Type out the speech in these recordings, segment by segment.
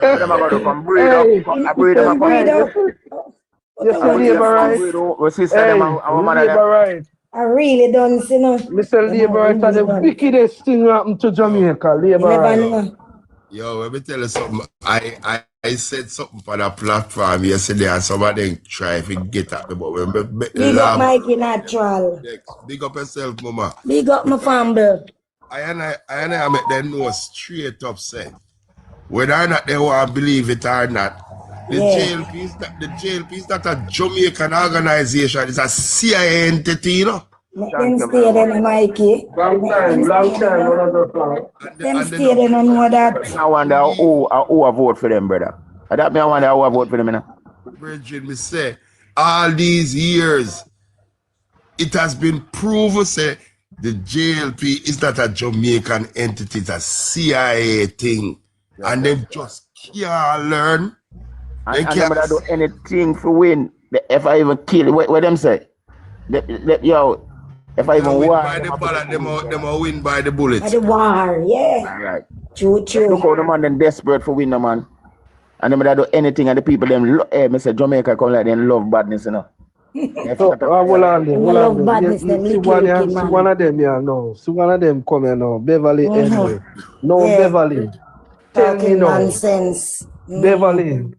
Them are going to come breed up. I breed them up. You see Labour right? Labour right. I really don't see no. Mr. Labour right are the wickedest thing happened to Jamaica. Labour right. Yo, let me tell you something. I said something for the platform yesterday and somebody try to get at me, but we big up Mikey Natural. Big up yourself, mama. Big up my family. I make them know straight up say whether or not they want to believe it or not. The JLP is not a Jamaican organization, it's a CIA entity, you know. Them stay there, Mikey. Long time, Them stay there, no know that. I wonder who I vote for them, brother. That me I wonder who I vote for them, you know. Bridget, me say, all these years, it has been proven, say, the JLP is not a Jamaican entity, it's a CIA thing. And they just can't learn. And they can't do anything for win. If I even kill, what them say? Yo, if I even war, them win by the bullets. By the war, yeah. Right. True. Look how the man them desperate for win, the man. And them do anything, and the people them, Mr. Jamaica come like them love badness, you know. Love badness, one of them, yeah, no. So one of them come here now. Beverly, anyway. No, yeah. Beverly. Tell me now. Nonsense. Beverly.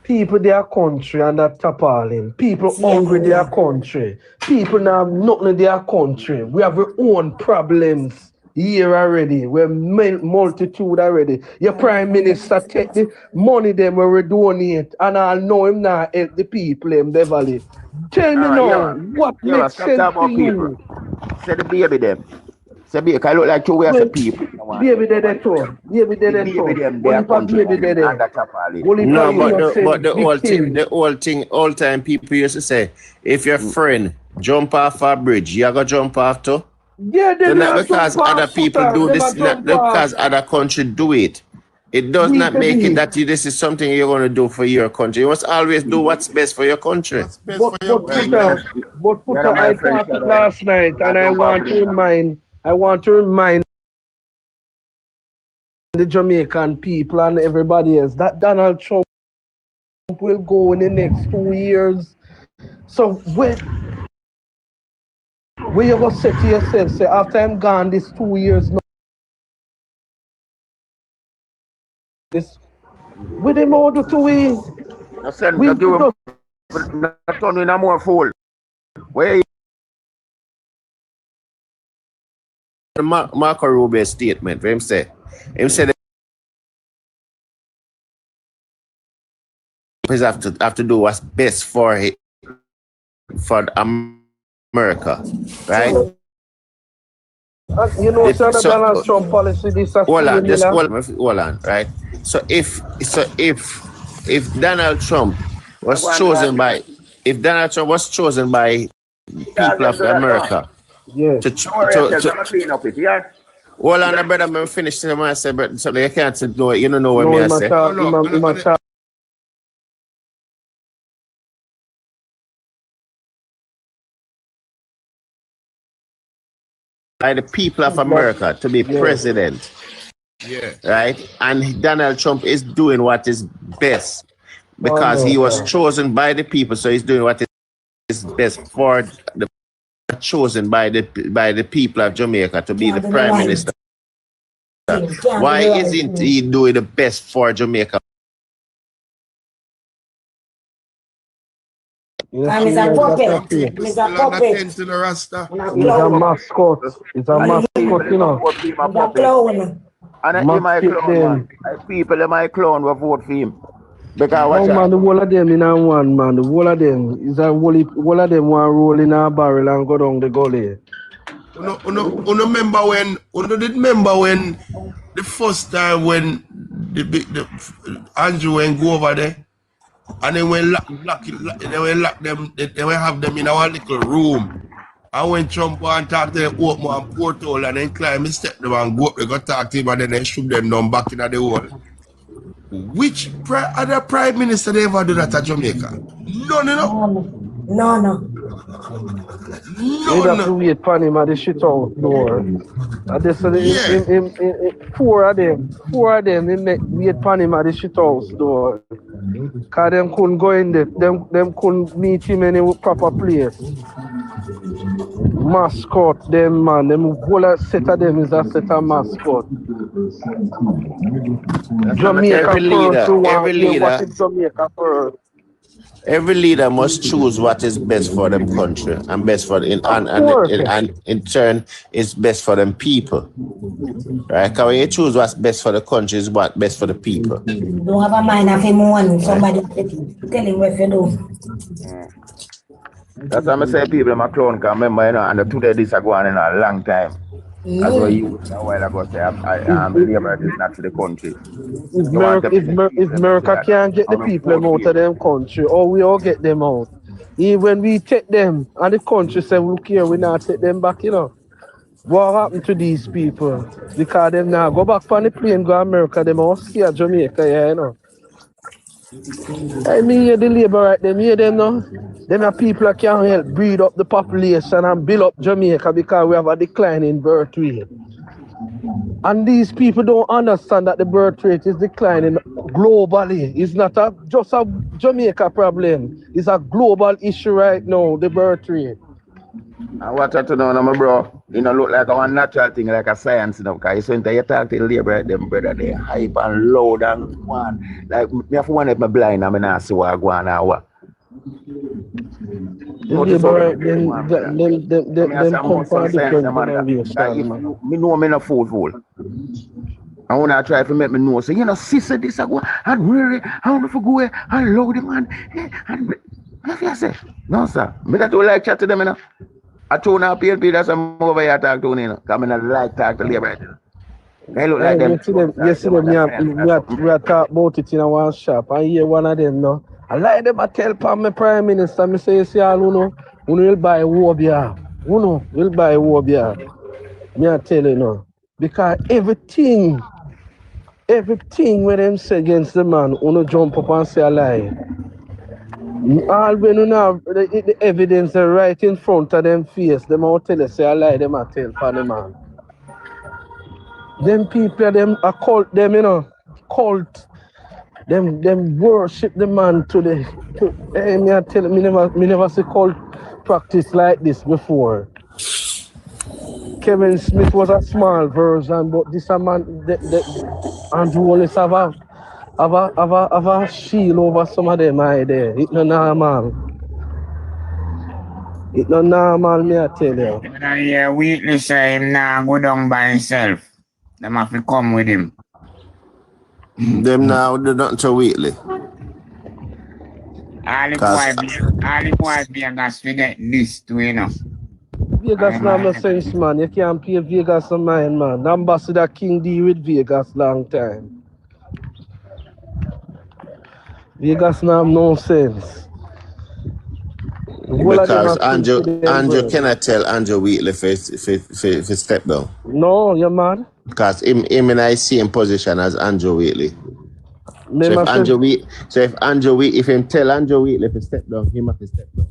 People their country and that tapping. People hungry their country. People now have nothing in their country. We have our own problems here already. We're multitude already. Your prime minister take the money them where we donate and I'll know him now help the people in Beverly. Tell me now, what makes sense to you? Say the baby them. Say baby, I look like two ways of people. Baby there too. Baby there too. No, but the whole thing, all time people used to say, if your friend jump off a bridge, you gotta jump off too. Yeah, so not because other people do this, not because other country do it. It does not make it that this is something you're going to do for your country. You must always do what's best for your country. But I talked last night, and I want to remind the Jamaican people and everybody else that Donald Trump will go in the next 2 years. So when you go say to yourself, say after I'm gone this 2 years now, this with him all the 2 years. I said, not turn in a more fool. Where Marco Rubio's statement, him said that he have to do what's best for America, right? You know, Donald Trump policy this hold on, right? So if Donald Trump was chosen by people of America, yes. Hold on, brother, I'm finished. I said, but something you can't do it. You don't know what I say. By the people of America to be president. Yeah. Right? And Donald Trump is doing what is best because he was chosen by the people, so he's doing what is best for the chosen by the people of Jamaica to be the prime minister. Why isn't he doing the best for Jamaica? And he's a puppet. He's a puppet. He's a mascot. He's a mascot, you know. He's a clown. And he my clown, man. People in my clown will vote for him. Because man, the whole of them in one, man. The whole of them is a whole of them want roll in a barrel and go down the gully. Remember when the first time when the Andrew went go over there? And then when they will have them in our little room. And when Trump want to talk to them, open one portal and then climb and step them and go up, they go talk to him and then they shoot them down back in the hole. Which other prime minister they ever do that at Jamaica? None, No. You have to wait for him at the shit out door. And they said Yeah. four of them, they make wait upon him at the shit house door. Cause them couldn't go in there, them couldn't meet him in a proper place. Mascot, them man, them whole set of them is a set of mascot. Jamaica Every first, leader, who want every to hear what leader, is Jamaica first. every leader must choose what is best for them country and best for Of course. and in turn is best for them people. Right? Because when you choose what's best for the country is what best for the people. Don't have a mind of him one. Somebody tell him what to do. That's why I say people in my clone can remember, you know, and the two days this are going in a long time. That's why you a while ago say I'm the labor is not to the country. If America can't get the people out of them country, or we all get them out. Even when we take them and the country say, look here, we not take them back, you know. What happened to these people? Because them now go back on the plane, go to America, them all scared Jamaica, yeah, you know. I mean, hear the labor right them, hear them now. Them are people that can help breed up the population and build up Jamaica because we have a decline in birth rate. And these people don't understand that the birth rate is declining globally. It's not just a Jamaica problem. It's a global issue right now, the birth rate. And what I know, my bro, you know, look like a natural thing, like a science, you know, because you talk to the labor, them brother, they hype and loud and one. Like, me have one if I'm blind, I'm not see what I go on or what. The labor, them come from different generation. Me know me no fool. I want to try to make me know. So, you know, sister, this I go, and really, I want to go and load the man. And what you say? No, sir. Me that don't like chat to them, you know. I told now PNP that's I'm over here talk to you know. Come in and like talk to labor. They look like them. You see them, we are talk about it in our shop. I hear one of them now. I like them, I tell my Prime Minister, I say, see all you will buy war beer. You will buy war beer. Me I tell you now. Because everything when them say against the man, you jump up and say a lie. All when you have the evidence right in front of them face, them all tell you say a lie, them I tell for the man. Them people, them a cult, them you know, cult. Them worship the man to the. Hey, me I tell you, me never see cult practice like this before. Kevin Smith was a small version, but this a man, Andrew Holness have a shield over some of them eye there. It's not normal. It's not normal, me I tell you. Yeah, Wheatley say him now go down by himself. Them have to come with him. Them now do nothing to Wheatley. All the boy Vegas to get this too, you know. Vegas now no sense, man. You can't pay Vegas a mind, man. The Ambassador King deal with Vegas long time. Vegas now have no sense. Because Andrew cannot tell Andrew Wheatley for step down. No, you're mad. Because him in the same position as Andrew Wheatley. So if him tell Andrew Wheatley to step down, he must step down.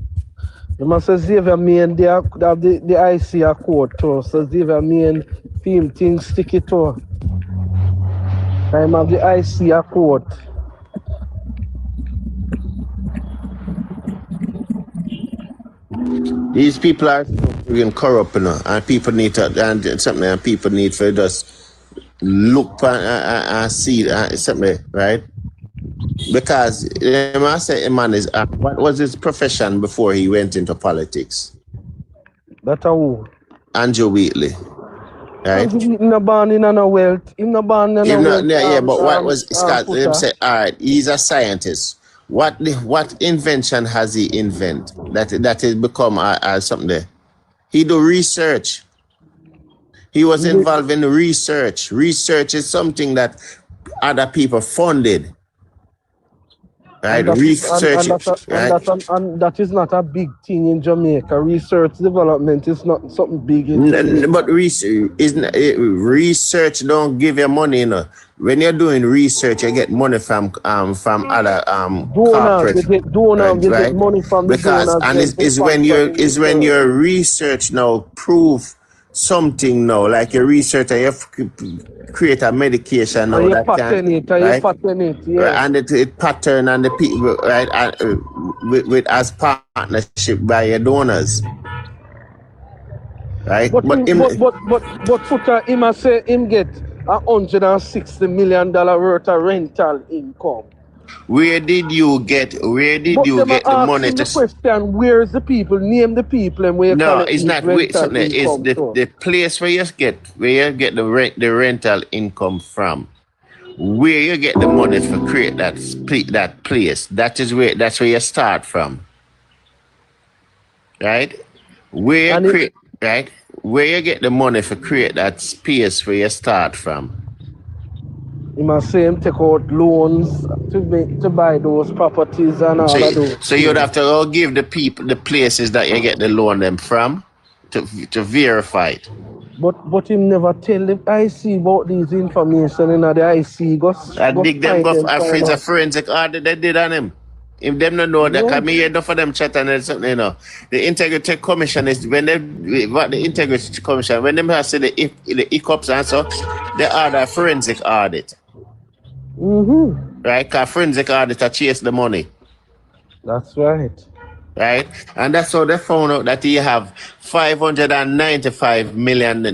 You must say Xavier Main, they have the IC court too. So Xavier Main, him things sticky too. I have the IC court. These people are being corrupt, you know, and people need to just look and see something, right? Because I say, man, what was his profession before he went into politics? That's who? Andrew Wheatley, right? He's not born in no wealth. He's not born in no wealth. Yeah, but what was Scott? Them say, all right, he's a scientist. What invention has he invented that has become something there? He do research. He was involved in research. Research is something that other people funded. Right? And that is not a big thing in Jamaica. Research development is not something big. But research don't give you money, you know. When you're doing research, you get money from other corporate. You get donors, you get money from the because donors. And is when your research now prove something now, like a researcher, you have to create a medication now And you that pattern it, and you pattern it, yeah. and it pattern and the people, right, and, with as partnership by your donors, right? But Footer, him a say him get $160 million worth of rental income. Where did you get the money to the question, where's the people? Name the people and where you collect it's not rental income it's from. the place where you get the rental income from. Where you get the money to create that place. That's where you start from. Right? Where you get the money to create that space where you start from. You must say him take out loans to buy those properties and all of those. So you'd have to all give the people the places that you get the loan them from to verify it. But him never tell the IC about these information in the IC. I dig them go a forensic audit they did on him. If them don't know that, because me hear enough of them chatting and something, you know. The Integrity Commission is when they say the hiccups and so, they order a forensic audit. Right? Because forensic audit chase the money. That's right. Right? And that's how they found out that he have $595 million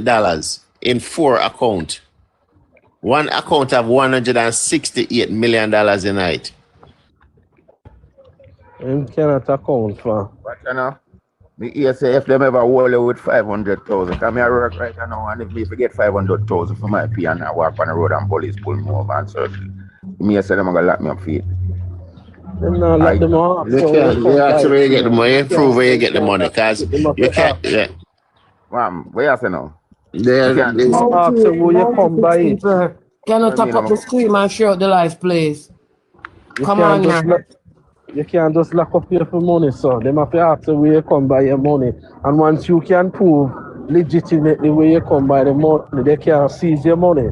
in 4 accounts. One account have $168 million in it. Him cannot account for. But you know, me say if them ever wall with 500,000, come here work right now, and if me forget 500,000 for my pay and I walk on the road and police pull me over and search me, say them gonna lock me up for it. Them not lock them up. They actually get the money, prove where you get the money, because you can't. Yeah. Where you say now? You come by it. Can you tap up the screen and show the live, please? Come on now. You can't just lock up here for money, so they have to ask you where you come by your money. And once you can prove legitimately where you come by the money, they can't seize your money.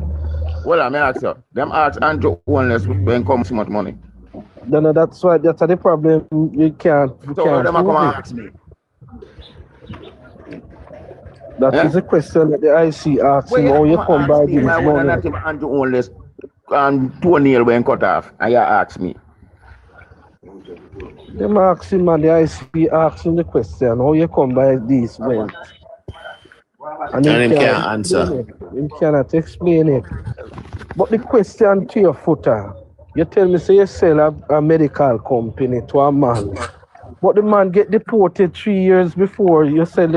Well, I may ask you, them ask Andrew Holness when come so much money. Then that's why that's the problem. You can't. So them come and ask me. That is a question that the IC asks him how you come by this money. Andrew Holness and toenail when cut off, and you ask me. Them ask him and the ICP asks him the question, how you come by this wealth? And he can't answer. He cannot explain it. But the question to your Footer, you tell me say you sell a medical company to a man, but the man get deported 3 years before you sell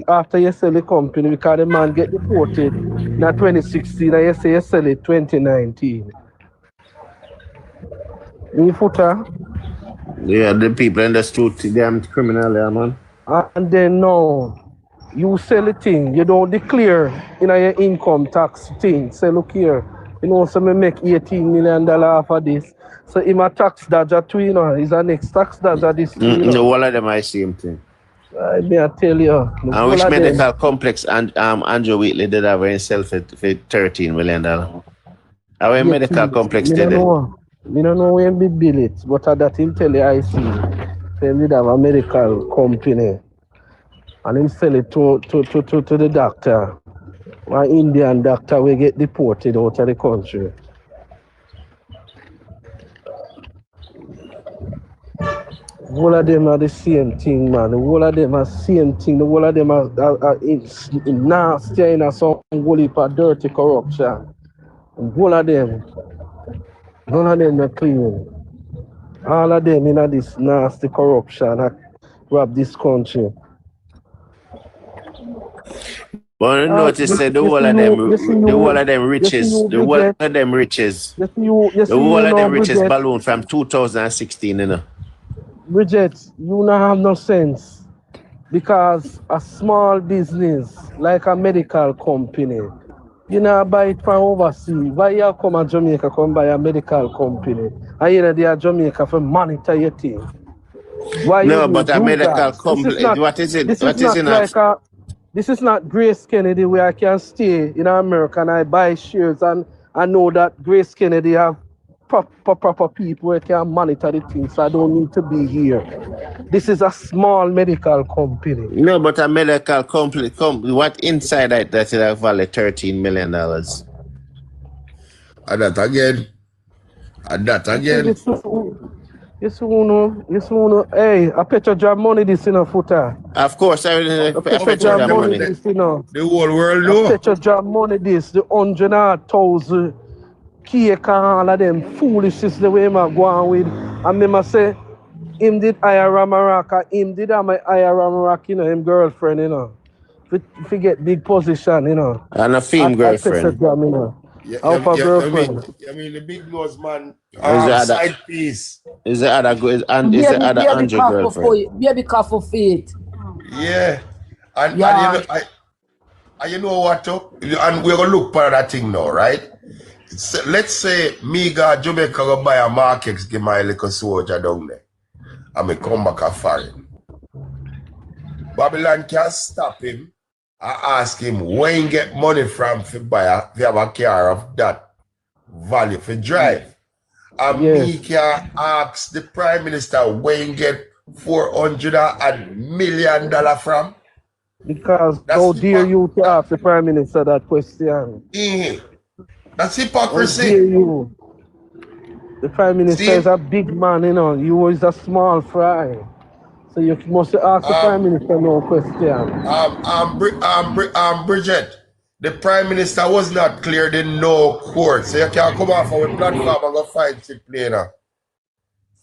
after you sell the company, because the man get deported in 2016 and you say you sell it 2019. Me Footer? Yeah, the people understood damn criminal there, man. And then now, you sell the thing, you don't declare in your income tax thing. Say, look here, you know, so me make $18 million off of this. So in my tax dodger too, you know, is a next tax dodger this too, you know. No, all of them are the same thing. I tell you. And which medical complex and Andrew Wheatley did have himself for $13 million? Our medical complex did it. I don't know when we build it, but that him tell the IC, say we have a medical company, and him sell it to the doctor. An Indian doctor will get deported out of the country. All of them are the same thing, man. All of them are the same thing. All of them are nasty in some heap of dirty corruption. All of them. None of them are clean. All of them in this nasty corruption that rob this country. But I notice that the whole of them riches balloon from 2016, you know. Bridget, you don't have no sense. Because a small business like a medical company, you know, buy it from overseas. Why you come to Jamaica, come buy a medical company? And you know, they are Jamaica for monitor your thing. Why no, but a medical company, what is it? This is not Grace Kennedy where I can stay in America and I buy shares and I know that Grace Kennedy have proper people who can monitor the things, so I don't need to be here. This is a small medical company. No, but a medical company, what inside that will value $13 million? And that again. And that again. You see, hey, I put your money this in a footer. Of course, I bet your money. This, you know. The whole world I know. put your money this, the 100,000 cake and all of them foolishness the way I go on with. And me say, him did hire Ramaraka, him did hire Ramaraka, you know, him girlfriend, you know. If get big position, you know. And a fame girlfriend. You know. Girlfriend. I mean the big nose man. Side piece. Is the other Andrew girlfriend? Baby careful feet. Yeah. And you know what? And we're gonna look for that thing now, right? So, let's say me go Jamaica go buy a market, give my little soldier down there. And me come back a foreign. Babylon can't stop him. I ask him where he get money from to buy if you have a car of that value for drive. And me can ask the Prime Minister where he get $400 million from. Because how dare you to ask the Prime Minister that question? That's hypocrisy. How dare you? The Prime Minister is a big man, you know. You is a small fry. So you must ask the Prime Minister no question. Bridget, the Prime Minister was not cleared in no court. So you can't come off our platform and go fight it plainer.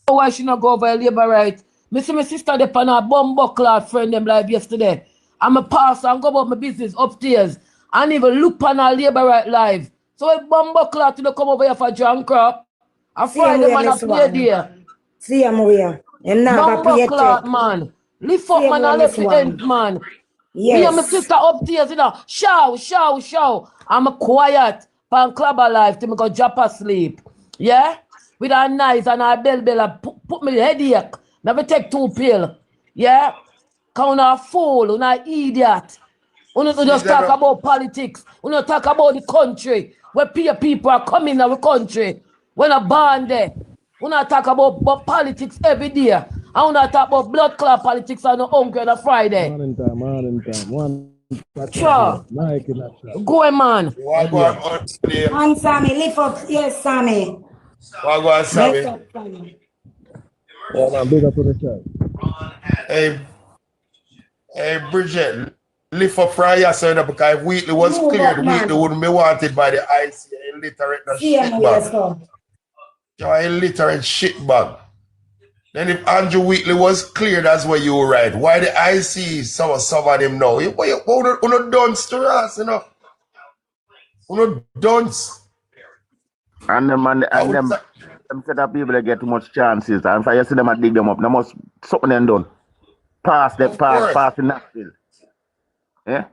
Why should not go over a labor right? Me see my sister dey pan a bumbuckler friend them live yesterday. I'm a pastor and go about my business upstairs and even look on a labor right live. So a bumbuckler to come over here for drunk crap. I find them on a play there. See him where? Bumbuckler man. Lift up man and left the end man. Yes. Me and my sister upstairs, you know. Show. I'm a quiet pan club alive till me go drop asleep. Yeah? With our knives and our bell put me headache. Never take 2 pills. Yeah? Cause a fool, a idiot. We don't just talk about politics. We don't talk about the country. Where people are coming in our country. When a born there. We don't talk about politics every day. I want to talk about blood clot politics on the hungry on a Friday. Morning time. Sure. Go on, man. On Sammy, lift up. Yes, Sammy. What go on, Sammy? Yeah, man, big up to the church. Hey, Bridget, lift up for yesterday because if Wheatley was cleared, Wheatley wouldn't be wanted by the IC. Illiterate shitbag. You're illiterate shitbag. Then if Andrew Wheatley was cleared, that's where you were right. Why the IC some of them now? You not dunce to us, you know? You not dunce. And them set up people that get too much chances. And if you see them and dig them up, they must something them done. Pass the Nashville. Yeah?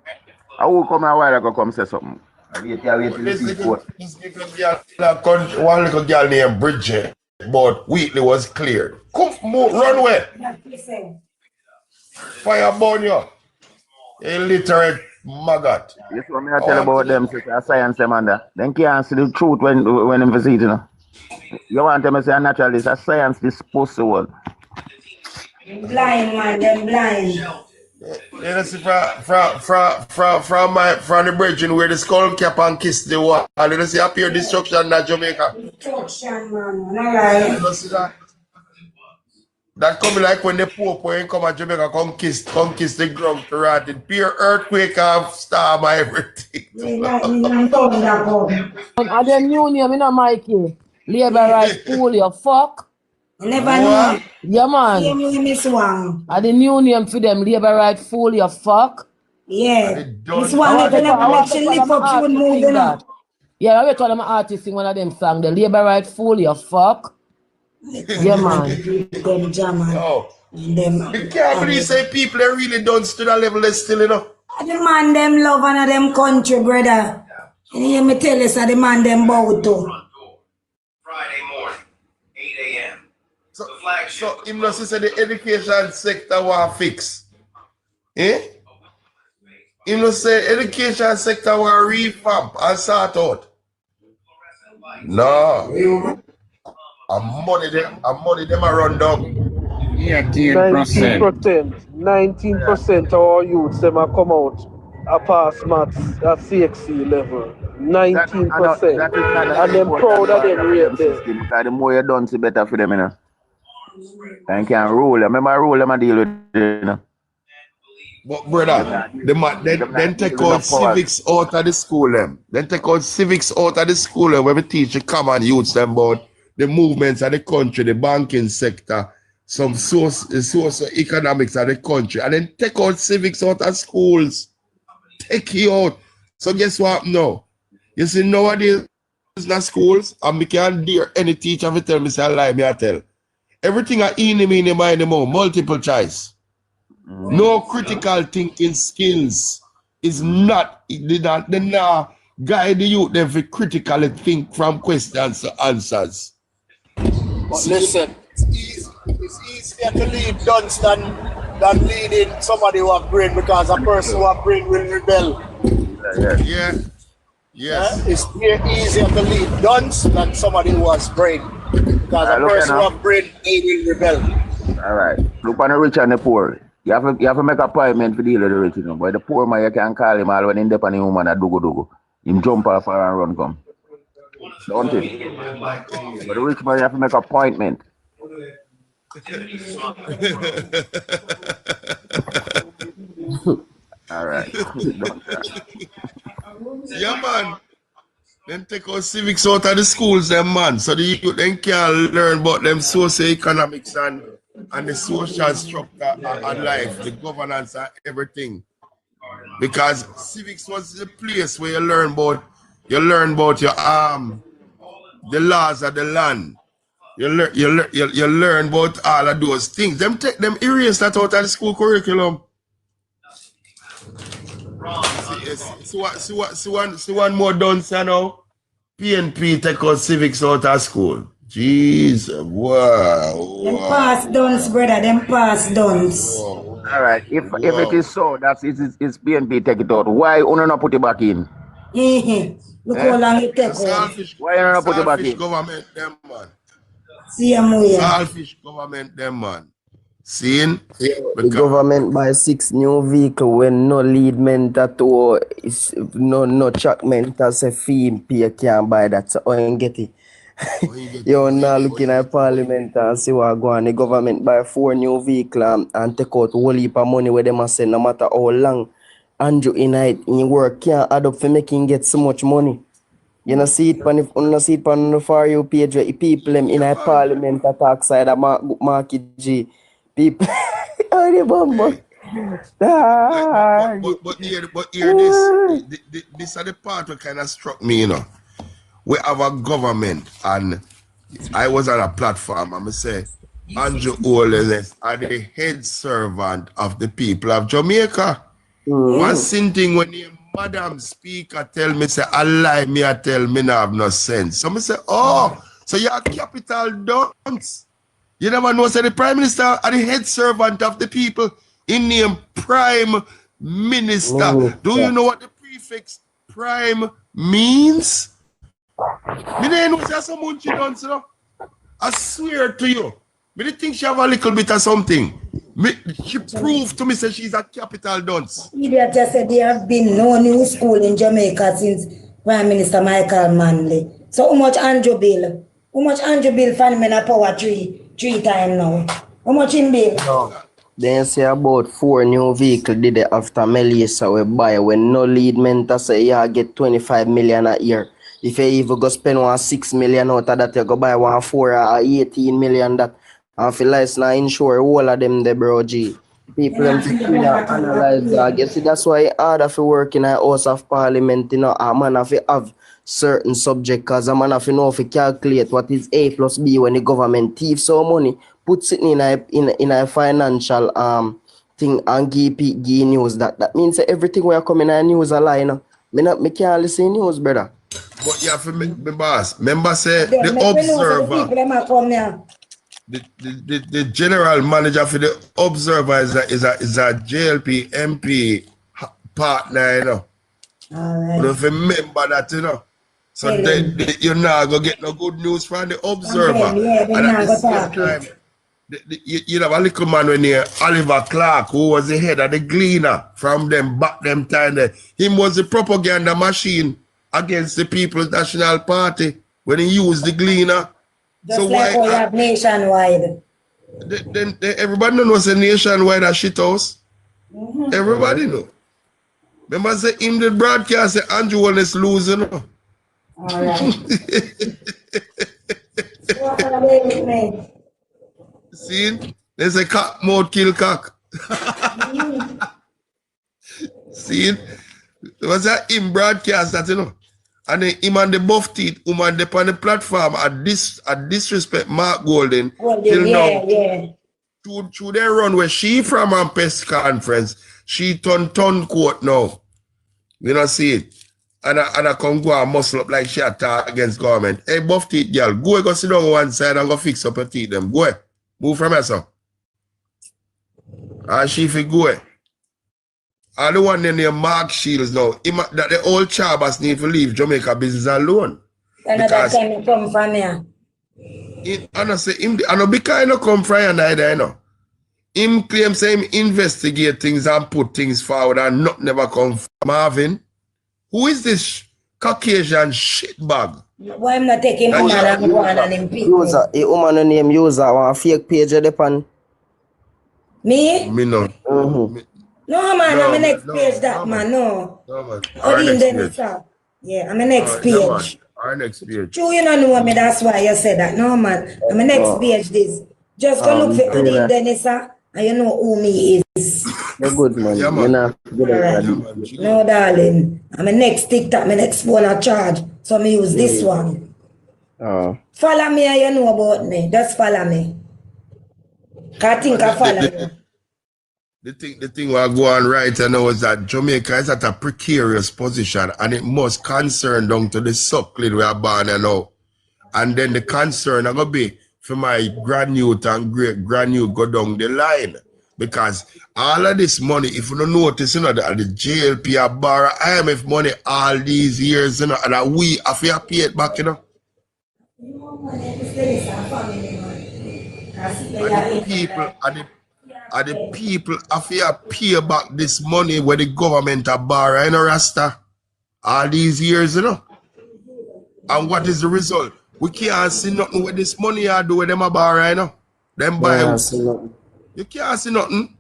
I will come a while ago come say something. This little girl, one little girl named Bridget, but Wheatley was cleared. Come move, run away. Fire burn you. Illiterate maggot. This is what I tell about them, sister, science them under. They can't see the truth when they visit, you know. You want them to say naturalist, a science disposable. Blind man, them blind. You see from the bridge where the skull cap and kiss the wall. You see appear destruction in Jamaica. Destruction, man. Alright. You see that? That come like when the Pope when come to Jamaica come kiss the ground to rot. It pure earthquake of storm and everything. And them union, you know, Mikey. Labor right fool, you fuck. Never know. Yeah, man. And the new name for them, labor right fool, you fuck. Yeah. This one never make you lift up, you would move, you know. Yeah, I wait one of my artists sing one of them songs, the labor right fool, you fuck. Yeah, man. Them jammers. Oh. Them. You can't believe say people are really done to that level they still, you know. The man them love and them country, brother. And you hear me tell you, so the man them bow to. Friday morning, 8 a.m. So him not say the education sector want fix. Eh? Him not say education sector want revamp and sort out. No. And money them are run down. 18%. 19% of our youths them a come out a pass maths at CXC level. That 19%. is not an And them important proud of part them of rate them there. system because the more you done, the better for them, you know. And can rule them. Remember, rule them and deal with it, you know. But brother, then take out civics out of the school them. Then take out civics out of the school them where we teach the common youths them about the movements of the country, the banking sector, some socio-economics of the country. And then take out civics out of schools. Take it out. So guess what now? You see nowadays in the schools, and we can't dare any teacher to tell me say lie, me I tell. Everything I in mind more, multiple choice. No critical thinking skills is not, they not guide the youth them to critically think from questions to answers. But listen, it's easier to lead dunce than leading somebody who have brain, because a person who have brain will rebel. Yeah. Yes. It's easier to lead dunce than somebody who has brain, because a person who have brain, they will rebel. All right. Look on the rich and the poor. You have to make an appointment for deal with the rich, you know. But the poor man, you can call him all when in the funny woman at dugo. Him jump off and run come. Don't it? But the rich man, you have to make an appointment. All right. Yeah, man. Then take out civics out of the schools, them man. So the youth then can learn about them socio-economics and the social structure and life, the governance and everything. Because civics was the place where you learn about your the laws of the land. You learn about all of those things. Them erase that out of the school curriculum. See one more done, you know. PNP take out civics out of school. Jesus, wow. Them pass duns, brother. Them pass duns. All right. If it is so, it's PNP take it out. Why you not put it back in? Look how long it take. Why you not put it back in? Government, them man. See him here. Selfish government, them man. Seeing? The government buy 6 new vehicles when no lead mentor to no track mentor say fee pay can't buy that. So I ain't get it. You're now looking at parliament and see what go on. The government buy 4 new vehicles and take out a whole heap of money where they must say no matter how long Andrew in it in work can't add up for making get so much money. You know see it on the For You page where people them in a parliament attack side of market G. People are the bomb. But here this are the part that kind of struck me, you know. We have a government, and I was on a platform and I say Andrew Holness are the head servant of the people of Jamaica. One thing when the Madam Speaker tell me say I lie, me I tell me no have no sense. So I say, oh, so you're capital dunce. You never know, say the Prime Minister are the head servant of the people. In name Prime Minister. Do you know what the prefix Prime means? Me don't know say someone she done, so I swear to you. Me don't think she have a little bit of something. She proved to me say she's a capital dunce. Idiot just said there have been no new school in Jamaica since Prime Minister Michael Manley. So how much Andrew Bill? How much Andrew Bill find me in a power three times now? How much in bill? No. Then say about 4 new vehicles did they after Melissa we buy when no lead mentor say yeah get 25 million a year. If you even go spend 6 million out of that, you go buy 4 or 18 million that. And feel like it's not insure all of them the bro G. People them analyze that. You see that's why it's hard if you work in a House of Parliament, you know, a man have to have certain subject because a man have to know if you calculate what is A plus B when the government thief so money, puts it in a financial thing and give news that means that everything we are coming in news a lie now. Me can't listen news, brother. But you have to make me boss. Remember say the observer. The general manager for the observer is a JLP MP partner, you know. But if you remember that, you know. So you're not going to get no good news from the Observer. Yeah, And at the same time, you have a little man when here, Oliver Clark, who was the head of the Gleaner from them back them time there. Him was the propaganda machine against the People's National Party when he used the Gleaner. Just so like how you have Nationwide. Then everybody knows a Nationwide a shit house. Everybody know. Remember say in the broadcast say Andrew Holness losing. All right. See? There's a cock mode kill cock. See? There was that in broadcast that, you know. And then him and the buff teeth, on the platform at disrespect Mark Golden. Till now. Through their run where she from a press conference, she turn court now. You know, see it. And I come go and muscle up like she attack against government. Hey, buff teeth girl, go sit down on one side and go fix up your teeth them. Go ahead. Move from here, sir. And she fi go ahead. And the one named Mark Shields now, that the old Chabas need to leave Jamaica business alone. Another time come from here. And I say, I know because I don't come from here neither, you know. Him claim say him investigate things and put things forward and not never come from Marvin. Who is this Caucasian shitbag? Why am not taking him and go on and him people? User, a woman name user one fake page at the pan. Me? Me no. No man, I'm a next page that man, no. No man. Yeah, I'm a next page. Our next page. True, you don't know me, that's why you said that. No man, I'm a next page this. Just go look for Odin Dennis, and you know who me is. You're good man. Yeah, man. You're not good at No darling, I'm a next TikTok, my next phone a charge. So me use this one. Follow me and you know about me. Just follow me. I think I follow you. The thing we are going right now is that Jamaica is at a precarious position and it must concern down to the suckling we are born now. And then the concern are going to be for my grandnewt and great grandnewt go down the line. Because all of this money, if you don't notice, you know, that the JLP have borrowed IMF money all these years, you know, and that we have to pay it back, you know. And the people have to pay back this money where the government have borrowed, you know, Rasta, all these years, you know. And what is the result? We can't see nothing with this money I do with them a borrow, you know. Them buy. You can't see nothing.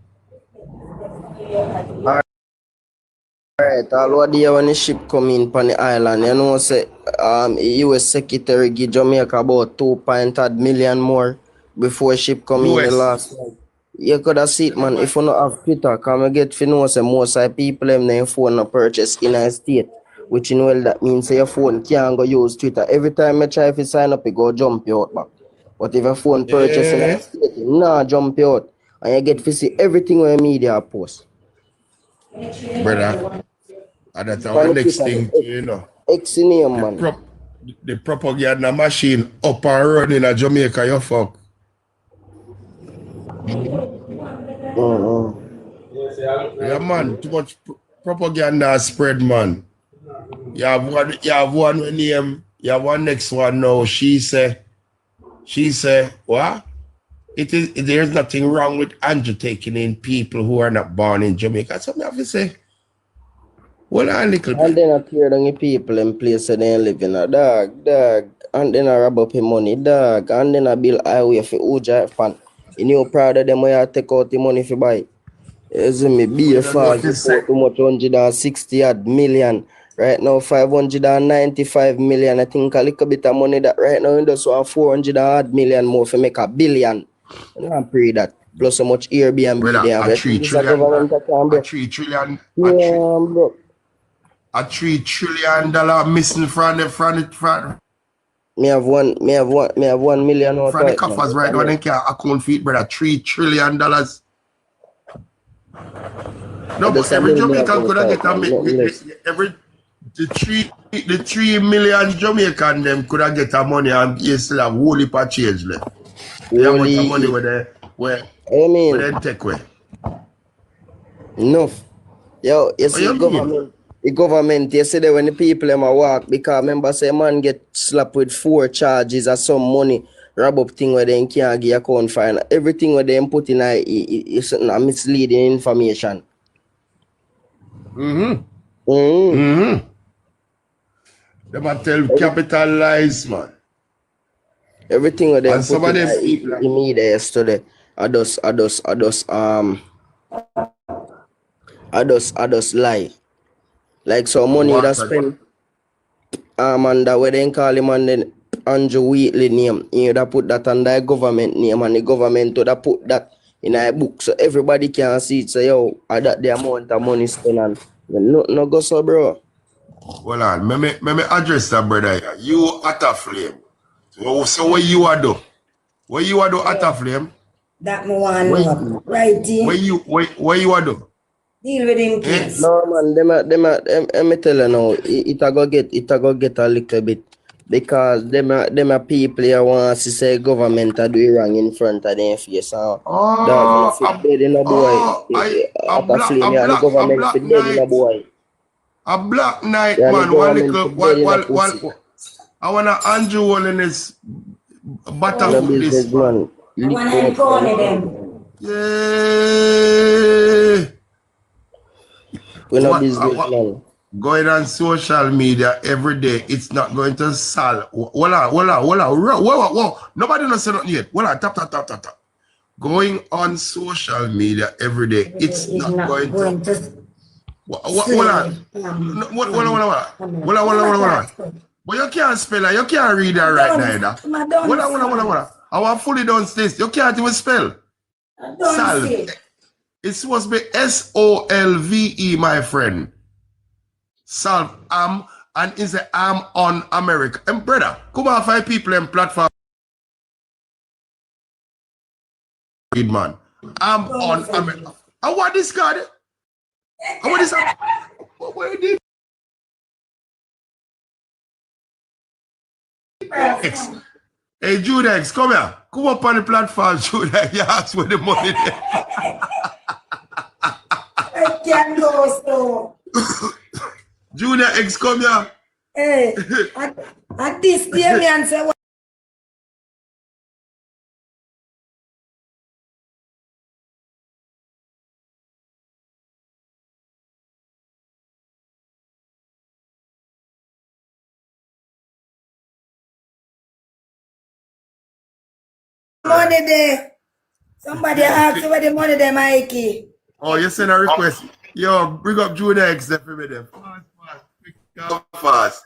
Alright, all day when the ship come in on the island, you know, say US Secretary give Jamaica about 2.8 million more before ship come in the last night. You could have seen it, man. If you don't have Twitter, come and get to know say most of people them their phone no purchase in a state. Which in well that means your phone can't go use Twitter. Every time you try to sign up, it go jump you out back. But if your phone purchase in a state, it nah jump you out. And you get to see everything where media post. Brother, and that's our next thing, you know. Man. The propaganda machine up and running in Jamaica, you fuck. Yeah, man, too much propaganda spread, man. You have one name, you have one next one now. She say, what? There's nothing wrong with Andrew taking in people who are not born in Jamaica. So I have to say, well, a little bit. And then I tear down the people in place where they live in a dog. And then I rob up your money, dog. And then I build highway for Uja fan. You know, proud of them where I take out the money for buy. You see me, BFR support too much 160 odd million. Right now, 595 million. I think a little bit of money that right now, just want 400 odd million more for make $1 billion. I pray that. Plus so much Airbnb there. A 3 trillion. A $3 trillion missing from the Me have 1 million out from the coffers right now. They can't account for it, brother. $3 trillion. No, but every Jamaican could have get the 3 million Jamaican them could have get a money and you still have whole heap of change left. They have much money where they take away. Enough. Yo, you see government. The government yesterday when the people them a walk because remember say man get slapped with 4 charges or some money rob up thing where they can't give account for and everything where they put in is a misleading information. Them a tell capitalize, man. Everything where they And some put of in them people the media yesterday I just lie. Like so money would have spent and where they call him and then Andrew Wheatley name. You would have put that under the government name and the government would have put that in a book so everybody can see it. Say yo, I that the amount of money spent and no go so bro. Hold on, let me address that brother here. You at a flame. So what you are do? What you are do at a flame? That me want know. Right here. What you are do? Deal with him, please. No man, them tell you now, it a go get a little bit because them a people here want to say government a do it wrong in front of them face. Dog, fit dead in a boy. A black boy. A black knight, yeah, man. One little, I want to Andrew Holness butter for this. Man. I want to call them. Yeah. We're not business, man. Going on social media every day, it's not going to solve. Whoa. Nobody knows nothing yet. Tap. Going on social media every day, it's not going to. Hold on. But you can't spell it. You can't read that right now. Hold on. I want fully done this. You can't even spell. Solve. It's supposed to be SOLVE, my friend. Solve. And it's a I'm on America. And brother, come on, 5 people in platform. Man. I'm on America. I want this card. I want this. Where did X? Hey, Judex, come here. Come up on the platform, Judex. You ask where the money is. I can't go, so. Junior X, come here. Hey, at this day, me and say, money there. Somebody asked you where the money there, Mikey. Oh, you send a request. Yo, bring up Junior X there for me there. Fast.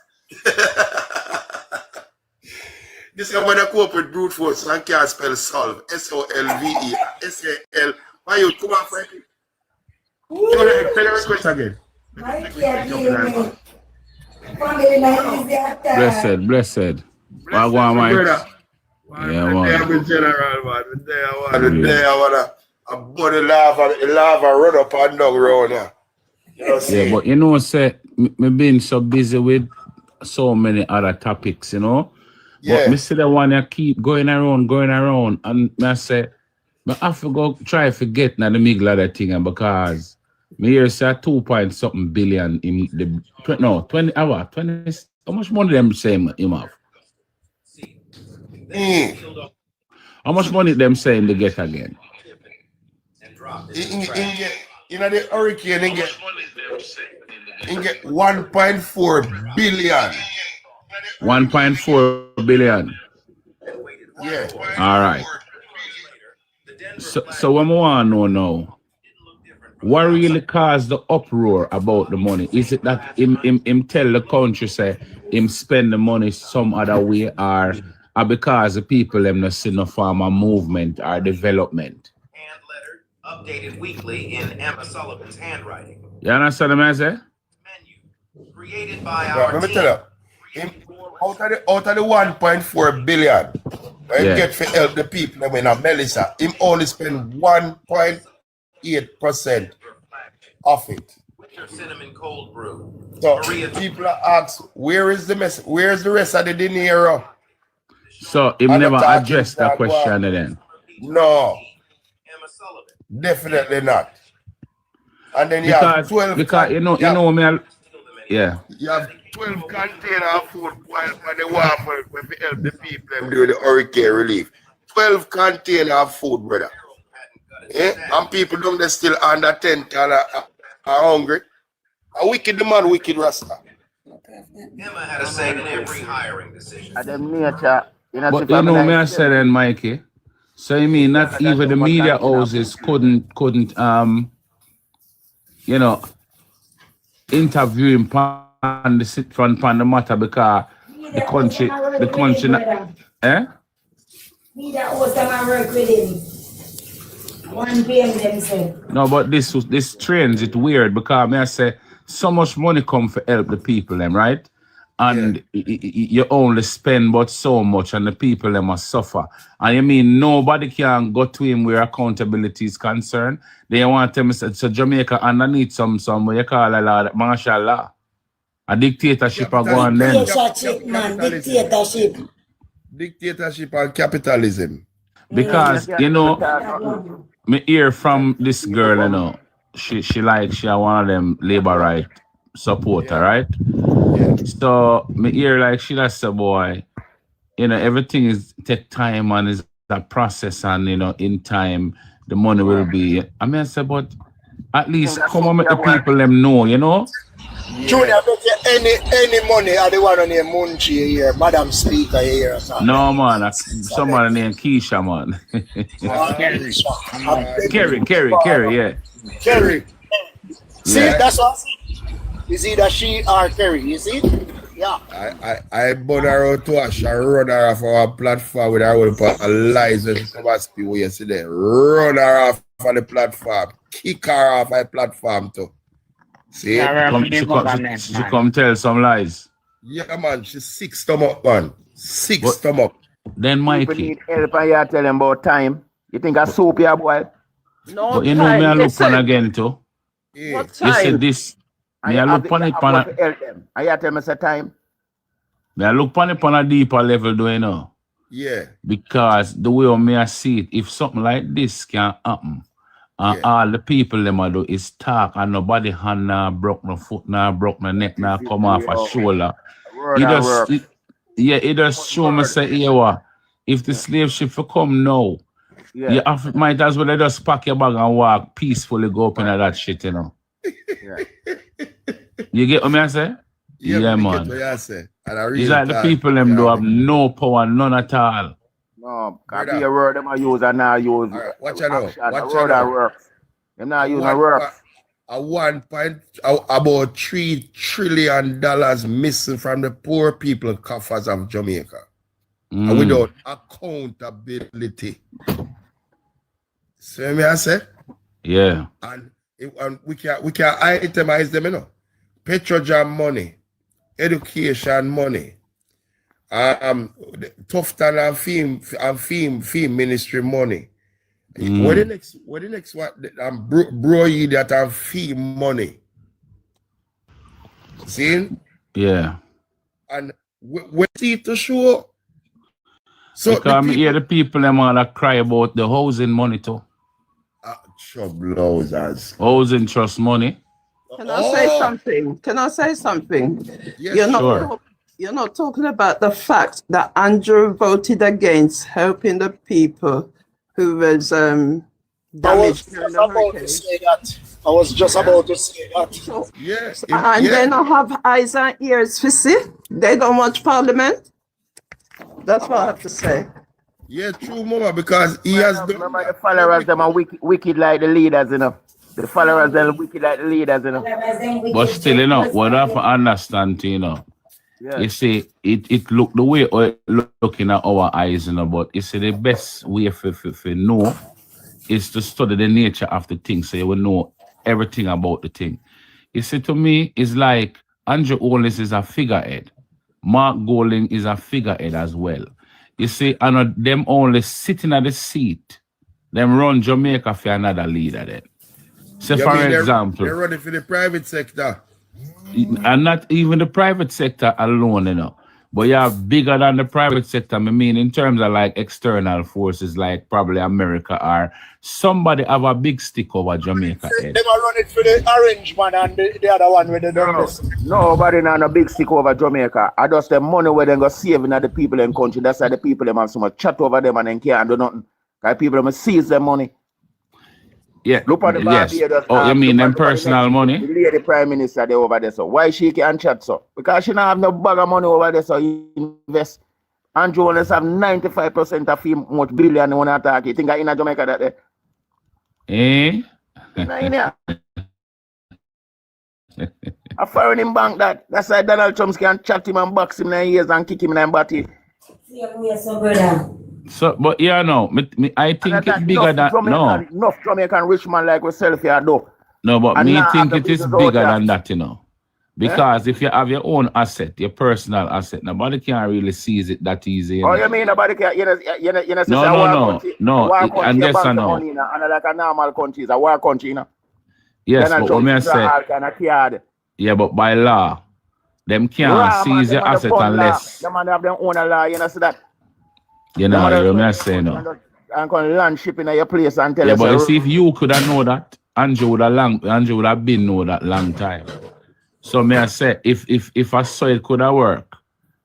This is when I cope with brute force and can't spell solve. SOLVE. SAL. Why you come on, Frankie? Junior X, tell the request again. Blessed. Wagwan, Mike. Yeah, man. I'm in general, man. Today I want a body lava run up and down round here. Yeah, but you know, say, me been so busy with so many other topics, you know. Yeah. But me see the one that keep going around, and I say, I have to go try to forget now the middle of the thing, because me here say 2.something billion in the 20 hour, 20. How much money them saying him have? How much money them saying they get again? In the hurricane, you get 1.4 billion. 1.4 billion. Yeah. All right. So what I want to know now, what really caused the uproar about the money? Is it that him tell the country say him spend the money some other way, or because the people them not see no form of movement or development? Updated weekly in Emma Sullivan's handwriting. You understand what I say? Created by our let me tell you. Out of the 1.4 billion, get to help the people. I mean, Melissa, him only spend 1.8% of it. Cinnamon cold brew. So people are asked, where's the rest of the dinero? So him never addressed that question then. No. Definitely not. And then you have 12. Because you know me. Yeah. You have 12 containers of food while they want when we help the people them do the hurricane relief. 12 containers of food, brother. And people don't they still under 10 are hungry. A wicked man, wicked Rasta. Emma had a say in every hiring decision. At them nature, But you know me I said then, Mikey. So you mean not even the media houses couldn't you know interview him on the sit front on the matter because the country eh? Media host them work with him. 1 PM them say. No, but this trends it weird because me I say so much money come for help the people them, right? And you only spend but so much and the people them must suffer. And you mean nobody can go to him where accountability is concerned. They want them to Jamaica underneath some what you call a law, martial law. A dictatorship are going then. Dictatorship, man, dictatorship. Dictatorship and capitalism. Because you know, me hear from this girl, you know, she one of them labor right supporter, right? So me hear like she does say, boy, you know, everything is take time and is a process, and you know, in time the money will be. I mean, I say, but at least come on, make the people them know, you know. Junior, bet you any money are the one on your Munchie here, Madam Speaker here. No man, someone named Keisha, man. Kerry, yeah. Kerry. See, Yeah. that's what I see. Is either she or Kerry, you see? Yeah. I bought her out to us and run her off our platform with her own lies when she come and speak with yesterday. Run her off on the platform. Kick her off our platform too. See? She come tell some lies. Yeah, man, she's sick stomach, man. Sick stomach. Then Mikey. People need help and you tell them about time. You think I soap here, boy? No, but you know me I look on again too. Yeah. You said this. Me I look on it on a and you tell me say time. me I look on it on a deeper level, do you know? Yeah. Because the way me I see it, if something like this can happen, and all the people them I do is talk and nobody hand now broke no foot now broke no neck now come off a shoulder. It just show me say here what if the slave ship for come now, you might as well just pack your bag and walk peacefully go up in that shit, you know. You get what I say? Yeah man. It's like the people them do have no power, none at all. No, because be a word them I use and now use. Right, watch it out. Watch word that works. Them not use a work. About $3 trillion missing from the poor people coffers of Jamaica. And without accountability. See me I say? Yeah. And we can itemize them, you know. Petrojam money, education money, Tufton and film ministry money. What the next one? Bro, you that have film money. See? Yeah. And we see to show. So because I hear the people them all that cry about the housing money too. Troublehousers. Housing trust money. Can I say something? Can I say something? Yes, You're not talking about the fact that Andrew voted against helping the people who was damaged during the hurricane. I was just about to say that. Yes. And they don't have eyes and ears to see. They don't watch Parliament. That's what I have to say. Yeah, true, Mama, because he has done. Remember the followers them are wicked like the leaders, you know. The followers them wicked like the leaders, you know. But still, you know, what I have to understand, you know. Yeah. You see, it look the way it looking at our eyes, you know, but you see the best way for know is to study the nature of the thing so you will know everything about the thing. You see, to me, it's like Andrew Holness is a figurehead. Mark Golding is a figurehead as well. You see, and them only sitting at the seat, them run Jamaica for another leader then. So for example, they're running for the private sector. And not even the private sector alone, you know. But you have bigger than the private sector. I mean, in terms of like external forces, like probably America or somebody have a big stick over Jamaica. They will run it for the orange man and the other one with the numbers. Nobody not a big stick over Jamaica. I just the money where they go saving at the people in country. That's why the people them have so much chat over them and then can't do nothing. Because people them seize their money. Yeah. Look at the Yes. Oh, you mean them personal money? The lady prime minister they over there, so why she can't chat so? Because she not have no bag of money over there, so he invest. Andrew Holness have 95% of him much billion in one attack. You think I in a Jamaica that day? In here. A foreign in bank that. That's why Donald Trump can chat him and box him in the ears and kick him in the body. So, but yeah, no, I think it's bigger than enough Jamaican rich man like yourself here do. No, but me think it is bigger than that, you know. Because if you have your own asset, your personal asset, nobody can really seize it that easy. Oh, you mean nobody can? You know, no. And that's a no. And like a normal country, it's a war country, you know. Yes, but what I say, yeah, but by law, them can't seize your asset unless. Them man have their own law, you know, so that. You know, you're saying no. I'm going to land shipping at your place and tell you. Yeah, but you see, if you could have known that, Andrew would have been know that long time. So may I say, if I saw it could have worked,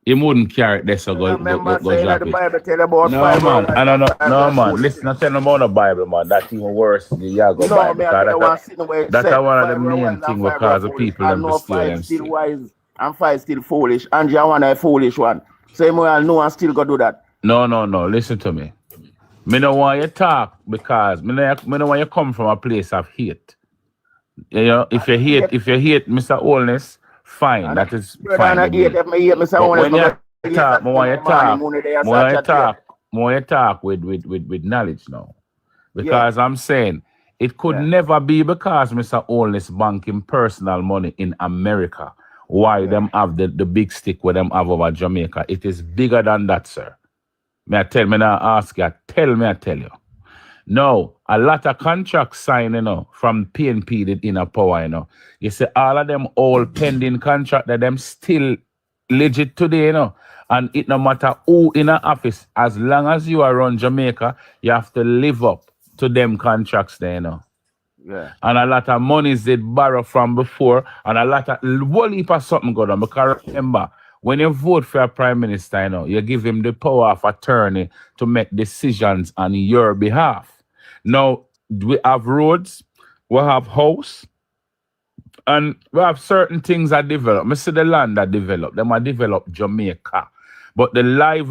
he wouldn't carry it there, so go drop it. No, man, I don't know. No, man, listen, I tell them about the Bible, man. That's even worse than the Yago Bible. That's one of the main things because the people them to steal them. Still wise and five still foolish. And you want a foolish one. Same way I know and still go do that. No. Listen to me. Me don't want you to talk because me don't want you to come from a place of hate. You know, if you hate Mr. Holness, fine. That is fine. But when you talk, I want you to talk with knowledge now. Because I'm saying it could never be because Mr. Holness banking personal money in America. Why them have the big stick where them have over Jamaica? It is bigger than that, sir. I tell you. No, a lot of contracts signed, you know, from PNP did in a power, you know. You see, all of them all pending contract that them still legit today, you know. And it no matter who in an office, as long as you are around Jamaica, you have to live up to them contracts there, you know. Yeah. And a lot of monies they borrow from before, and a lot of whole heap of something going on. Because remember, when you vote for a prime minister, you know, you give him the power of attorney to make decisions on your behalf. Now, we have roads, we have house, and we have certain things that develop. I see the land that develop. Them are develop Jamaica. But the life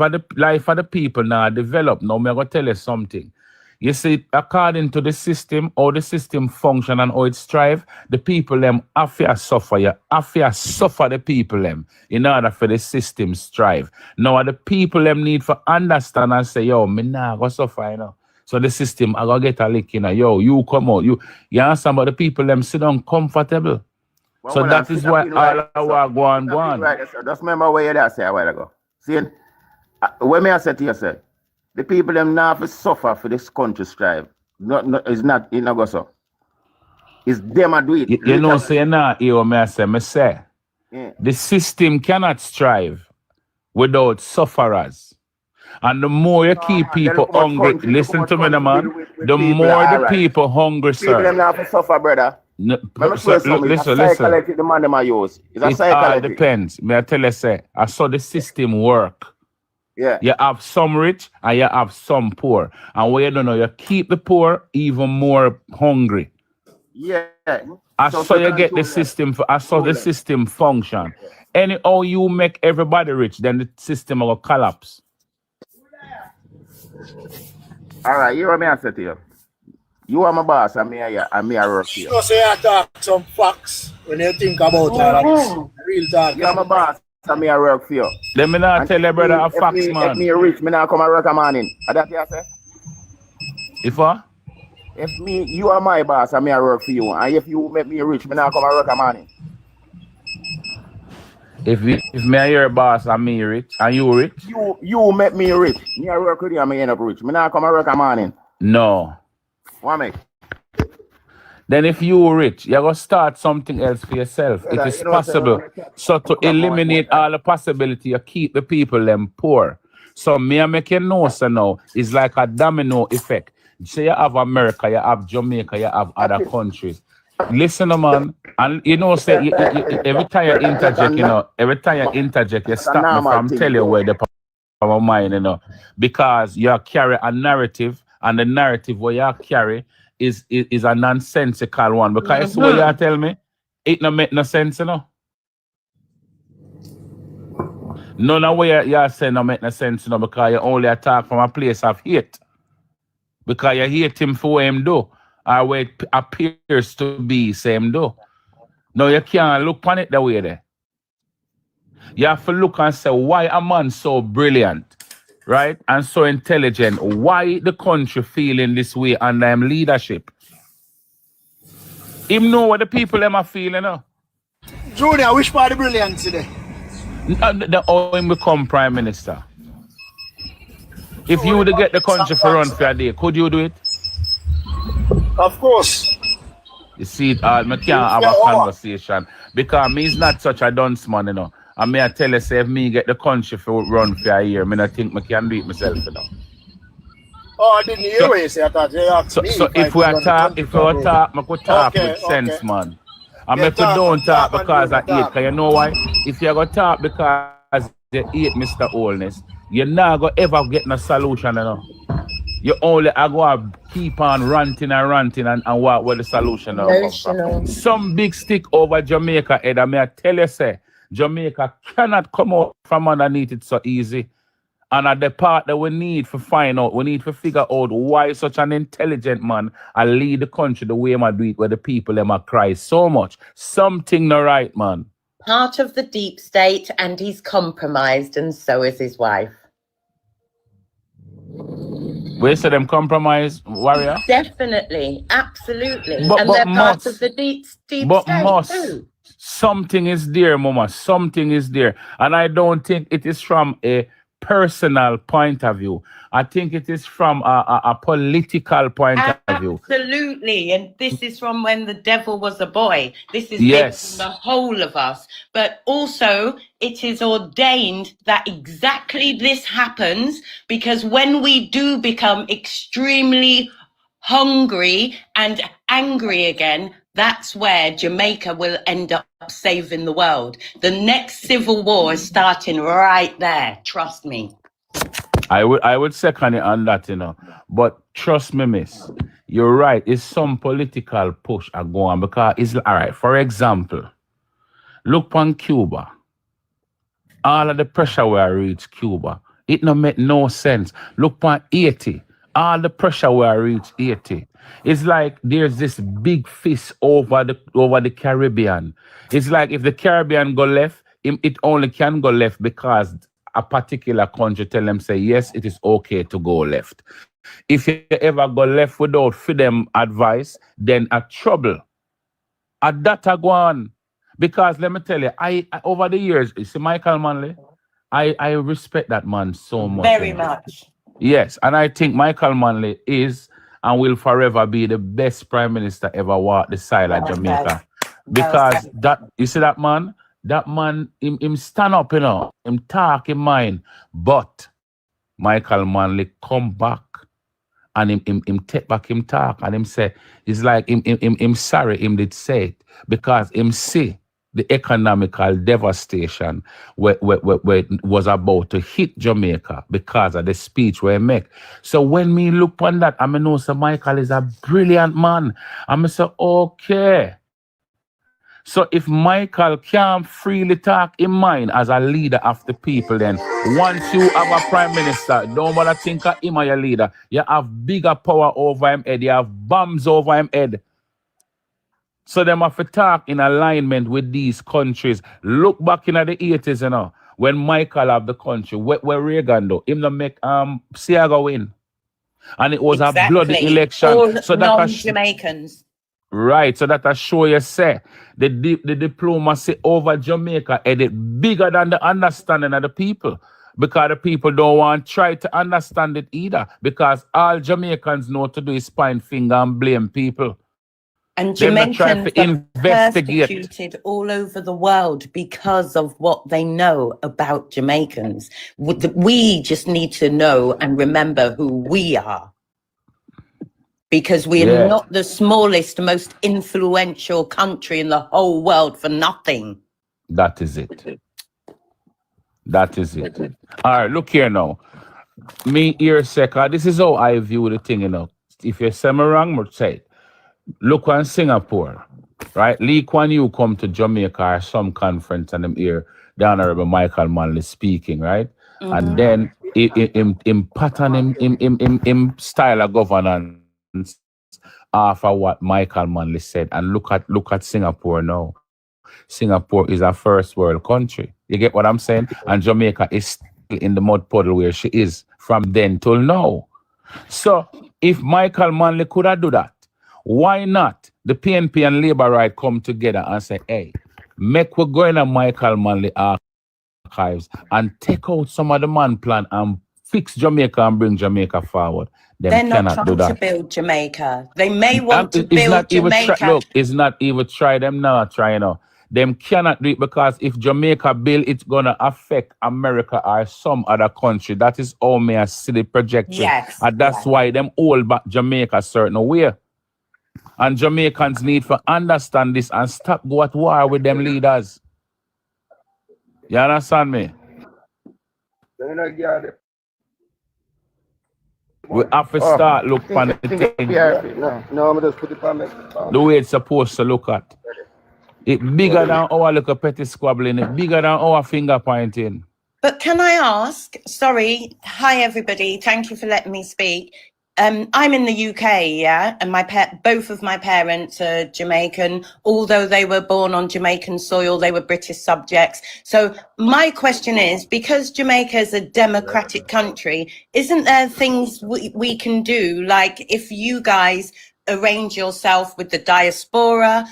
of the people now develop. Now, I'm going to tell you something. You see, according to the system, how the system function and how it strive, the people them have to suffer. You have to suffer the people them in order for the system strive. Now the people them need to understand and say, yo, me nah go suffer, you know. So the system I go get a lick, you know. Yo, you come out, you understand, but the people them sit down comfortable. Well, so that is why all our go on. Right, just remember where you did say a while ago. See, when me I said to you, say, the people them now have to suffer for this country strive. It's not go so. It's them a do it. You know, say now, me say. Yeah. The system cannot strive without sufferers. And the more you keep people hungry, listen to me, man. The more the people hungry, sir. People them now have to suffer, brother. No, listen. The man them a use. It all depends. May I tell you, say, I saw the system work. Yeah. You have some rich and you have some poor. And what you don't know, you keep the poor even more hungry. Yeah. I saw you get the system. I saw the system function. Anyhow you make everybody rich, then the system will collapse. All right, you know what I said to you. You are my boss, and me I work here. You say I talk some facts when you think about all of this. Real talk. You are my boss. Me I work for you. Let me not tell you, brother, a facts, man. If me rich, me not come and work a morning. That you say? If what? If you are my boss and me I work for you, and if you make me rich, me not come and work a morning. If me are your boss and me rich, and you rich? You make me rich. Me I work with you and me end up rich. Me not come and work a morning. No. What make? Then if you rich, you're going to start something else for yourself. It is possible. So to eliminate all the possibility, you keep the people them poor. So me and make you know, so now, it's like a domino effect. So you have America, you have Jamaica, you have other countries. Listen, man, and you know, say every time you interject, you stop me from telling you where the power mind, you know, because you carry a narrative, and the narrative where you carry is a nonsensical one. Because what you tell me, it no make no sense, you know. None of what you're saying no make no sense, you know, because you only attack from a place of hate. Because you hate him for what him do, or what it appears to be same do. No, you can't look on it that way there. You have to look and say, why a man so brilliant, right, and so intelligent? Why the country feeling this way under him leadership? Him know what the people them are feeling, you know. Junior, which part of brilliance today? How him become prime minister. If you would get the country for run for a day, could you do it? Of course. You see it all, I can't have a conversation. Because me is not such a dunce man, you know. And me I tell you, say if me get the country for run for a year, I think I can do it myself, you know. Oh, I didn't hear what you say. I thought you asked me. So if we talk, I could talk with sense, man. And if we don't talk because I hate, because you know why? If you're going to talk because you hate Mr. Holness, you're not going to ever get no solution, you know. You only are going to keep on ranting and what where the solution come from. Some big stick over Jamaica head, and I tell you, say, Jamaica cannot come out from underneath it so easy. And at the part that we need to find out, we need to figure out why such an intelligent man lead the country the way I do it, where the people them cry so much. Something not right, man. Part of the deep state, and he's compromised, and so is his wife. Where say them compromise, warrior? Definitely, absolutely. But they're part of the deep state too. Something is there, mama. Something is there. And I don't think it is from a personal point of view. I think it is from a political point of view. Absolutely. And this is from when the devil was a boy. This is making the whole of us. But also, it is ordained that exactly this happens, because when we do become extremely hungry and angry again, that's where Jamaica will end up saving the world. The next civil war is starting right there. Trust me. I would second it on that, you know. But trust me, miss, you're right. It's some political push are going because it's all right. For example, look on Cuba. All of the pressure where I reach Cuba, it no make no sense. Look on Haiti. All the pressure where I reach Haiti. It's like there's this big fist over the Caribbean. It's like if the Caribbean go left, it only can go left because a particular country tell them, say, yes, it is okay to go left. If you ever go left without for them advice, then a trouble. At that I go on. Because let me tell you, I over the years, you see Michael Manley, I respect that man so much. Very much. Yes, and I think Michael Manley is and will forever be the best prime minister ever walk the side of Jamaica. Because that, you see that man, him stand up, you know, him talk in mind. But Michael Manley come back and him take back him talk and him say, it's like him sorry him did say it because him see the economical devastation where was about to hit Jamaica because of the speech where he make. So when me look on that, I know Sir Michael is a brilliant man. I say, okay. So if Michael can't freely talk in mind as a leader of the people, then once you have a prime minister, don't bother think of him as your leader. You have bigger power over him head. You have bombs over him head. So them have to talk in alignment with these countries. Look back in the 80s, you know, when Michael have the country, where Reagan do, him to make Siaga win. And it was a bloody election. All so non-Jamaicans. Right, so that I show you say the diplomacy over Jamaica is it bigger than the understanding of the people. Because the people don't want to try to understand it either. Because all Jamaicans know to do is point finger and blame people. And Them not try Jamaicans to are investigate. persecuted all over the world because of what they know about Jamaicans. We just need to know and remember who we are. Because we're not the smallest, most influential country in the whole world for nothing. That is it. That is it. All right, look here now. Me here, second. This is how I view the thing, you know. If you say me wrong, me say, look on Singapore, right? Lee Kuan Yew come to Jamaica or some conference and them hear the Honorable Michael Manley speaking, right? And then him pattern him style of governance after what Michael Manley said. And look at Singapore now. Singapore is a first world country. You get what I'm saying? And Jamaica is still in the mud puddle where she is from then till now. So if Michael Manley could have do that, why not the PNP and Labour Right come together and say, hey, make we go in a Michael Manley archives and take out some of the man plan and fix Jamaica and bring Jamaica forward. They're not trying to build Jamaica. They may want to It's build not even Jamaica. look, it's not even try. Them not trying now. Them cannot do it because if Jamaica build, it's gonna affect America or some other country. That is all me I see the projection. Yes, And that's why them hold back Jamaica a certain way. And Jamaicans need to understand this and stop go at war with them leaders. You understand me? We have to start look on the thing. No, I'm just put it on me. The way it's supposed to look at. It bigger than our little petty squabbling, it bigger than our finger pointing. But can I ask, sorry, hi everybody, thank you for letting me speak. I'm in the UK, yeah, and both of my parents are Jamaican. Although they were born on Jamaican soil, they were British subjects. So my question is, because Jamaica is a democratic country, isn't there things we can do? Like if you guys arrange yourself with the diaspora,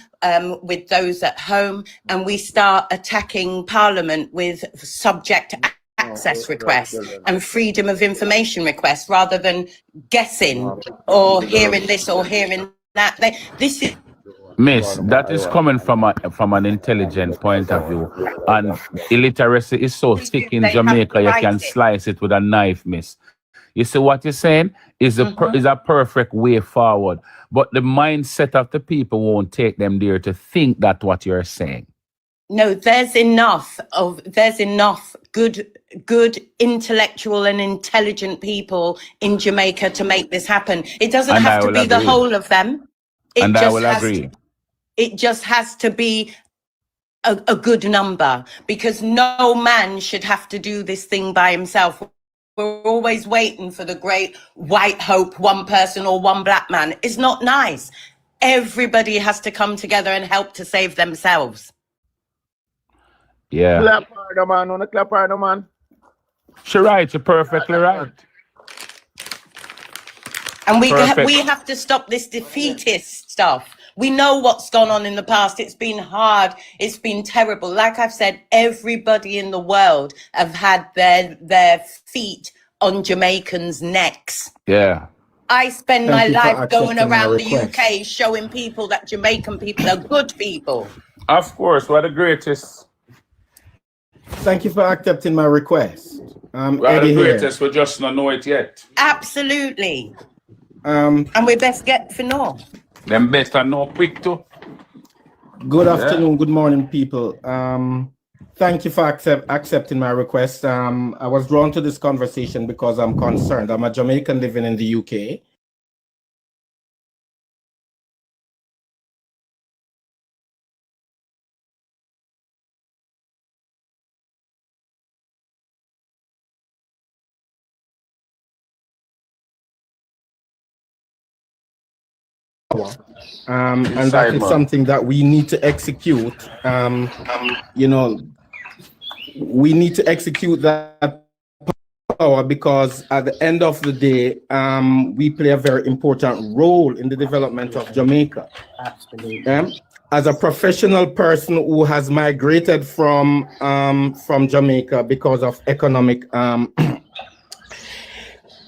with those at home, and we start attacking Parliament with subject access requests and freedom of information requests rather than guessing or hearing this or hearing that. This is Miss, that is coming from an intelligent point of view. And illiteracy is so thick in Jamaica, you can slice it with a knife, miss. You see what you're saying is a perfect way forward. But the mindset of the people won't take them there to think that what you're saying. No, there's enough good intellectual and intelligent people in Jamaica to make this happen. It doesn't have to be the whole of them. It just has to be a good number, because no man should have to do this thing by himself. We're always waiting for the great white hope, one person or one black man. It's not nice. Everybody has to come together and help to save themselves. Yeah. Clap harder, man. On the clap harder, man. She's right. You're perfectly right. And we have to stop this defeatist stuff. We know what's gone on in the past. It's been hard. It's been terrible. Like I've said, everybody in the world have had their feet on Jamaicans' necks. Yeah. I spend my life going around the UK showing people that Jamaican people are good people. Of course, we're the greatest. Thank you for accepting my request. We're the greatest, we just don't know it yet. Absolutely. And we best get for now. Them best are no quick too. Good afternoon, good morning, people. Thank you for accepting my request. I was drawn to this conversation because I'm concerned. I'm a Jamaican living in the UK. And that is something that we need to execute. You know, we need to execute that power, because at the end of the day, we play a very important role in the development of Jamaica. Absolutely. As a professional person who has migrated from Jamaica because of economic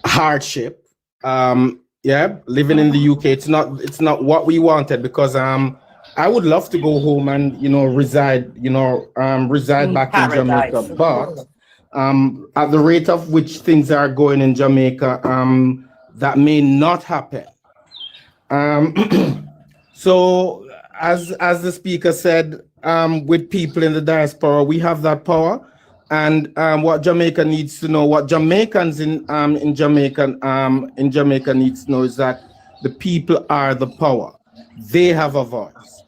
hardship, Yeah, living in the UK, it's not what we wanted, because I would love to go home and reside back in Jamaica, but at the rate of which things are going in Jamaica, that may not happen. So as the speaker said, with people in the diaspora, we have that power. And what Jamaica needs to know, what Jamaicans in Jamaica needs to know, is that the people are the power. They have a voice.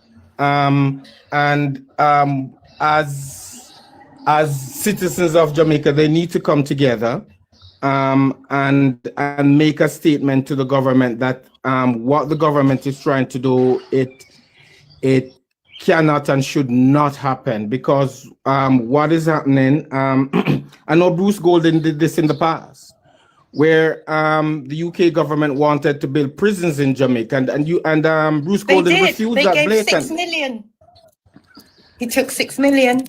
As citizens of Jamaica, they need to come together and make a statement to the government that what the government is trying to do, it cannot and should not happen, because what is happening, I know Bruce Golden did this in the past, where the UK government wanted to build prisons in Jamaica, and Bruce Golden refused that blatantly. They gave 6 million. He took 6 million.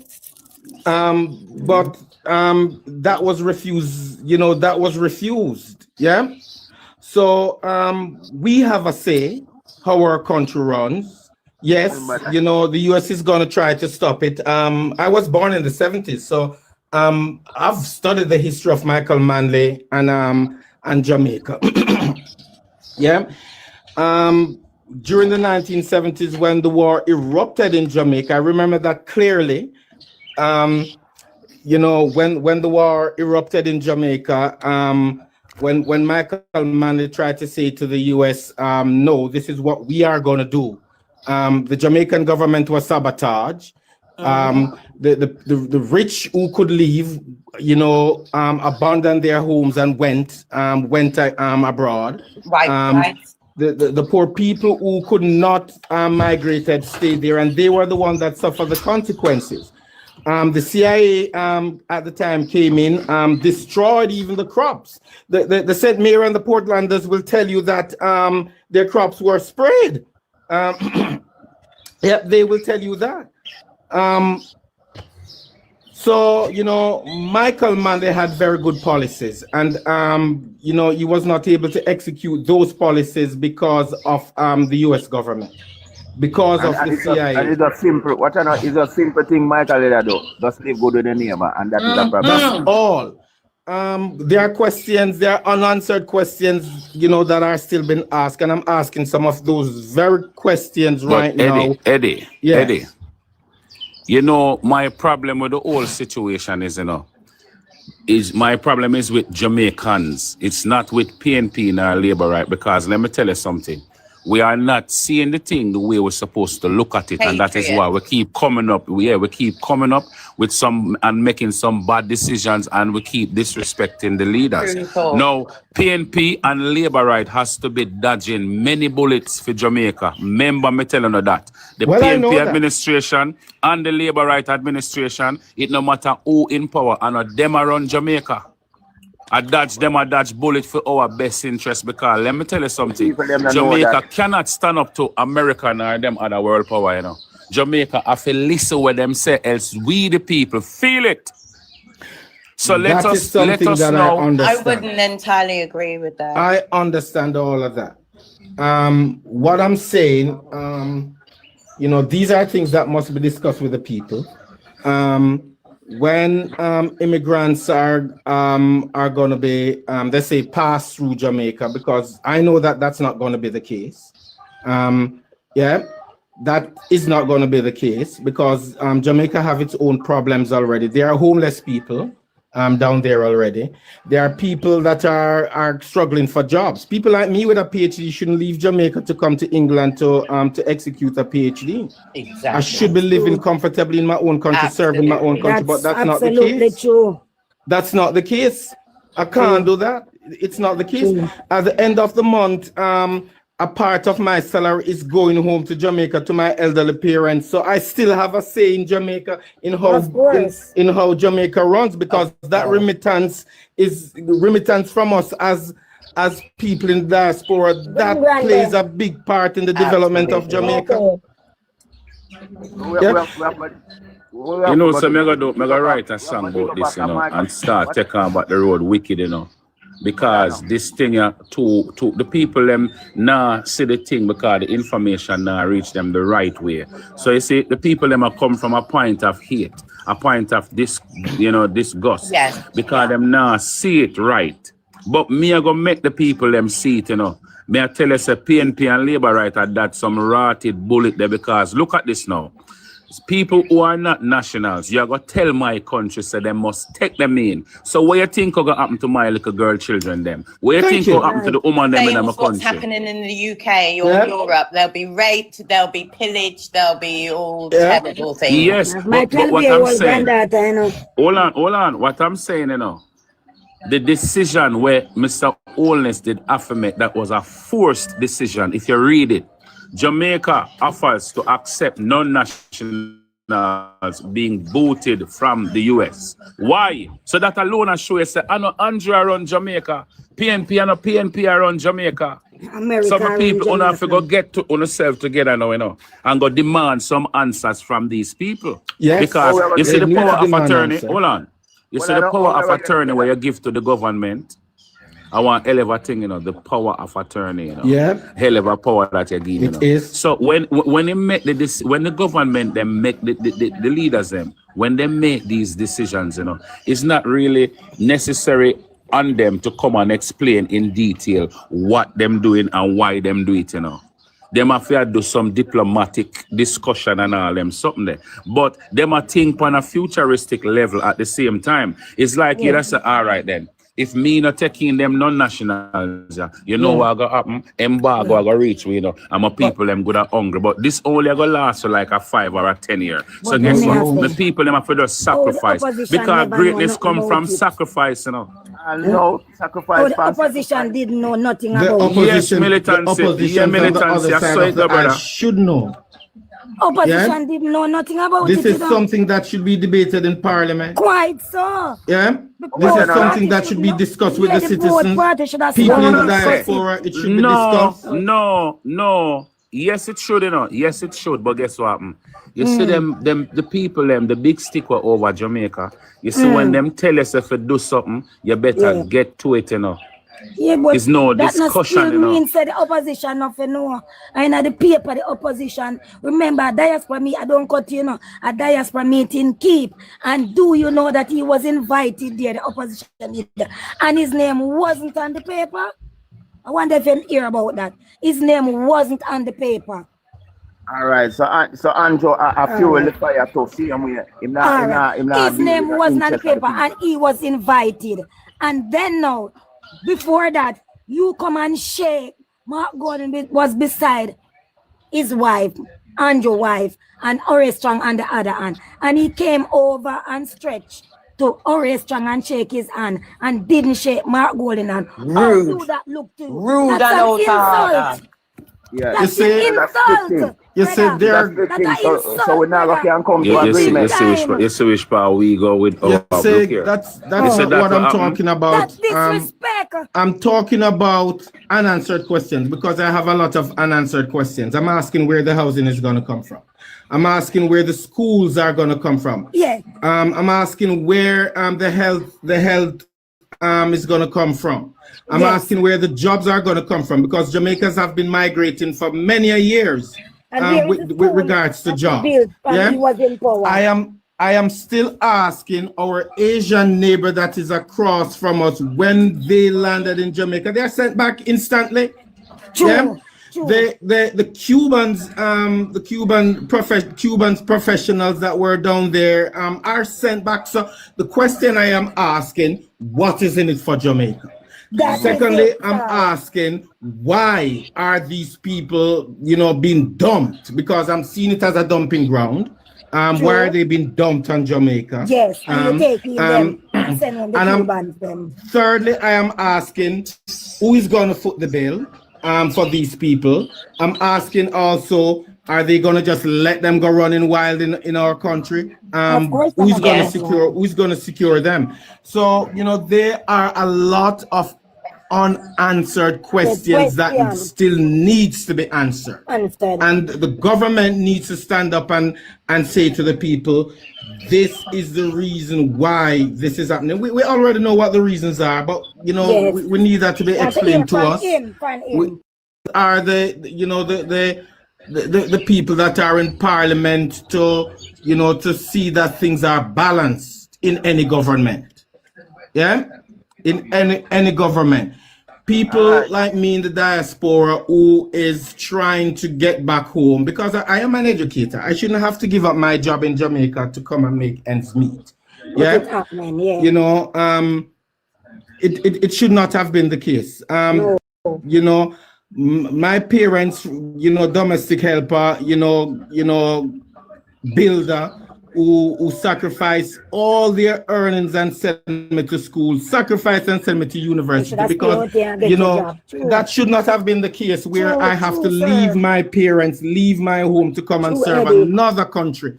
But that was refused, that was refused, yeah? So we have a say how our country runs. Yes, the US is going to try to stop it. I was born in the 70s, so I've studied the history of Michael Manley and Jamaica. Yeah. During the 1970s, when the war erupted in Jamaica, I remember that clearly. When the war erupted in Jamaica, when Michael Manley tried to say to the US, no, this is what we are going to do. The Jamaican government was sabotaged. The rich who could leave, abandoned their homes and went abroad. Right. The poor people who could not migrated stayed there, and they were the ones that suffered the consequences. The CIA at the time came in, destroyed even the crops. The St. Mayor and the Portlanders will tell you that their crops were sprayed. Yeah, they will tell you that. So, Michael Manley had very good policies, and, he was not able to execute those policies because of the US government, because of the CIA. And it's a simple thing Michael did do. Just live good with the neighbor, and that is a problem. That's all. There are questions, there are unanswered questions, that are still being asked, and I'm asking some of those very questions now. Eddie, yes. Eddie, my problem with the whole situation is, my problem is with Jamaicans. It's not with PNP in our labor, right? Because let me tell you something. We are not seeing the thing the way we're supposed to look at it, and that is why we keep coming up. We keep coming up with some and making some bad decisions, and we keep disrespecting the leaders. Now, PNP and Labour Right has to be dodging many bullets for Jamaica. Remember me telling you that. The PNP administration and the Labour Right administration, it no matter who in power, and them around Jamaica. I dodge bullet for our best interest, because let me tell you something. Jamaica cannot stand up to America or them other world power, Jamaica have to listen what them say, else we the people feel it. So let us know. I wouldn't entirely agree with that. I understand all of that. What I'm saying, these are things that must be discussed with the people. When immigrants are going to be, let's say, passed through Jamaica, because I know that that's not going to be the case. Yeah, that is not going to be the case, because Jamaica have its own problems already. There are homeless people down there already. There are people that are struggling for jobs. People like me with a PhD shouldn't leave Jamaica to come to England to execute a PhD. Exactly. I should be living comfortably in my own country, serving my own country, but that's not the case. True. That's not the case. I can't do that. It's not the case. At the end of the month, a part of my salary is going home to Jamaica to my elderly parents. So I still have a say in Jamaica, in how Jamaica runs, because that remittance is remittance from us as people in the diaspora. That plays a big part in the development of Jamaica. So I'm gonna write a song about this, and start taking about the road wicked, because this thing to the people them nah see the thing because the information nah reach them the right way. So you see the people them are come from a point of hate, a point of disgust. Yes. Because them nah see it right. But me I go make the people them see it, Me I tell us a PNP and Labour right at that some rotted bullet there because look at this now. People who are not nationals, you're going to tell my country, so they must take them in. So what you think will happen to my little girl children them? What you think will happen to the woman them in my country? What's happening in the UK or Europe? They'll be raped, they'll be pillaged, they'll be all terrible things. Yes, but what I'm saying, hold on, what I'm saying, the decision where Mr. Holness did affirmate, that was a forced decision. If you read it, Jamaica offers to accept non-nationals being booted from the US. Why? So that alone show you say, I know Andrew around Jamaica, PNP, I know PNP around Jamaica. America, some people have to go get to yourself together now, and go demand some answers from these people. Yes. Because you see the power of attorney, answer. hold on. You see the power of attorney where you give to the government. I want hell of a thing, the power of attorney, Yeah. Hell of a power that you give, It is. So when they make when the government they make the leaders them, when they make these decisions, it's not really necessary on them to come and explain in detail what them doing and why them do it, Them have to do some diplomatic discussion and all them something there. But them a think on a futuristic level at the same time. It's like you just say, all right then. If me not taking them non-nationals, what going to happen? Embargo going to reach me, and my people them good at hungry. But this only going to last for like a 5 or a 10 year. So guess what? The people them have to just sacrifice. Because greatness come from sacrifice, No, sacrifice. The opposition didn't know nothing about it. Yes, militancy. Yeah, militancy. I saw it, brother. Should know. Opposition didn't know nothing about this it. This is something that should be debated in Parliament. Quite so. Yeah. This is something that should be discussed with the citizens. People in the diaspora, it should be discussed. No. Yes, it should, Yes, it should. But guess what happened? You see the people, the big sticker over Jamaica. You see when them tell us if you do something, you better get to it, Yeah, but it's no that discussion, means the opposition nothing, And at the paper, the opposition. Remember, Diaspora I don't cut a Diaspora meeting keep. And do you know that he was invited there, the opposition leader, and his name wasn't on the paper? I wonder if you hear about that. His name wasn't on the paper. All right, so Andrew, I fuel the fire to see him here. His name wasn't on the paper, and he was invited. And then now, before that, you come and shake. Mark Gordon was beside his wife, Andrew's wife, and Ore Strong on the other hand. And he came over and stretched to Ore Strong and shake his hand and didn't shake Mark Gordon hand. How do that look to you? Rude. That's an insult. Yeah. That's an insult. You said they're so we now can come to agreement. You see which part we go with our look here. That's what I'm talking about. That's disrespect. I'm talking about unanswered questions because I have a lot of unanswered questions. I'm asking where the housing is going to come from. I'm asking where the schools are going to come from. Yeah. I'm asking where the health is going to come from. I'm asking where the jobs are going to come from because Jamaicans have been migrating for many years with regards to jobs. I am still asking our Asian neighbor that is across from us when they landed in Jamaica. They are sent back instantly. True. Yeah? The Cubans, Cubans professionals that were down there are sent back. So the question I am asking, what is in it for Jamaica? Secondly, I'm asking, why are these people, being dumped? Because I'm seeing it as a dumping ground. Why are they being dumped on Jamaica? Yes, and you're taking them and sending the Cubans them. Thirdly, I am asking, who is going to foot the bill for these people? I'm asking also, are they going to just let them go running wild in our country? Who's going to secure them? So, there are a lot of unanswered questions that still needs to be answered. And the government needs to stand up and say to the people, this is the reason why this is happening. We already know what the reasons are, but you know, we need that to be explained to us. We are the people that are in parliament to, you know, to see that things are balanced in any government. Yeah, in any government. People like me in the diaspora who is trying to get back home, because I am an educator. I shouldn't have to give up my job in Jamaica to come and make ends meet. Yeah, you know, it should not have been the case. You know, my parents, you know, domestic helper, you know, builder, who sacrifice all their earnings and send me to school, sacrifice and send me to university, because, you know, that should not have been the case where I have to leave my parents, leave my home to come and serve another country.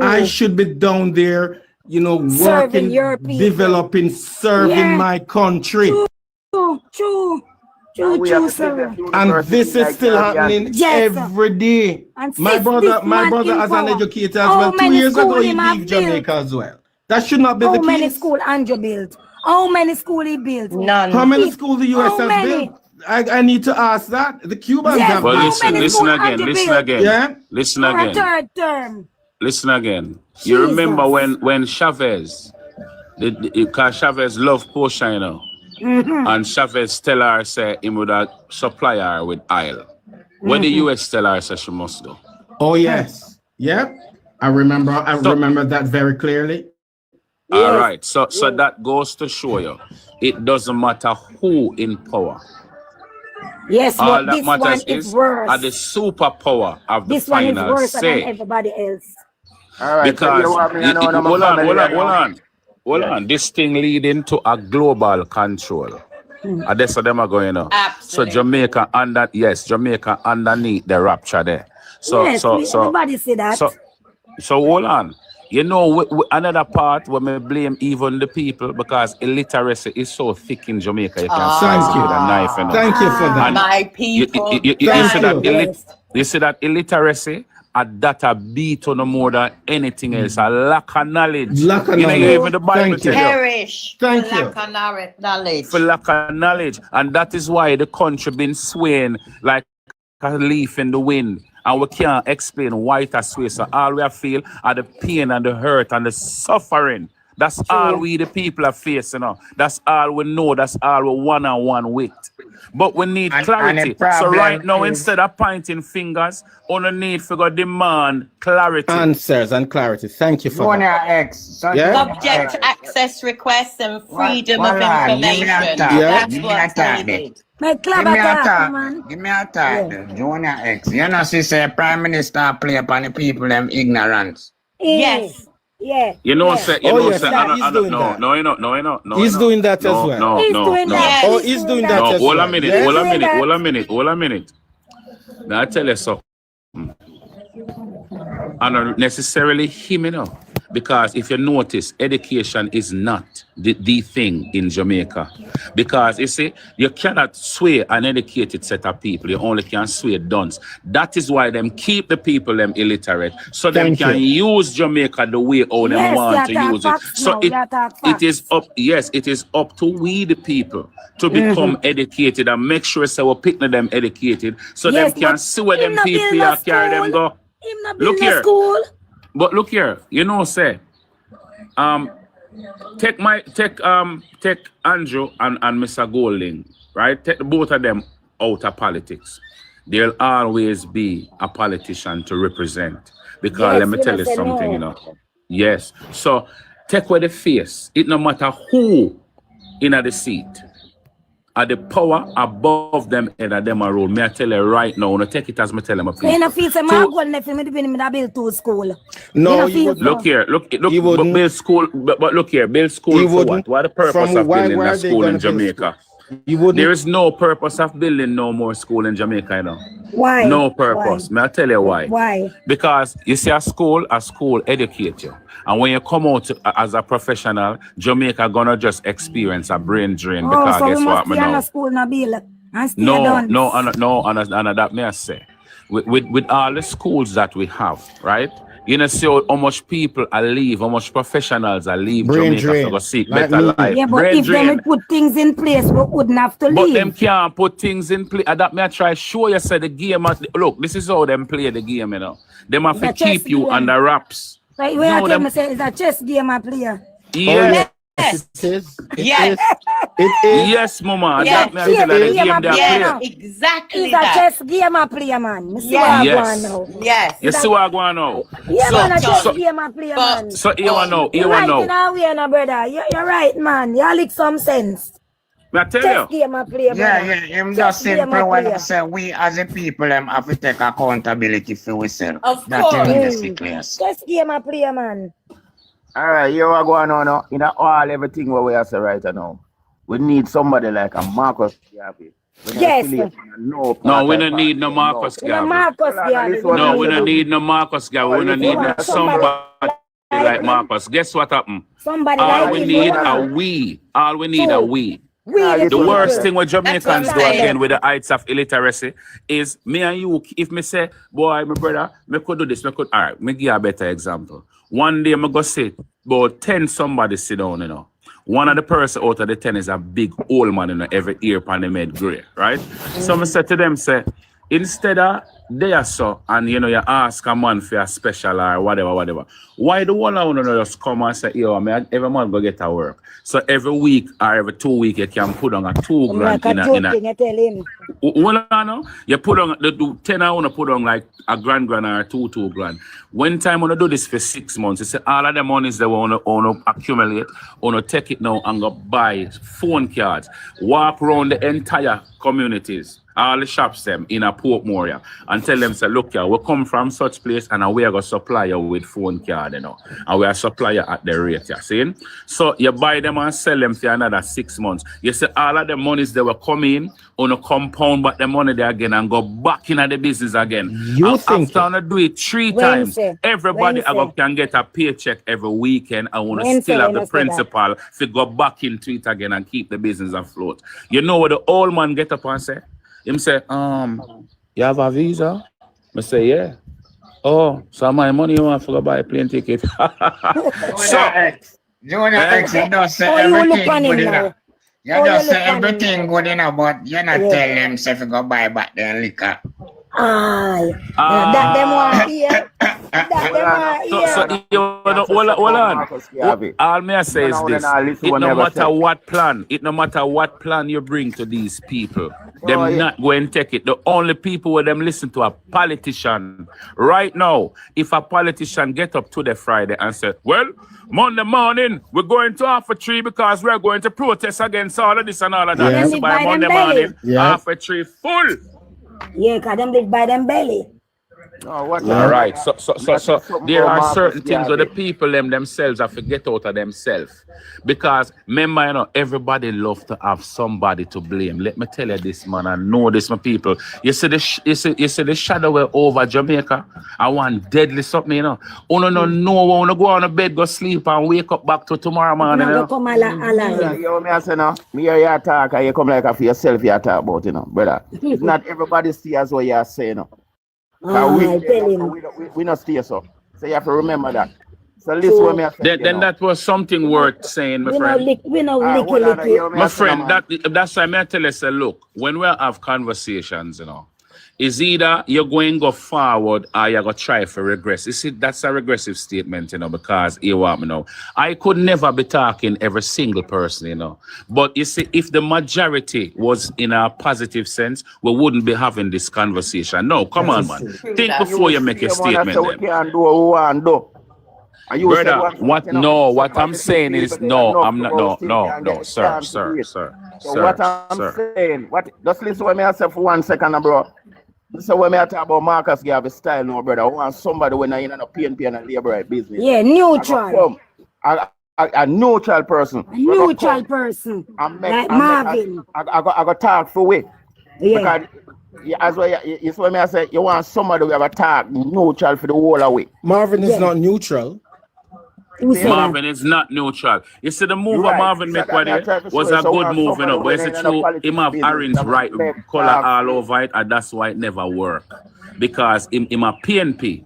I should be down there, you know, working, developing, serving my country. And this is still happening every day. My brother as an educator as well, 2 years ago he left Jamaica as well. That should not be the case. How many schools Andrew built? How many schools he built? None. How many schools the US has built? I need to ask that. The Cubans have built. Well, listen again. Yeah? Listen again. Third term. Listen again. You remember when Chavez, because Chavez loved Portia, you know. And Chavez tell her say he would supply her with oil. When the US tell her say she must go. Oh yes. Yep. I remember that very clearly. All right. So that goes to show you it doesn't matter who in power. Yes, all but that this matters one is worse. Are the superpower of the this one is final worse say. than everybody else. All right. Because hold on. This thing leading to a global control. And that's what them are going on. So Jamaica Jamaica underneath the rapture there. So everybody say that. So hold on. You know, another part where we blame even the people, because illiteracy is so thick in Jamaica. You can slice with a knife. You know? Thank you for that. My people. You see that illiteracy? That a beat on more than anything else. A lack of knowledge. Lack of knowledge. Even the Bible tell you. Perish. Thank you. Lack of knowledge. For lack of knowledge. And that is why the country been swaying like a leaf in the wind. And we can't explain why it has swayed. So all we feel are the pain and the hurt and the suffering. That's all we the people are facing now. That's all we know. That's all we one-on-one with. But we need clarity. So right now, instead of pointing fingers, on the need for demand clarity. Answers and clarity. Thank you for that. Subject to access requests and freedom of information. That's what's needed. Give me a thought, Junior X. You know, she say Prime Minister play upon the people them ignorance. Yes. Yeah. You know, he's doing that. He's doing that as well. No. He's doing that as well. Hold a minute. Now I tell you something. And not necessarily him, you know. Because if you notice, education is not the thing in Jamaica. Because you see, you cannot sway an educated set of people. You only can sway dunce. That is why them keep the people them illiterate. So them can use Jamaica the way all them want to use it. So it is up, it is up to we the people to become educated and make sure so we pick them educated. So them can sway them people and carry them go. Look here. But look here, you know, say, take Andrew and Mr. Golding, right? Take both of them out of politics. There'll always be a politician to represent. Because let me tell you something, you know. Yes. So take away the face. It no matter who in the seat. Are the power above them and them are rule. May I tell you right now, no take it as me tell them. No, look here, build school, but look here, build school for what? What the purpose of building a school in Jamaica? You wouldn't. There is no purpose of building no more school in Jamaica, you know. Why? No purpose. Why? May I tell you why? Why? Because you see, a school educate you. And when you come out as a professional, Jamaica gonna just experience a brain drain. Because so guess we what, must stay in a school now, Bill, and stay done. No, that may I say. With all the schools that we have, right? You know, see how much people are leave, how much professionals are leave Brain Jamaica drain. to go seek Like better me. life. Yeah, but Brain if drain. them put things in place, we wouldn't have to But leave. them can't put things in place. That may I try show you say the game. Look, this is how them play the game, you know. Them have to keep you under wraps. So you No, tell me say it's a chess game I play. Yes. It is. Yes. It is. Yes, Mama. Yes. That may I tell you the game they Yes, play. exactly It's a that. chess game I play, man. Yes. Yes. You see what I going now? Yeah, man, a chess so, game I play, man. so you want to know? You You're want right to in know? our way, no, brother. You're right, man. You lick some sense. May I tell Chess you? game I play, Yeah, brother. yeah, him Chess just game simple I when play. I say we as a people have to take accountability for ourselves. Of That course. is the class. Chess game I play, man. All right, you are going on now. In all everything what we are saying right now. We need somebody like a Marcus Garvey. Yes. No, we don't need no Marcus Garvey. Marcus Garvey. No, we don't need no Marcus Garvey. We don't need no somebody like Marcus. Guess what happened? Somebody All like we him, need yeah. a we. All we need a we. We The worst thing what Jamaicans That's do what I'm again with the heights of illiteracy is me and you, if me say, boy, my brother, me could do this, me could, all right, me give you a better example. One day, me go sit, about 10 somebody sit down, you know. One of the person out of the 10 is a big old man, you know, every ear pan them head gray, right? So I said to them, say, instead of they are so, and you know, you ask a man for a special or whatever, why the one of you just come and say, yo, man, every man go get to work. So every week or every 2 weeks, you can put on a $2,000 in a you tell him. well, no, you put on the 10 I want to put on like a grand or two grand. When time want to do this for 6 months, you say all of the monies they want to accumulate, want to take it now and go buy phone cards, walk around the entire communities, all the shops them in a Portmore, yeah, and tell them, say, look, yeah, we come from such place and we are going to supply you with phone card, you know, and we are supply you at the rate, you see? So you buy them and sell them for another 6 months. You say all of the monies they will come in, on a compound back the money there again and go back into the business again. You think after do it 3 times, everybody can get a paycheck every weekend and want to still have the principal to go back into it again and keep the business afloat. You know what the old man get up and say? Him say, you have a visa? I say, yeah. Oh, so my money you want to go buy a plane ticket. Junior X, you don't say everything good enough. You just say everything good enough, but you not tell them if you go buy back their liquor. Aye. That them want here. That them want here. Hold on. All me I say is this. It no matter what plan, you bring to these people, them not going to take it. The only people where them listen to a politician. Right now, if a politician get up to the Friday and say, well, Monday morning, we're going to Half a Tree because we're going to protest against all of this and all of that. Yeah. So by Monday morning, Half a Tree full. Yeah, because them live by them belly. All right. So there are certain things where the people themselves have to get out of themselves. Because remember, you know, everybody love to have somebody to blame. Let me tell you this, man. I know this, my people. You see the shadow over Jamaica. I want deadly something, you know. No, wanna go on a bed, go sleep, and wake up back to tomorrow morning. You know? Come alive. You me I say no. Me hear you talk and you come like for yourself you talk about, you know, brother. It's not everybody see as what you are saying, no. We not stay so. So you have to remember that. So listen what me I say. Then that was something worth saying, my friend. My friend, that's why I tell you, say, look, when we have conversations, you know, is either you're going to go forward or you're going to try for regress. You see, that's a regressive statement, you know, because you want me know. I could never be talking every single person, you know. But you see, if the majority was in a positive sense, we wouldn't be having this conversation. No, come on, man. Think before you make a statement. Brother, what I'm saying is sir. So what I'm saying, just listen to me I say for 1 second, bro. So when I talk about Marcus Garvey style, no brother, I want somebody when I in a PNP and a labor business. Yeah, neutral. a neutral person. A neutral person. Like Marvin. I got talk for we. Yeah. Because as well, you see what I say, you want somebody who have a talk neutral for the whole away. Marvin is not neutral. Marvin is not neutral. You see the move of Marvin make was a good move, you know, but it's true him have orange right color all over it, and that's why it never work. Because him a PNP.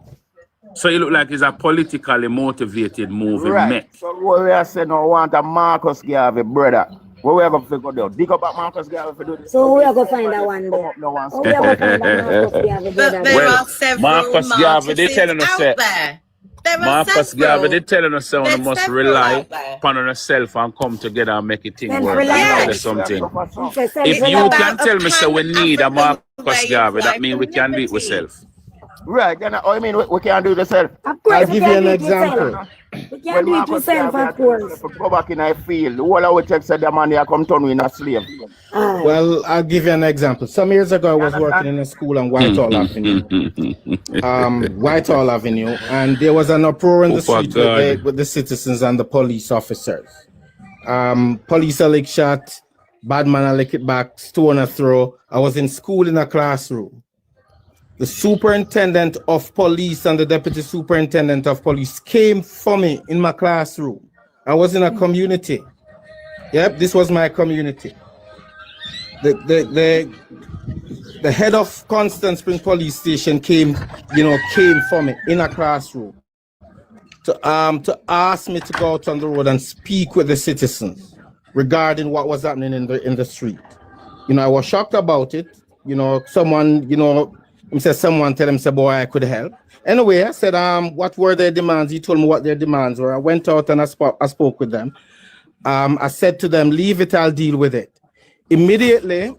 So it look like it's a politically motivated move in Met. So what we are saying now, want a Marcus Garvey brother. What we are going to figure out? Dig up at Marcus Garvey for do this. So we are going to find that one there. Oh, we are going to find that Marcus Garvey brother. There are several Marcus Garvey, they telling us out there. Marcus Garvey, they telling us that we must rely upon ourselves and come together and make it thing work. Yes. Something. If you can tell me so we need a Marcus Garvey, that means we can do it ourselves. Right, then I mean we can do it ourselves. I'll give you an example. We can do it yourself, of course. Go back in a field. All our checks said the man here come turn in a slave. Well, I'll give you an example. Some years ago, I was working in a school on Whitehall Avenue. Whitehall Avenue, and there was an uproar in the street with the citizens and the police officers. Police a lick shot, bad man a lick it back, stone a throw. I was in school in a classroom. The superintendent of police and the deputy superintendent of police came for me in my classroom. I was in a community. Yep, this was my community. The head of Constant Spring Police Station came for me in a classroom to ask me to go out on the road and speak with the citizens regarding what was happening in the street. I was shocked about it. Someone tell him, say, boy, I could help. Anyway, I said, what were their demands? He told me what their demands were. I went out and I spoke with them. I said to them, leave it, I'll deal with it. Immediately,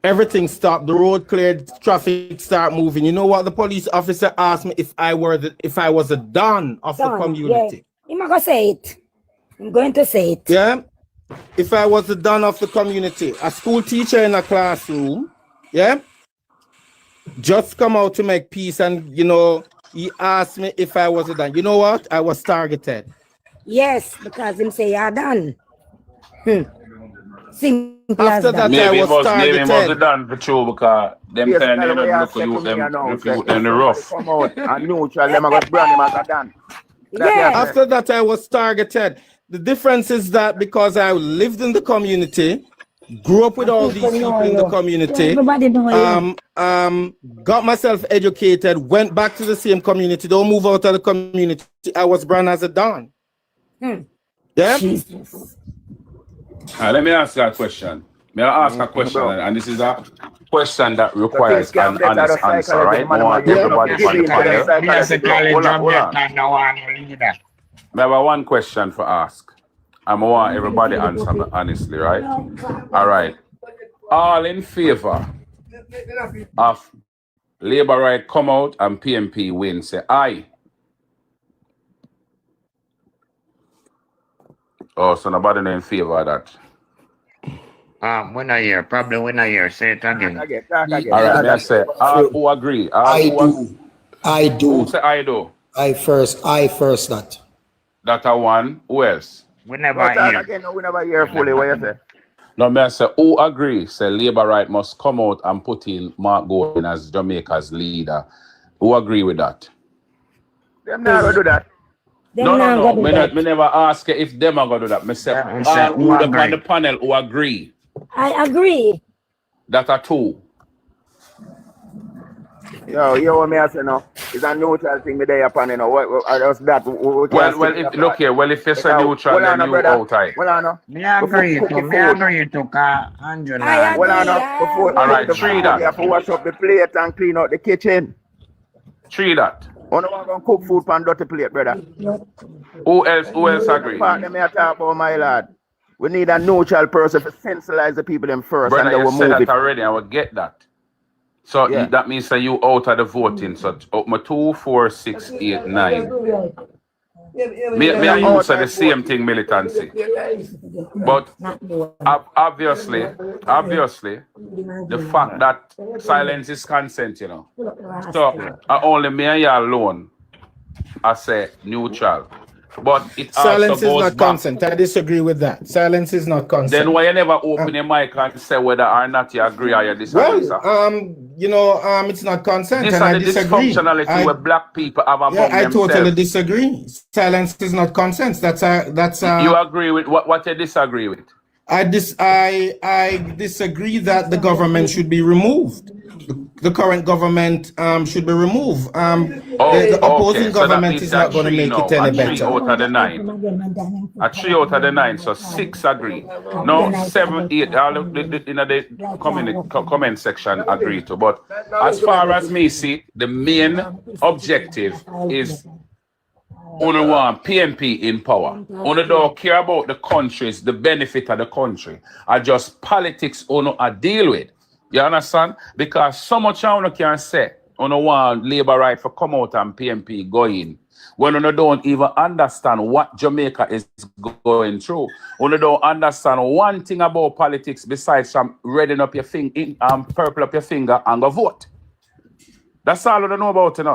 everything stopped. The road cleared, traffic started moving. You know what? The police officer asked me if I was a don of the community. Yeah. I'm not going to say it. I'm going to say it. Yeah. If I was the don of the community, a school teacher in a classroom, yeah, just come out to make peace, and he asked me if I was done. You know what? I was targeted. Yes, because him say you're done. Simple After that, maybe I was targeted. Maybe it was done for true because them kind of look in the rough. Come out and neutral them. I got brand him as a done. After that, I was targeted. The difference is that because I lived in the community, grew up with all these people in the community, got myself educated, went back to the same community, don't move out of the community. I was brand as a don. Yeah. Let me ask you a question. May I ask a question? And this is a question that requires an honest answer, right? I want everybody on the panel. I have one question for ask. I want everybody answer honestly, right? All right. All in favor of Labour right come out and PNP win, say aye. Oh, so nobody in favor of that. When I hear, probably when I hear, say it again. All right, I say, who agree? I do. Who say I do? I first that. That a one. Who else? We never hear. We never hear fully what you say. No, me I say, who agree? Say Labour right must come out and put in Mark Gordon as Jamaica's leader. Who agree with that? Them not gonna do that. No. Me never ask if them are gonna do that. Me say, who on the panel who agree? I agree. That are two. Yo, you know what me I say now? It's a neutral thing me there upon, you know. What else that? Well, if look here, if it's a neutral, then you out right. Well, I know. Me agree to Andrew. Well, I know. All right, tree that. You have to wash up the plate and clean out the kitchen. Tree that. You know what gonna cook food on dirty plate, brother? Who else agree? Let me talk about my lad. We need a neutral person to sensibilize the people them first, brother, and then we'll said move that it. already. I will get that. So that means that you out of the voting. So my 2, 4, 6, 8, 9. Me and you say the same thing, militancy. But obviously, the fact that silence is consent, you know. So only me and you alone, I say neutral. but it Silence also is goes not back. consent. I disagree with that. Silence is not consent. Then why you never open your mic and say whether or not you agree or you disagree, sir? It's not consent, This and I is the disagree. dysfunctionality where black people have among I themselves. totally disagree. Silence is not consent. You agree with what you disagree with? I disagree that the government should be removed. The current government should be removed. The opposing government is not going to make it any better. 3 out of the 9. A 3 out of the 9, so 6 agree. No, 7, 8, all in the comment section agree to. But as far as me see, the main objective is only one PNP in power. Only don't care about the countries, the benefit of the country. Are just politics I deal with. You understand? Because so much I can say on one labor right for come out and PNP go in. When you don't even understand what Jamaica is going through. When you don't understand one thing about politics besides from redding up your finger and purple up your finger and go vote. That's all you don't know about, and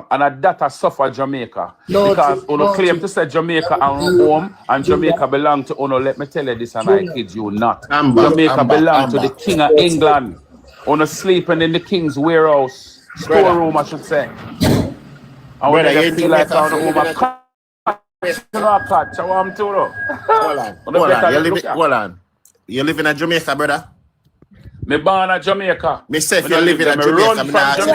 that has suffered Jamaica. Because you claim to say Jamaica and home and Jamaica belong to let me tell you this and I kid you not. Jamaica belong to the King of England. Sleeping in the King's warehouse, storeroom, I should say. And when you feel like on the home, Hold on. You live in Jamaica, brother? Me born in Jamaica. Me say if you live in Jamaica, me ask if you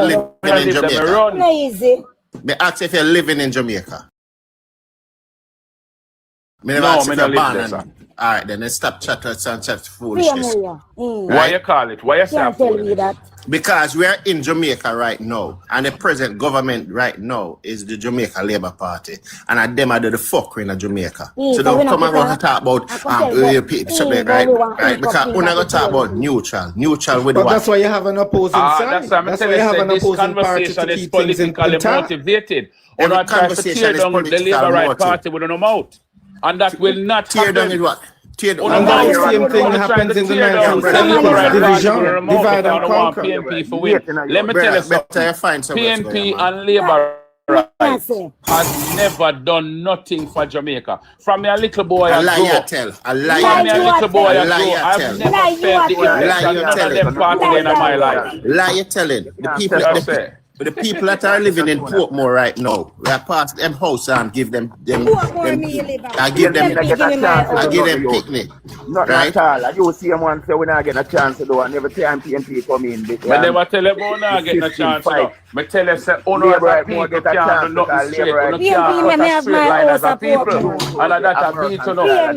live in Jamaica. Me ask if you're living in Jamaica. Me never ask if you're born. All right, then let's stop chatting and chat foolishness. Why you call it? Why you say foolishness? Because we are in Jamaica right now, and the present government right now is the Jamaica Labour Party, and them are the fuckery in Jamaica. So don't come and go talk about right? Because we're not going to talk about neutral with but what? that's why you have an opposing side. That's why you have an opposing party to keep things in motivated. Or not try to tear down the Labour Right Party with no mouth. And that will not tear happen. down is what? Tear down. And that same thing happens in the 1970s. Division, divide and conquer. PNP for win. Let me tell you something. PNP and Labour Rights has never done nothing for Jamaica. From a little boy I grew up. A little boy I've never felt the impact of them party in my life. Lie you telling. The people that are living in Portmore right now, we are past them house and give them I give them picnic. Not at all. I do see them one say we're not getting a chance to do, and every time PNP come in. But never tell them we're not getting a chance to do. I tell them say, as a people can't do nothing straight. You can't cut a straight line as a people. And that's a people are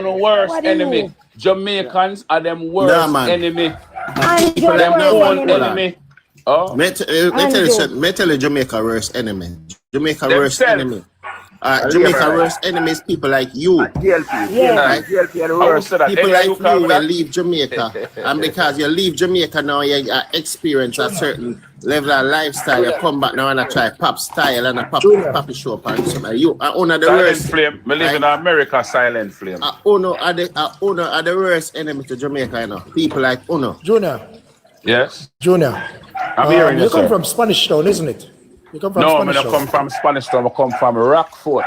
the worst enemy. Jamaicans are them worst enemy. People them own enemy. Oh, me tell you Jamaica worst enemy. Jamaica worst enemy. Jamaica worst enemies people like you. JLP. Right? JLP are the worst. People like you will leave Jamaica. And because you leave Jamaica now, you experience a certain level of lifestyle. You come back now and I try pop style and a poppy show up and something. You are one of the silent worst. Flame. Me live in America, silent flame. Uno are the worst enemy to Jamaica, you know. People like Uno. Junior. Yes. Junior. I'm hearing you, come from Spanish Town, isn't it? You come from Spanish Town. No, I come from Spanish Town. I come from Rockfort.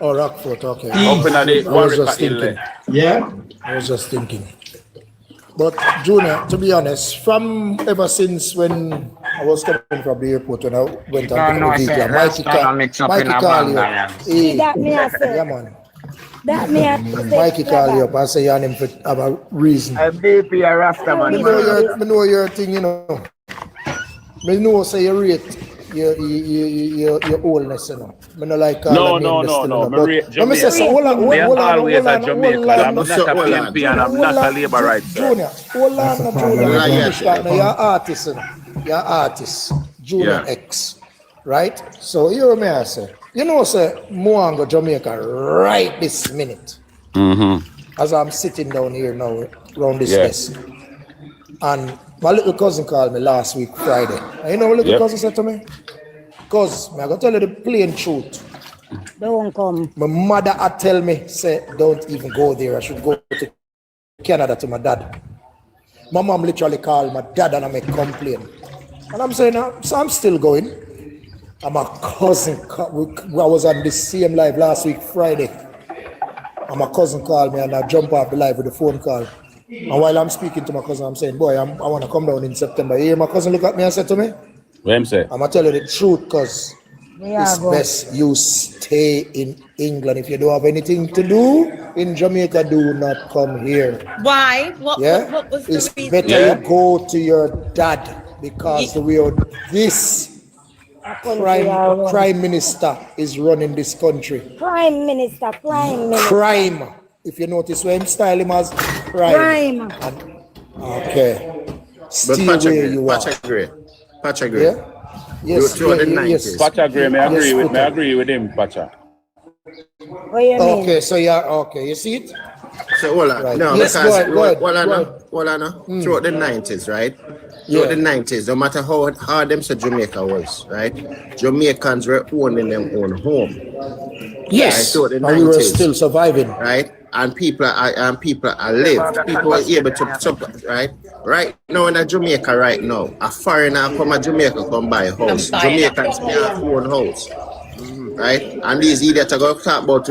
Oh, Rockfort, okay. Up in the Warwick Hill. Yeah? I was just thinking. But, Junior, to be honest, from ever since when I was coming from the airport when I went on to the Mikey called you. Yeah, man. Mikey call you up and say your name for have a reason. I'm BP a Rasta man. I know your thing, you know. I know say you rate your oldness, you know. I know like no. I rate Jamaica. Hold on. Always a Jamaican. I'm not a PNP and I'm not a Labour Rights. Junior, hold on, Junior. You're artist, you know. You're artist. Junior X. Right? So you may I say. You know, sir, Moango, Jamaica, right this minute. As I'm sitting down here now, around this desk. And my little cousin called me last week, Friday. And you know what little cousin said to me? Cuz, I'm going to tell you the plain truth. Don't come. My mother had tell me, say, don't even go there. I should go to Canada to my dad. My mom literally called my dad and I make complaint. And I'm saying, so I'm still going. And my cousin, I was on the same live last week, Friday. And my cousin called me and I jump off the live with a phone call. And while I'm speaking to my cousin, I'm saying, boy, I want to come down in September. You hear my cousin look at me and said to me, what him say? I'm going to tell you the truth because it's best you stay in England. If you don't have anything to do in Jamaica, do not come here. Why? What was the It's reason? better you go to your dad because the way this prime minister is running this country. Prime Minister. Crime. If you notice where him style him as crime. Okay. Stay where you are. Patch agree. Yeah? Yes, yes. Patch agree. I agree with him, Patcha. What do you mean? Okay, so yeah, okay. You see it? So hold on. Right. No, Yes, because go ahead. throughout the 90s, right? Throughout the 90s, no matter how hard them say Jamaica was, right? Jamaicans were owning them own home. Yes. Right? And we were still surviving. Right? And people are lived. People were able to right? Right now in Jamaica right now, a foreigner come to Jamaica come buy a house. Jamaicans can't own house. Right? And these idiots are going to talk about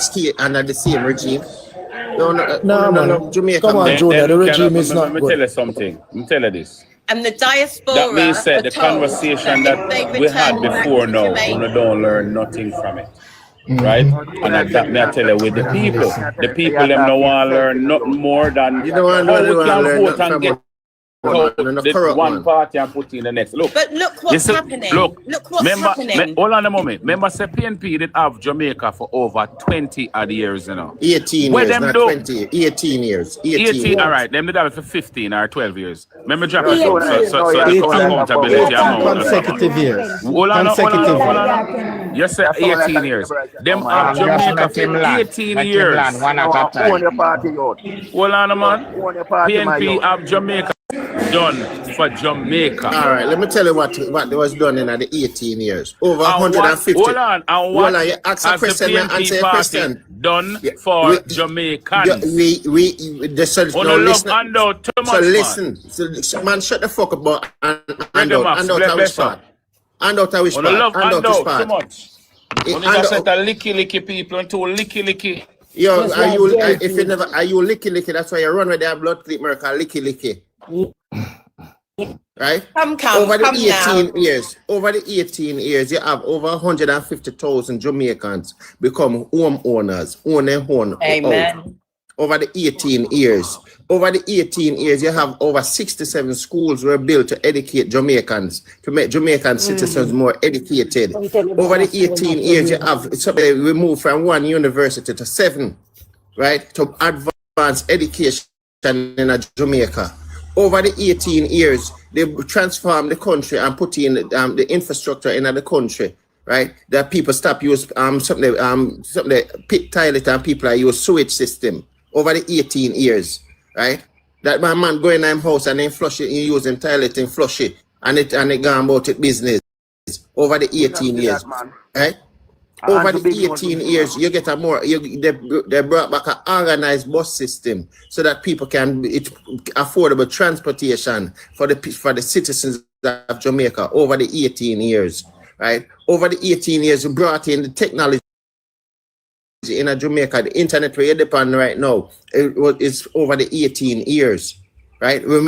stay under the same regime. No, Jamaica. Come on, Junior, the regime is not good. Let me tell you something. Let me tell you this. And the diaspora. That means said the conversation that we had before now, we don't learn nothing from it. Right? And that may I tell you with the people them no want to learn nothing more than how we can vote and get the one party and put in the next. Look, but look what's happening. Look what's happening. Hold on a moment. Remember, say PNP did have Jamaica for over 20 odd years, 18 where years, them not do? 20. 18 years. 18, all right. Them did have it for 15 or 12 years. Remember, drop it so accountability. Consecutive years. Hold on. You said 18 years. Them have Jamaica for 18 years. Hold on, man. PNP have Jamaica done for Jamaica. All right, let me tell you what was done in the 18 years. Over 150. Hold on, and what you ask a question, the PNP party done for Jamaicans? Listen. So, man, shut the fuck up about handout I wish part. Handout I wish part. Too much. When you set a licky people into licky. Yo, are you licky? That's why you run with their blood clip, America, licky. Right? Over the 18 years, you have over 150,000 Jamaicans become homeowners, own their home. Amen. Over the 18 years. Over the 18 years, you have over 67 schools were built to educate Jamaicans, to make Jamaican citizens more educated. Over the 18 years, you have we moved from 1 university to 7, right? To advance education in Jamaica. Over the 18 years, they transformed the country and put in the infrastructure in the country, right? That people stop use something pit toilet and people are use sewage system. Over the 18 years, right? That my man go in them house and then flush it, you use them toilet and flush it, and it go about it business. Over the 18 years, right? Over the 18 years, you get they brought back an organized bus system so that people can affordable transportation for the citizens of Jamaica. Over the 18 years, right? Over the 18 years, we brought in the technology in Jamaica, the internet where you depend right now. It's over the 18 years, right? We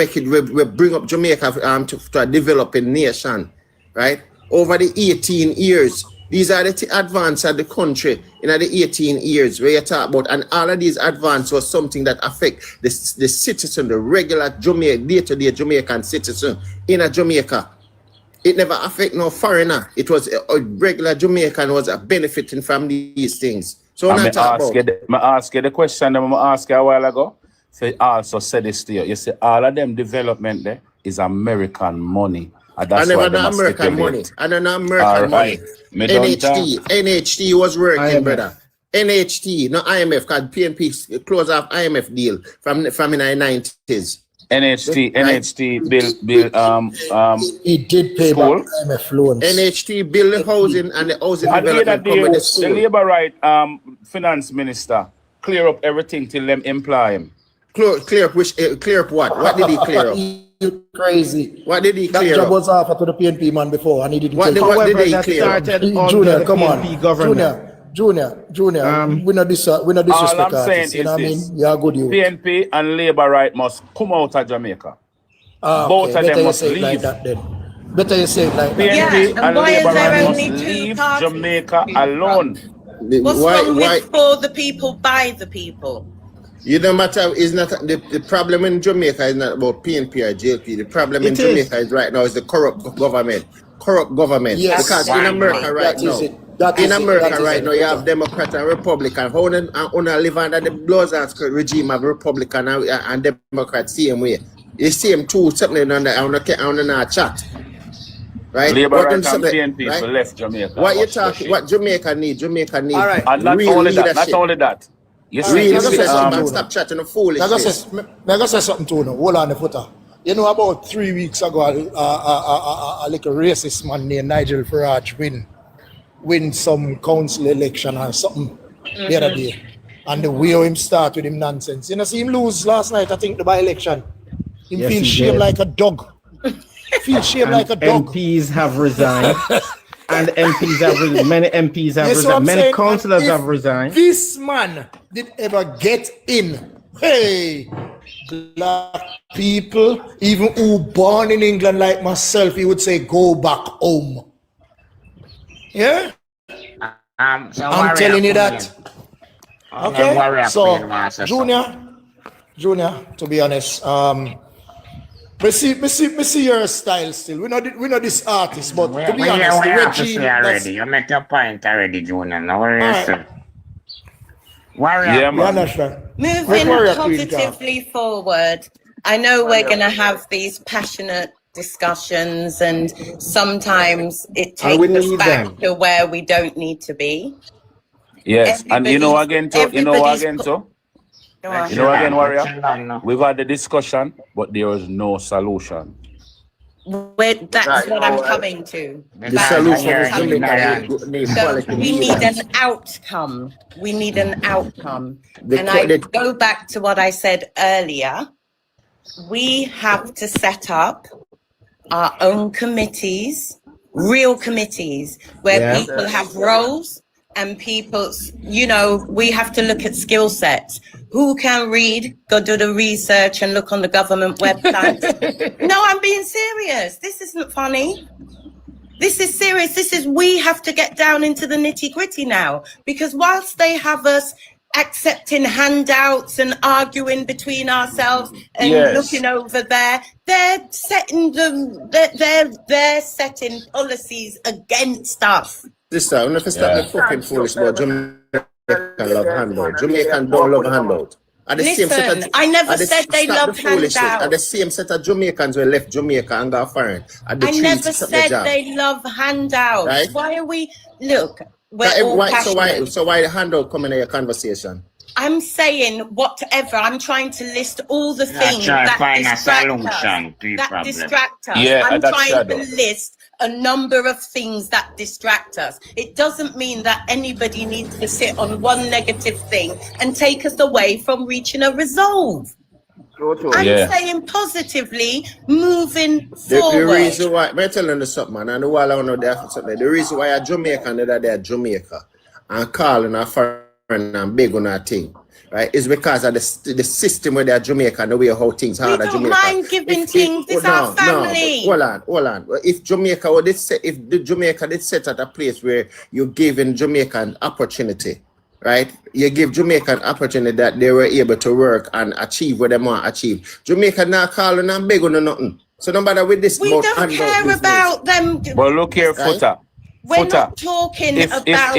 bring up Jamaica to a developing nation, right? Over the 18 years. These are the advances of the country in the 18 years where you talk about, and all of these advances was something that affect the citizen, the regular day-to-day Jamaican citizen in Jamaica. It never affect no foreigner. It was a regular Jamaican was benefiting from these things. So I ask you the question that I asked you a while ago. So I also said this to you. You say all of them development there is American money. That's never know American money. I don't know American money. NHT was working, brother. NHT, not IMF, because PNP closed off IMF deal from in the 90s. NHT build it did pay back IMF loans. NHT build the housing and the housing development come with the school. The Labour Right finance minister clear up everything till them employ him. Clear up what? What did he clear up? crazy. What did he That clear job up? was offered to the PNP man before, and he didn't take it. However, did he that clear up? started under Junior, the come PNP on. government. Junior. We not All disrespect I'm saying artists. You is know what I this. mean? You're good youth. PNP and Labour right must come out of Jamaica. Ah, Both okay. of Better them you must say it like leave. that then. Better you say it like that. PNP And and why is Labour there right must only two leave parties? Jamaica alone. What's wrong with for the people, by the people? You no matter, is not the problem in Jamaica is not about PNP or JLP. The problem in Jamaica is right now is the corrupt government. Yes. Because in America right That now, is it. That in is it. America That is right it. now, you have Democrat and Republican. How on live under the laws and regime of Republican and Democrat same way. You see them two something on the chat. Right? Labour What right them and something, PNP right? for left Jamaica. What you talking? What Jamaica need? Jamaica need All right. And not real only leadership. that, not only that. You All see, right, you like I see, said, and stop chatting the foolishness. I say something to you. Hold on the footer. You know, about 3 weeks ago, a little racist man named Nigel Farage win some council election or something the other day. And the way him start with him nonsense. You know, see him lose last night, I think, the by-election. Him Yes, feel he shame did. like a dog. Feel shame like a dog. MPs have resigned. And MPs have resigned. Many MPs have Yes, what I'm resigned. Many saying, councillors and if have resigned. this man did ever get in, hey, black people, even who born in England like myself, he would say, go back home. Yeah? So I'm telling you that. Okay? So, Junior, to be honest, we see your style still. We know this artist, but to be honest, the regime already. You make your point already, Junior. Now what are you saying? Yeah, man. Moving positively forward, I know we're going to have these passionate discussions, and sometimes it takes us back to where we don't need to be. Yes, and you know again too, Warrior, we've had the discussion, but there is no solution. That's what I'm coming to. The solution is So we need an outcome. We need an outcome. And I go back to what I said earlier. We have to set up our own committees, real committees, where people have roles and people's, we have to look at skill sets. Who can read? Go do the research and look on the government website. No, I'm being serious. This isn't funny. This is serious. We have to get down into the nitty gritty now, because whilst they have us accepting handouts and arguing between ourselves and looking over there, they're setting they're setting policies against us. Sister, I'm not to stop the fucking foolish about Jamaican love handout. Jamaican don't love handout. Listen, I never said they love handouts. Are the same set of Jamaicans who left Jamaica and got foreign. I never said they love handouts. Right? Why are we look? We're all passionate. So why the handout coming in your conversation? I'm saying whatever. I'm trying to list all the things that distract us. Yeah, I'm trying to list a number of things that distract us. It doesn't mean that anybody needs to sit on one negative thing and take us away from reaching a resolve. I'm saying positively, moving forward. The reason why, I'm telling you something, man, and the while I know that something. The reason why a Jamaican that they're Jamaica and calling a foreign and big on that thing, right, is because of the system where they're Jamaica and the way how things are. We don't mind giving things. It's our family. Hold on. If Jamaica would set, if the Jamaica did set at a place where you're giving Jamaican opportunity, right? You give Jamaican opportunity that they were able to work and achieve what they want to achieve. Jamaica now calling and big on nothing. So no matter with this, we don't care about them. But look here, Footer. We're not talking about.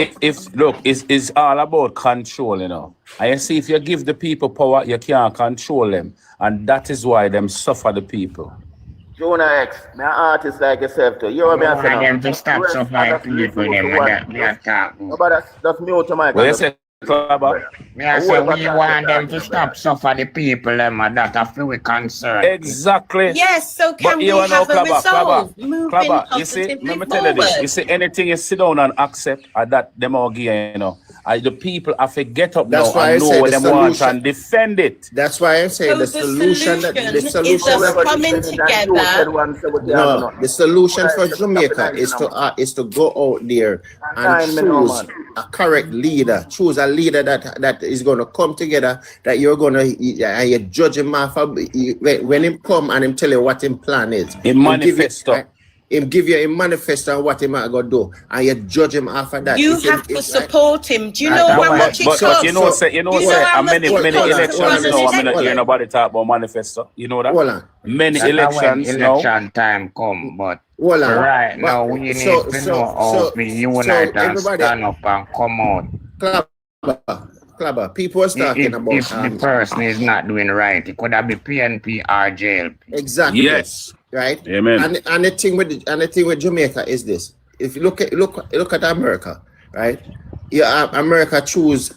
Look, it's all about control, And you see, if you give the people power, you can't control them, and that is why them suffer the people. Jonah X, my artist like yourself too. You're me them to stop suffering people. Them that's mute to my. Me I say we want them to stop suffer the people them that are feel concerned. Exactly. Yes, so can we have a resolve? Moving you see, positively let me tell you this. forward. You see, anything you sit down and accept, that them all give, you know. The people have to get up That's now why and I know say what the them want solution. and defend it. That's why I'm saying So the the solution is us coming together. No, the solution for Jamaica is to go out there and choose a correct leader. Choose a leader that is going to come together. That you're going to and you judge him off when him come and him tell you what him plan is. In manifesto. Him give you a manifesto on what him are going to do, and you judge him after that. You have to support him. Do you know how much it costs? But you know, many elections now, I'm not hearing nobody talk about manifesto. You know that? Many elections now. Election time come, but right now we need to know how we unite and stand up and come out. Clubber, people are talking about if the person is not doing right, it could have been PNP or JLP. Exactly. Yes. Right. Amen. And the thing with Jamaica is this: if you look at America, right? Yeah, America choose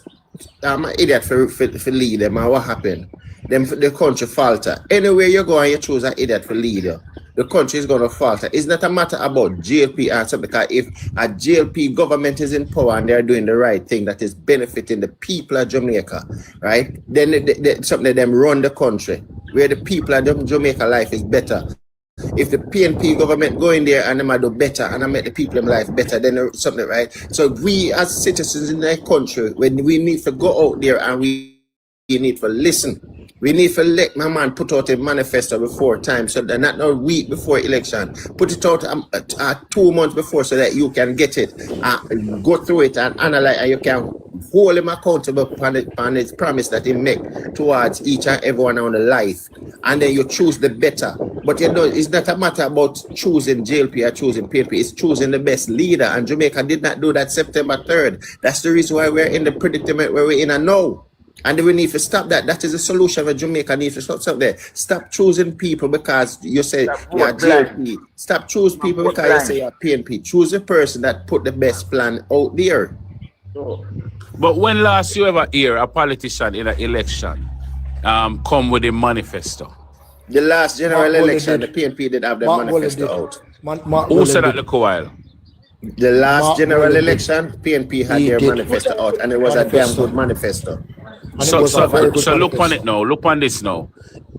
an idiot for lead them, and what happened? Then the country falter. Anywhere you go and you choose an idiot for leader, the country is going to falter. It's not a matter about JLP and something, because if a JLP government is in power and they're doing the right thing that is benefiting the people of Jamaica, right? Then something that them run the country where the people of Jamaica life is better. If the PNP government go in there and them do better and I make the people in life better, then something, right? So we as citizens in the country, when we need to go out there and we need to listen. We need to let my man put out a manifesto before time, so that not a week before election. Put it out 2 months before, so that you can get it, go through it and analyze, and you can hold him accountable on his promise that he make towards each and everyone on the life. And then you choose the better. But you know, it's not a matter about choosing JLP or choosing PNP. It's choosing the best leader. And Jamaica did not do that September 3rd. That's the reason why we're in the predicament where we're in now. And we need to stop that. That is the solution for Jamaica needs to stop there. Stop choosing people because you say you're JLP. Stop choosing people because you say you're PNP. Choose a person that put the best plan out there. But when last you ever hear a politician in an election come with a manifesto? The last general election, the PNP did have the manifesto out. Who said that look a while? The last general election, PNP had their manifesto out, and it was a damn good manifesto. So look on it now. Look on this now.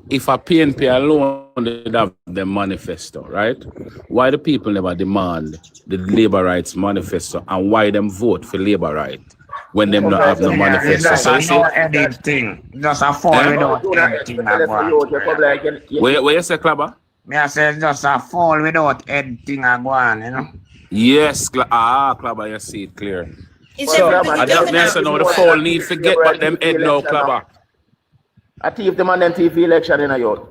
If a PNP alone did have the manifesto, right? Why the people never demand the labor rights manifesto, and why them vote for labor rights when them not have no manifesto? So no editing. Just a fall without editing. Where you say, Klaba? Me I say just a fall without editing you know. Yes, Klaba, you see it clear. So, I just mentioned now the fall need to get back them head now, Klaba. I think the man them TV election in a yacht.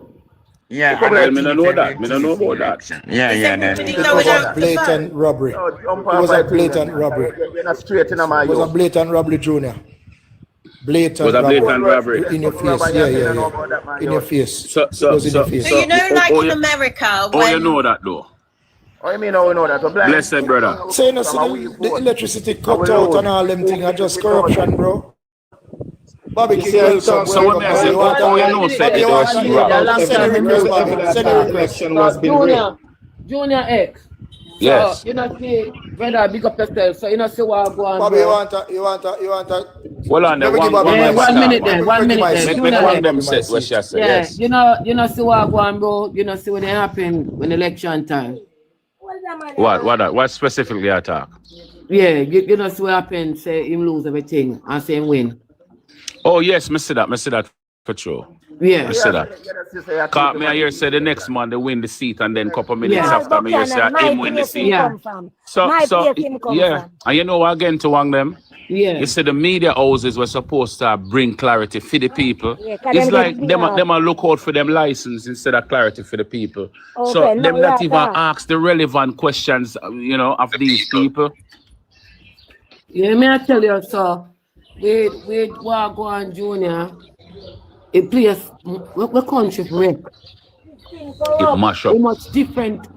Yeah, I don't know that. I don't know about that. Yeah. It was a blatant robbery. It was a blatant robbery. You're not straight in my It was a blatant robbery, Junior. Blatant robbery. In your face, yeah. In your face. So you know, like in America, when you know that though. Oh, you mean how we know that? Blessed brother. So you know, the electricity cut out and all them things are just corruption, bro. Bobby, so what may I say? Oh, you know, said it was send a request. Junior X. Yes. So, you know, see, brother, big up yourself. So, you know, see what I go on. Bobby, you want to. Well, on there, 1 minute then. 1 minute then. Make one of them say what she said. Yeah, yes. you know, see what I go on, bro. You know, see what happen when election time. What specifically I talk? Yeah, you know, see what happen, say him lose everything and say him win. Oh, yes, I see that for sure. Yeah. I see that. Cause me I hear say the next man they win the seat and then couple minutes after me you say him win the seat. Yeah. So yeah. And you know what again to one them? Yeah. You see the media houses were supposed to bring clarity for the people. It's like them look out for them license instead of clarity for the people. Okay, so them not even ask the relevant questions, you know, of these people. Yeah, may I tell you so with Wagwan Junior, it plays what country wreck. It mash up. Much different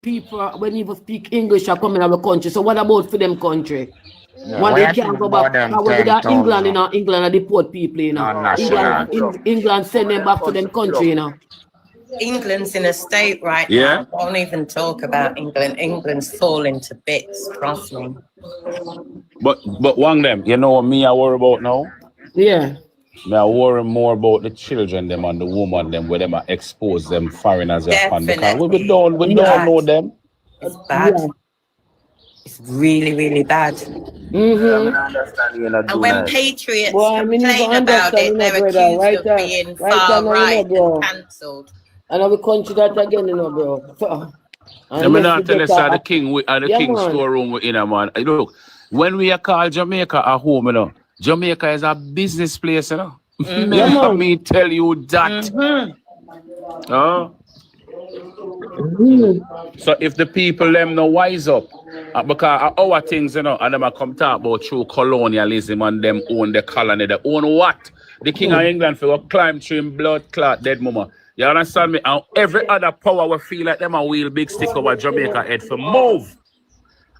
people when you speak English are coming out of the country. So what about for them country? When they can't go back, when they are England, England deport people, England send them back to them country, England's in a state right now. Don't even talk about England. England's falling to bits, trust me. But one them, you know what me I worry about now? Yeah. Me I worry more about the children them and the woman them where them are expose them foreigners upon because we don't know them. It's bad. Yeah. It's really, really bad. And when patriots complain about it, they're accused of being far right and cancelled. Another country that again, bro. Let me not tell you, the king storeroom we're in, man. Look, when we are called Jamaica at home, Jamaica is a business place, Let me tell you that. So if the people them no wise up, because our things, and them come talk about true colonialism and them own the colony, they own what? The king of England for climb through in blood clot dead mama. You understand me? And every other power we feel like them a wheel big stick over Jamaica head for move.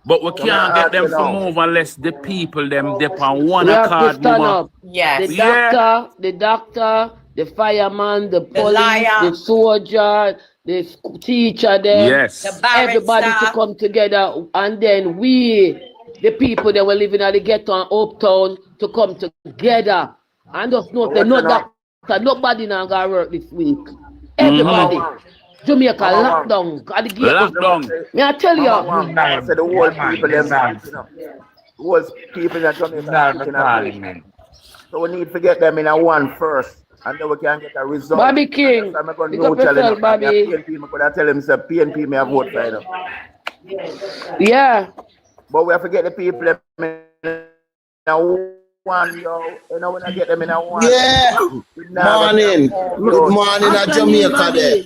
But we can't get them to move unless the people them dip on one accord, mama. Yes. The doctor, the fireman, the police, the soldier, the teacher, everybody to come together, and then we, the people that were living at the ghetto and uptown, to come together. And just know that no doctor, nobody now gonna work this week. Everybody. Jamaica lockdown. Lockdown. May I tell you? The whole people them, the whole people that Jamaica. So we need to get them in a one first. And then we can get a result. Bobby King. I'm going to tell Bobby. PNP, I'm going to tell him, say, PNP may have vote for him. Yeah. But we have to get the people in a one, yo. You know, when I get them in a one. Yeah. Morning. Good morning at Jamaica there.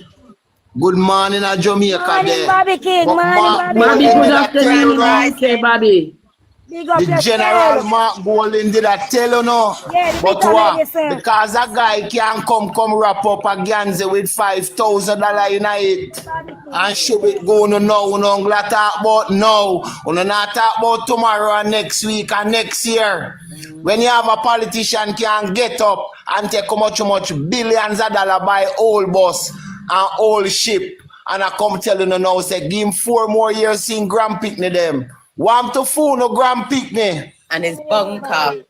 Good morning at Jamaica there. Bobby King. Bobby, good afternoon. Bobby. The General Mark Bolin did I tell you no? Yeah, but what? Because a guy can't come wrap up a Ganze with $5,000 in it. And should it go no now? We don't talk about now. We don't talk about tomorrow and next week and next year. When you have a politician can get up and take how much billions of dollars buy old bus and old ship. And I come tell you now, say give him 4 more years in Grand Picnic them. Want to fool no Grand Picnic. And his bunker.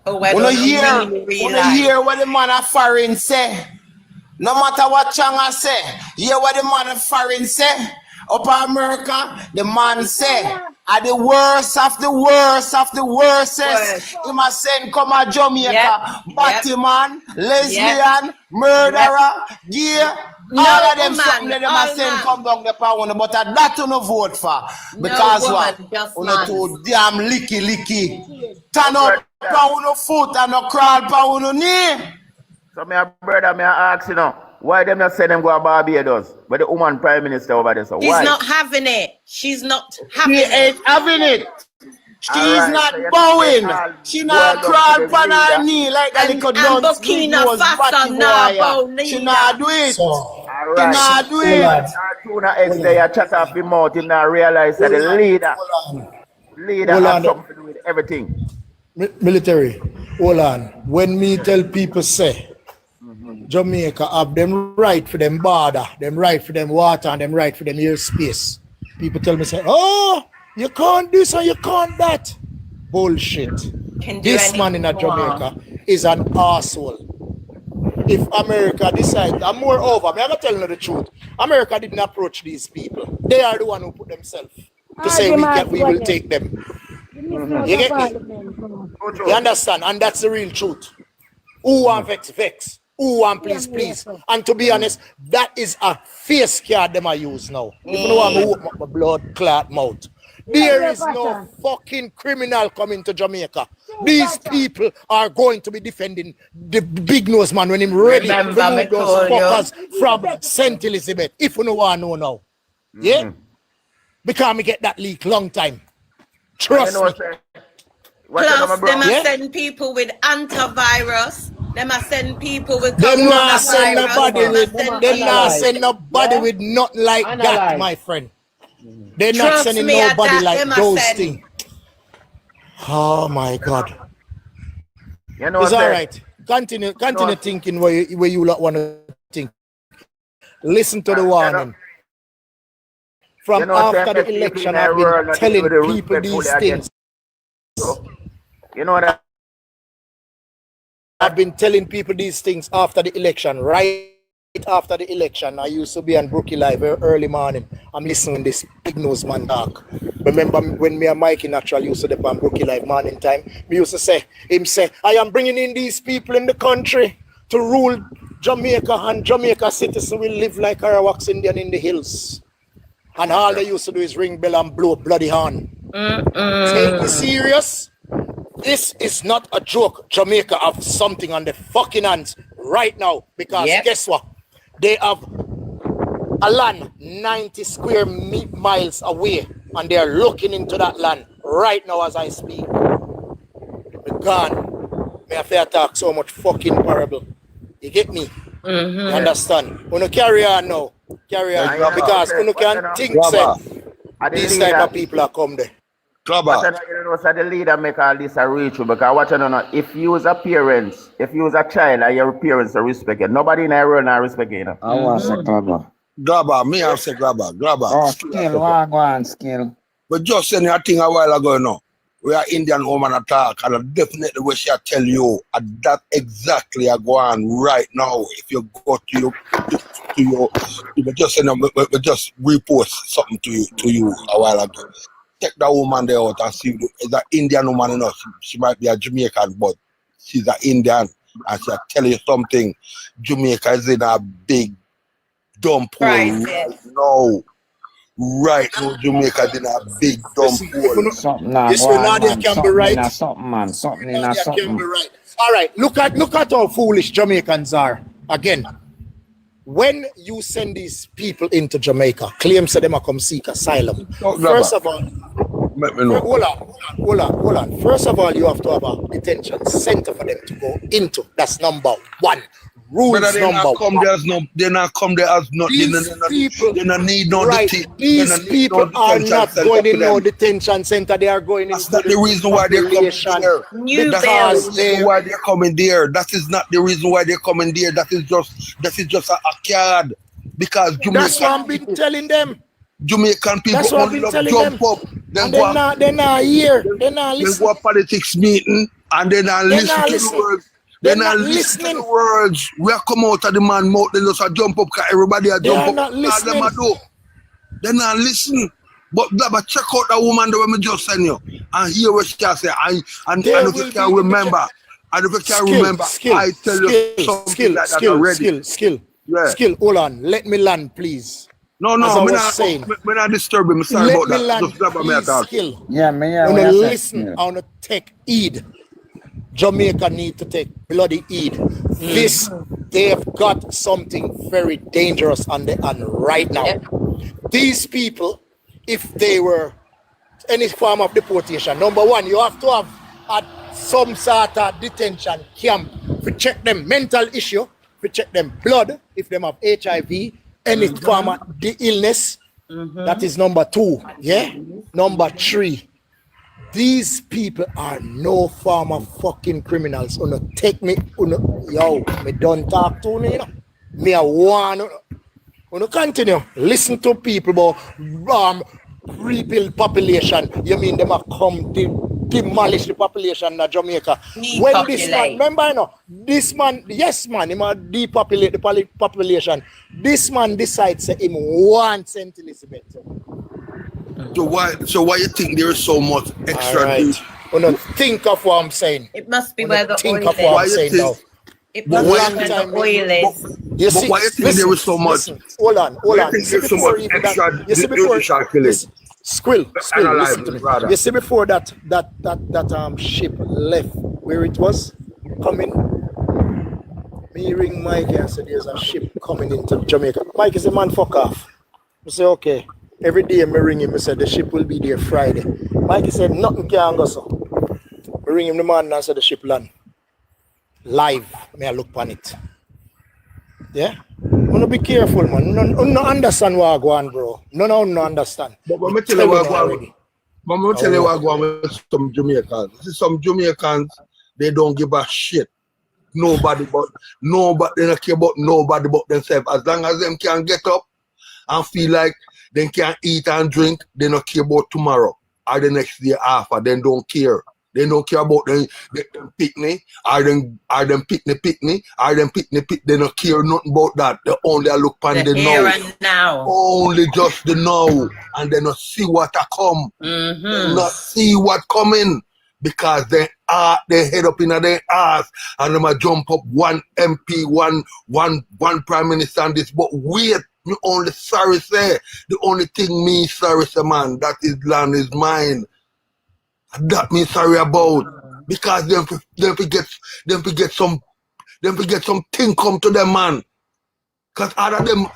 Wanna hear what the man of foreign say. No matter what Changa say, hear what the man of foreign say. Up in America, the man say, are the worst of the worst of the worstest. He must send come to Jamaica, Batman, lesbian, murderer, gay. All of them something that they must send come down the power, but that you no vote for. Because what? You too damn licky. Turn up on your foot and no crawl on your knee. So my brother, may I ask why them not send them go to Barbados? But the woman prime minister over there, so She's why? not having it. She's not having it. She ain't having it. She's not bowing. She not crawl on her knee like a little dog. Burkina Faso not bowing. She not do it. She not do it. Tuna X there chat off the mouth. Him not realize that the leader has something to do with everything. Military, hold on. When me tell people say Jamaica have them right for them border, them right for them water, and them right for them airspace, people tell me say, oh, you can't do so, you can't that. Bullshit. This man in Jamaica is an asshole. If America decides, and moreover, I'm going to tell you the truth, America didn't approach these people. They are the one who put themselves to say we will take them. You get me? You understand? And that's the real truth. Who want vex? Who want please? And to be honest, that is a face card them I use now. If you know what I open my blood clot mouth. There is no fucking criminal coming to Jamaica. These people are going to be defending the big nose man when him ready to move those fuckers from St. Elizabeth. If you know what I know now. Yeah? Because me get that leak long time. Trust me. Plus, them are send people with antivirus. Them are send people with them not send nobody with them not send nobody with nothing like that, my friend. They're not sending nobody like those things. Oh my God. You know, it's sir, all right. Continue thinking where you lot want to think. Listen to the warning. From you know, after the election, I've been telling people these things. You know that I've been telling people these things after the election, right after the election. I used to be on Brookie Live early morning. I'm listening to this big nose man talk. Remember when me and Mikey Natural used to be on Brookie Live morning time? We used to say, I am bringing in these people in the country to rule Jamaica, and Jamaica citizens will live like Arawaks Indian in the hills. And all they used to do is ring bell and blow bloody horn. Take me serious? This is not a joke. Jamaica have something on the fucking hands right now, because guess what? They have a land 90 square miles away, and they are looking into that land right now as I speak. But gone. Me have to talk so much fucking parable. You get me? You understand? When you carry on now, carry on, because when you can think these type of people are come there. But you know, so the leader make all this a reach, because what you know, if you as a parents, if you as a child and your parents are respected, nobody in the world not respect you know. I want to say Grabber, me have say grabber. Oh, skill, go on, skill. But just saying a thing a while ago now. We are Indian woman attack, and I definitely wish I tell you that exactly are going right now. If you go to your just saying we just repost something to you a while ago. Take that woman there out and see is an Indian woman, you know. She might be a Jamaican, but she's an Indian, and she'll tell you something. Jamaica is in a big dump hole right now. Right now, Jamaica is in a big dump hole. Something Yes, Nadia can be right. Something, man. Something in a Nadia something. can be right. All right, look at how foolish Jamaicans are. Again, when you send these people into Jamaica, claim say them come seek asylum. First of all, hold on. First of all, you have to have a detention center for them to go into. that's number one. Rules they number not come one. there as no, they not come there as no. They not need no detention. These people are not going in no detention center. They are going That's into not the reason why they're coming there. That's not the reason why they're coming there. That is not the reason why they're coming there. That is just a card. Because Jamaican, that's what I've been telling them. Jamaican people That's what I've only been love telling jump them. up. And they're not here. They're not They listening. go to politics meeting and they not listen to the words. They're not listening to the words. We are come out of the man mouth. They just jump up because everybody a jump up. Not listening. They're not listening. But check out that woman that we just sent you and hear what she can say. And if you can remember, I tell you something like that already. Skill. Hold on. Let me land, please. No, we're not disturbing. I'm sorry about that. Just grab me a talk. Skill. Yeah, I want to listen. I want to take heed. Jamaica need to take bloody heed. They have got something very dangerous on the hand right now. These people, if they were any form of deportation, number one, you have to have some sort of detention camp to check them mental issue, to check them blood, if they have HIV, any form of the illness. That is number two. Yeah. Number three. These people are no form of fucking criminals. Take me, me don't talk to me, you know. Me a one. Continue. Listen to people about rebuild population. You mean them a come demolish the population in Jamaica? When this man, remember, you know, this man, yes man, he might depopulate the population. This man decides that him want St. Elizabeth. So why you think there is so much extra? Right. Think of what I'm saying. It must be where the think oil of what I'm saying now. It must be where the oil is. But why you think there is so much? Hold on. You think there's so much extra Squill, listen to me. You see before that ship left where it was coming, me ring Mike and said there's a ship coming into Jamaica. Mike is a man, fuck off. I say okay. Every day I ring him, I said the ship will be there Friday. Mike said nothing can go so. I ring him the morning and said the ship land. Live, may I look on it. Yeah? Wanna be careful, man. No understand what I go on, bro. No understand. But let me tell you what I go on. But I'm going to tell you what going on with some Jamaicans. See, some Jamaicans, they don't give a shit. Nobody, they don't care about nobody but themselves. As long as them can get up and feel like they can eat and drink, they don't care about tomorrow or the next day after. They don't care. They don't care about them picnic or them picnic or them picnic. They don't care nothing about that. They only look on the here now. and now. Only just the now. And they not see what a come. They not see what coming. Because they head up in their ass and them a jump up one MP, one Prime Minister and this. But wait, me only sorry say. The only thing me sorry say, man, that is land is mine. That me sorry about. Because them forget something come to them, man. Because other them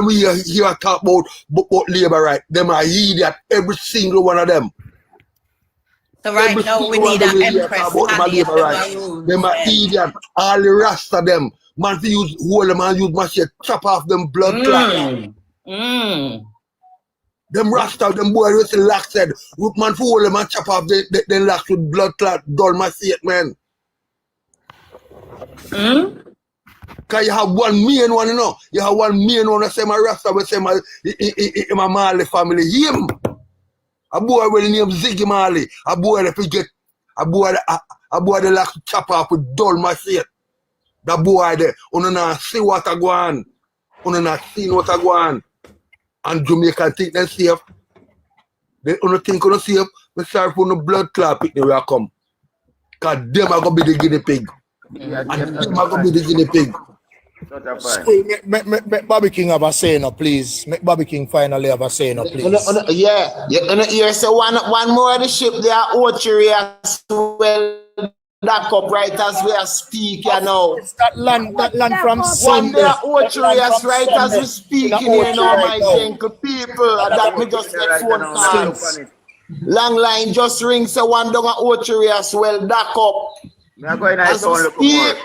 we hear talk about labor right. Them are idiot, every single one of them. So right now we need an empress. Them are idiot. All the rest of them. Man, to use hold them and use machine, chop off them blood clots. Them rasta, them boys with the lax said, man, for hold them and chop off the lax with blood clot, dull my seat, man. Because you have one main one, you know. You have one main one that say my rasta, but say my Marley family. Him. A boy with the name Ziggy Marley. A boy that forget. A boy that like to chop off with dull my seat. That boy there. You not see what I go on. You not see what I go on. And Jamaica think them safe. They don't think they're safe. We sorry for no blood clot pick the way I come. Because them are going to be the guinea pig. And them are going to be the guinea pig. Make Bobby King have a say now, please. Make Bobby King finally have a say now, please. Yeah, you say one more of the ship there, Ochery as well. Back up right as we are speaking, you know. That land from one there, Ochery as right as we speaking, you know, my gentle people. And that me just get phone calls. Long line just ring, so one down at Ochery as well. Back up. As we speak.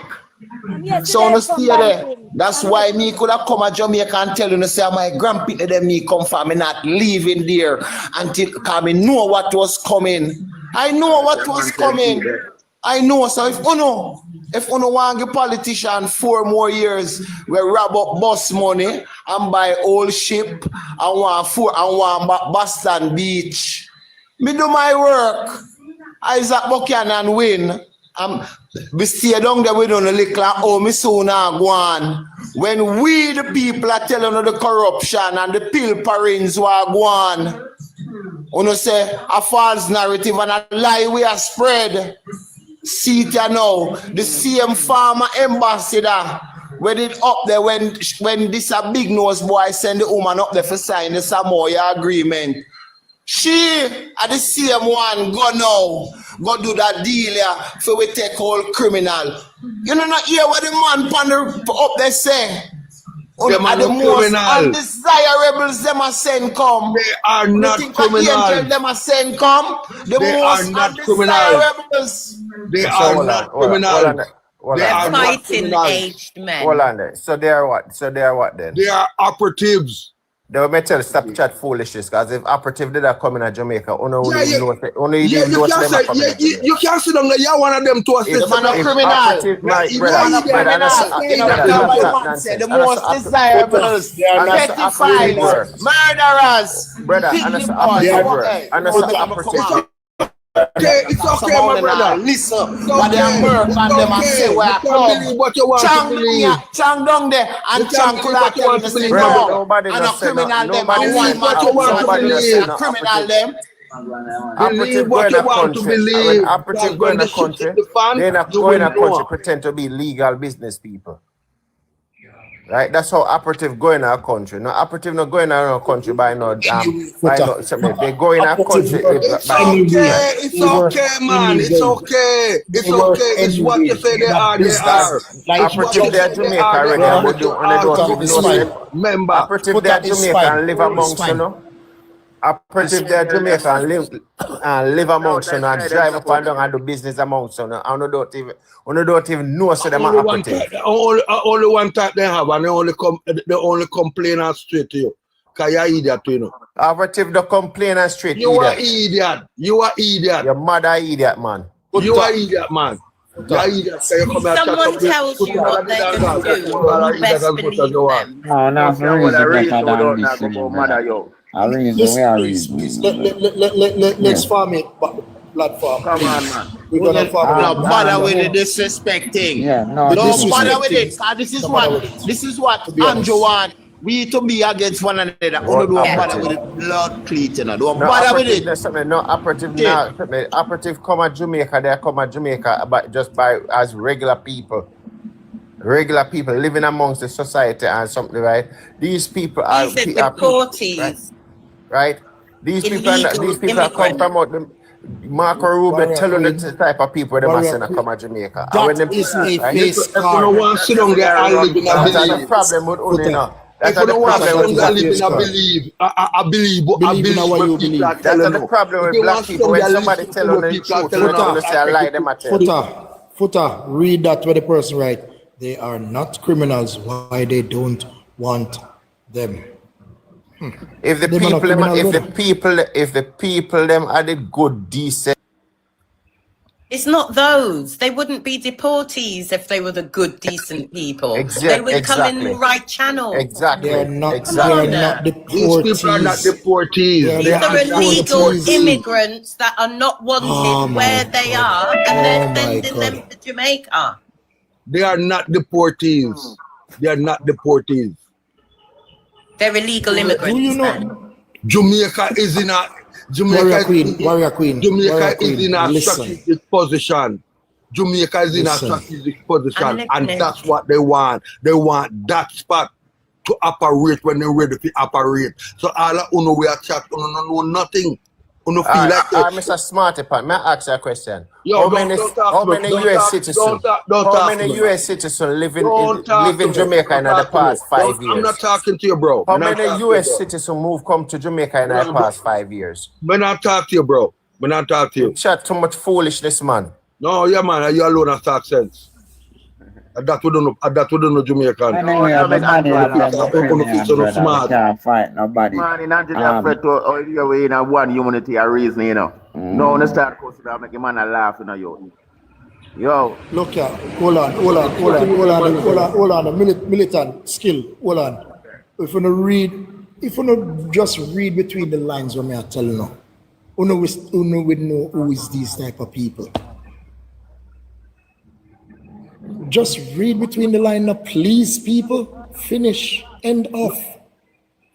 So no stay there. That's why me could have come to Jamaica and tell you, say my grandpa them me come from, me not leaving there until because me know what was coming. I know what was coming. I know. So if uno want a politician 4 more years, we rob up bus money and buy old ship and want Boston Beach. Me do my work. Isaac Buchanan win. We stay down there with on the little oh me soon go on. When we the people are telling you the corruption and the pilferings were go on. You say a false narrative and a lie we are spread. See it now. The same farmer ambassador when it up there when this a big nose boy send the woman up there for sign the Samoa agreement. She at the same one go now, go do that deal here so we take all criminal. You know not hear what the man up there say. Them are the not most criminal. undesirables them are send come. They are not criminal. Them are send come. The They most are not undesirables. They are not criminal. They're fighting aged men. Hold on there. So they are what? Then? They are operatives. They will tell stop chat foolishness because if operative did that come in Jamaica, you can't sit down there. You're one of them to assist. The man a criminal. The most desirables, petty murderers, brother, Okay, it's okay, my brother. Listen, but they are work and them and say where I come. Chang down there and Chang could have told me say no. And a criminal them and one man criminal them. Believe what you want to believe. Operative go in the country, they're not going to country pretend to be legal business people. Right, that's how operative go in our country. No operative not going in our country by no they go in our country. It's okay, man. It's okay. It's okay. It's what you say they are. They are. Operative there Jamaica already. Remember, operative there Jamaica and live amongst you know. Operative there Jamaica and live amongst you know and drive up and down and do business amongst you know. And don't even know so them are operative. Only one type they have and they only complain and straight to you. Cause you're idiot, you know. Operative don't complain and straight. You are idiot. You are idiot. Your mother idiot, man. You are idiot, man. You're idiot. So you come If someone tells you what they're going to do, you best believe them. No, not for reason better than this, you know, brother. A reason, we are reason. Let's farm it, platform. Come on, man. We're gonna farm it. No bother with the disrespecting. Yeah, no, Don't bother with it. This is what Andrew want. We to be against one another. Don't bother with it. Blood cleat, you know. Don't bother with it. No operative now. Operative come at Jamaica. They come at Jamaica just by as regular people. Regular people living amongst the society and something, right? These people are deportees. Right? These people are come from out the Marco Rubio tell you the type of people them are come at Jamaica. That is a face card. If you don't want to sit down there and live in a belief. That's the problem with only now. If you don't want to sit down there and live in a belief, I believe what people are telling you. That's the problem with black people. When somebody tell you the truth, you don't say I lie them at you. Footer, read that with the person right. They are not criminals. Why they don't want them? If the people them are the good, decent. It's not those. They wouldn't be deportees if they were the good, decent people. They would come in the right channel. Exactly. They're not deportees. These people are not deportees. These are illegal immigrants that are not wanted where they are, and they're sending them to Jamaica. They are not deportees. They are not deportees. They're illegal immigrants. Do you know? Jamaica is in a Warrior Queen. Jamaica is in a strategic position. Jamaica is in a strategic position, and that's what they want. They want that spot to operate when they're ready to operate. So all of you we are chat, you know nothing. You feel like Mr. Smarty Pat, may I ask you a question? How many US citizens live in Jamaica in the past 5 years? I'm not talking to you, bro. How many US citizens come to Jamaica in the past 5 years? I'm not talking to you, bro. I'm not talking to you. Chat too much foolishness, man. No, yeah, man. You alone have talk sense. That we don't know Jamaican. Can't fight nobody. Man, in Nigeria, afraid to way in a one humanity a reason, you know. No, on the start course, that make a man a laugh, you know, yo. Look here, hold on, militant skill, hold on. If you not just read between the lines when I tell you, we know who is these type of people. Just read between the line now, please, people. Finish. End off.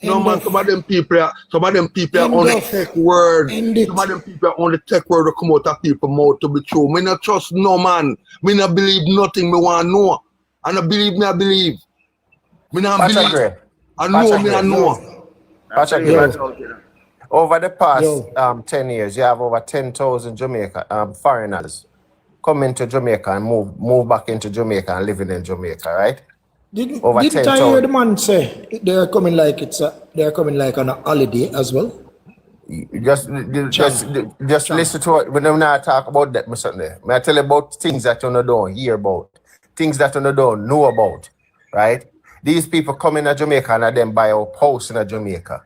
No man, some of them people only take word. Some of them people only take word to come out of people's mouth to be true. Me not trust no man. Me not believe nothing me want to know. I not believe me, I believe. Me not believe. I know me, I know. Over the past 10 years, you have over 10,000 Jamaica foreigners come into Jamaica and move back into Jamaica and living in Jamaica, right? Didn't I hear the man say they're coming like on a holiday as well? Just listen to it. When I'm not talk about that, I tell you about things that you don't hear about, things that you don't know about, right? These people come in Jamaica and then buy a house in Jamaica.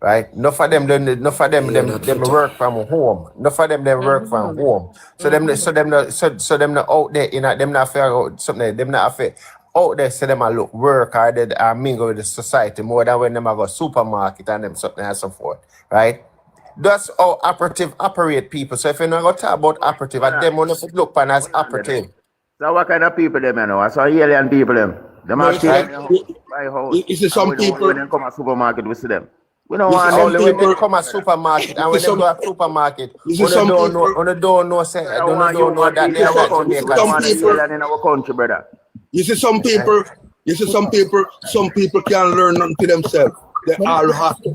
Right? Enough of them work from home. Enough of them work from home. So them not out there, you know, them not figure out something, them not fit out there, so them a look work or they mingle with the society more than when them a go supermarket and them something and so forth. Right? That's how operative operate people. So if you're not gonna talk about operative, and them want to look upon as operative. So what kind of people them, you know? I saw alien people them. Them are buy house. Is it some people when they come to supermarket, we see them. We don't want want only when they come to supermarket and when they go to supermarket, we don't know that they are not Jamaican. Some people in our country, brother. You see some people can't learn nothing to themselves. They always have to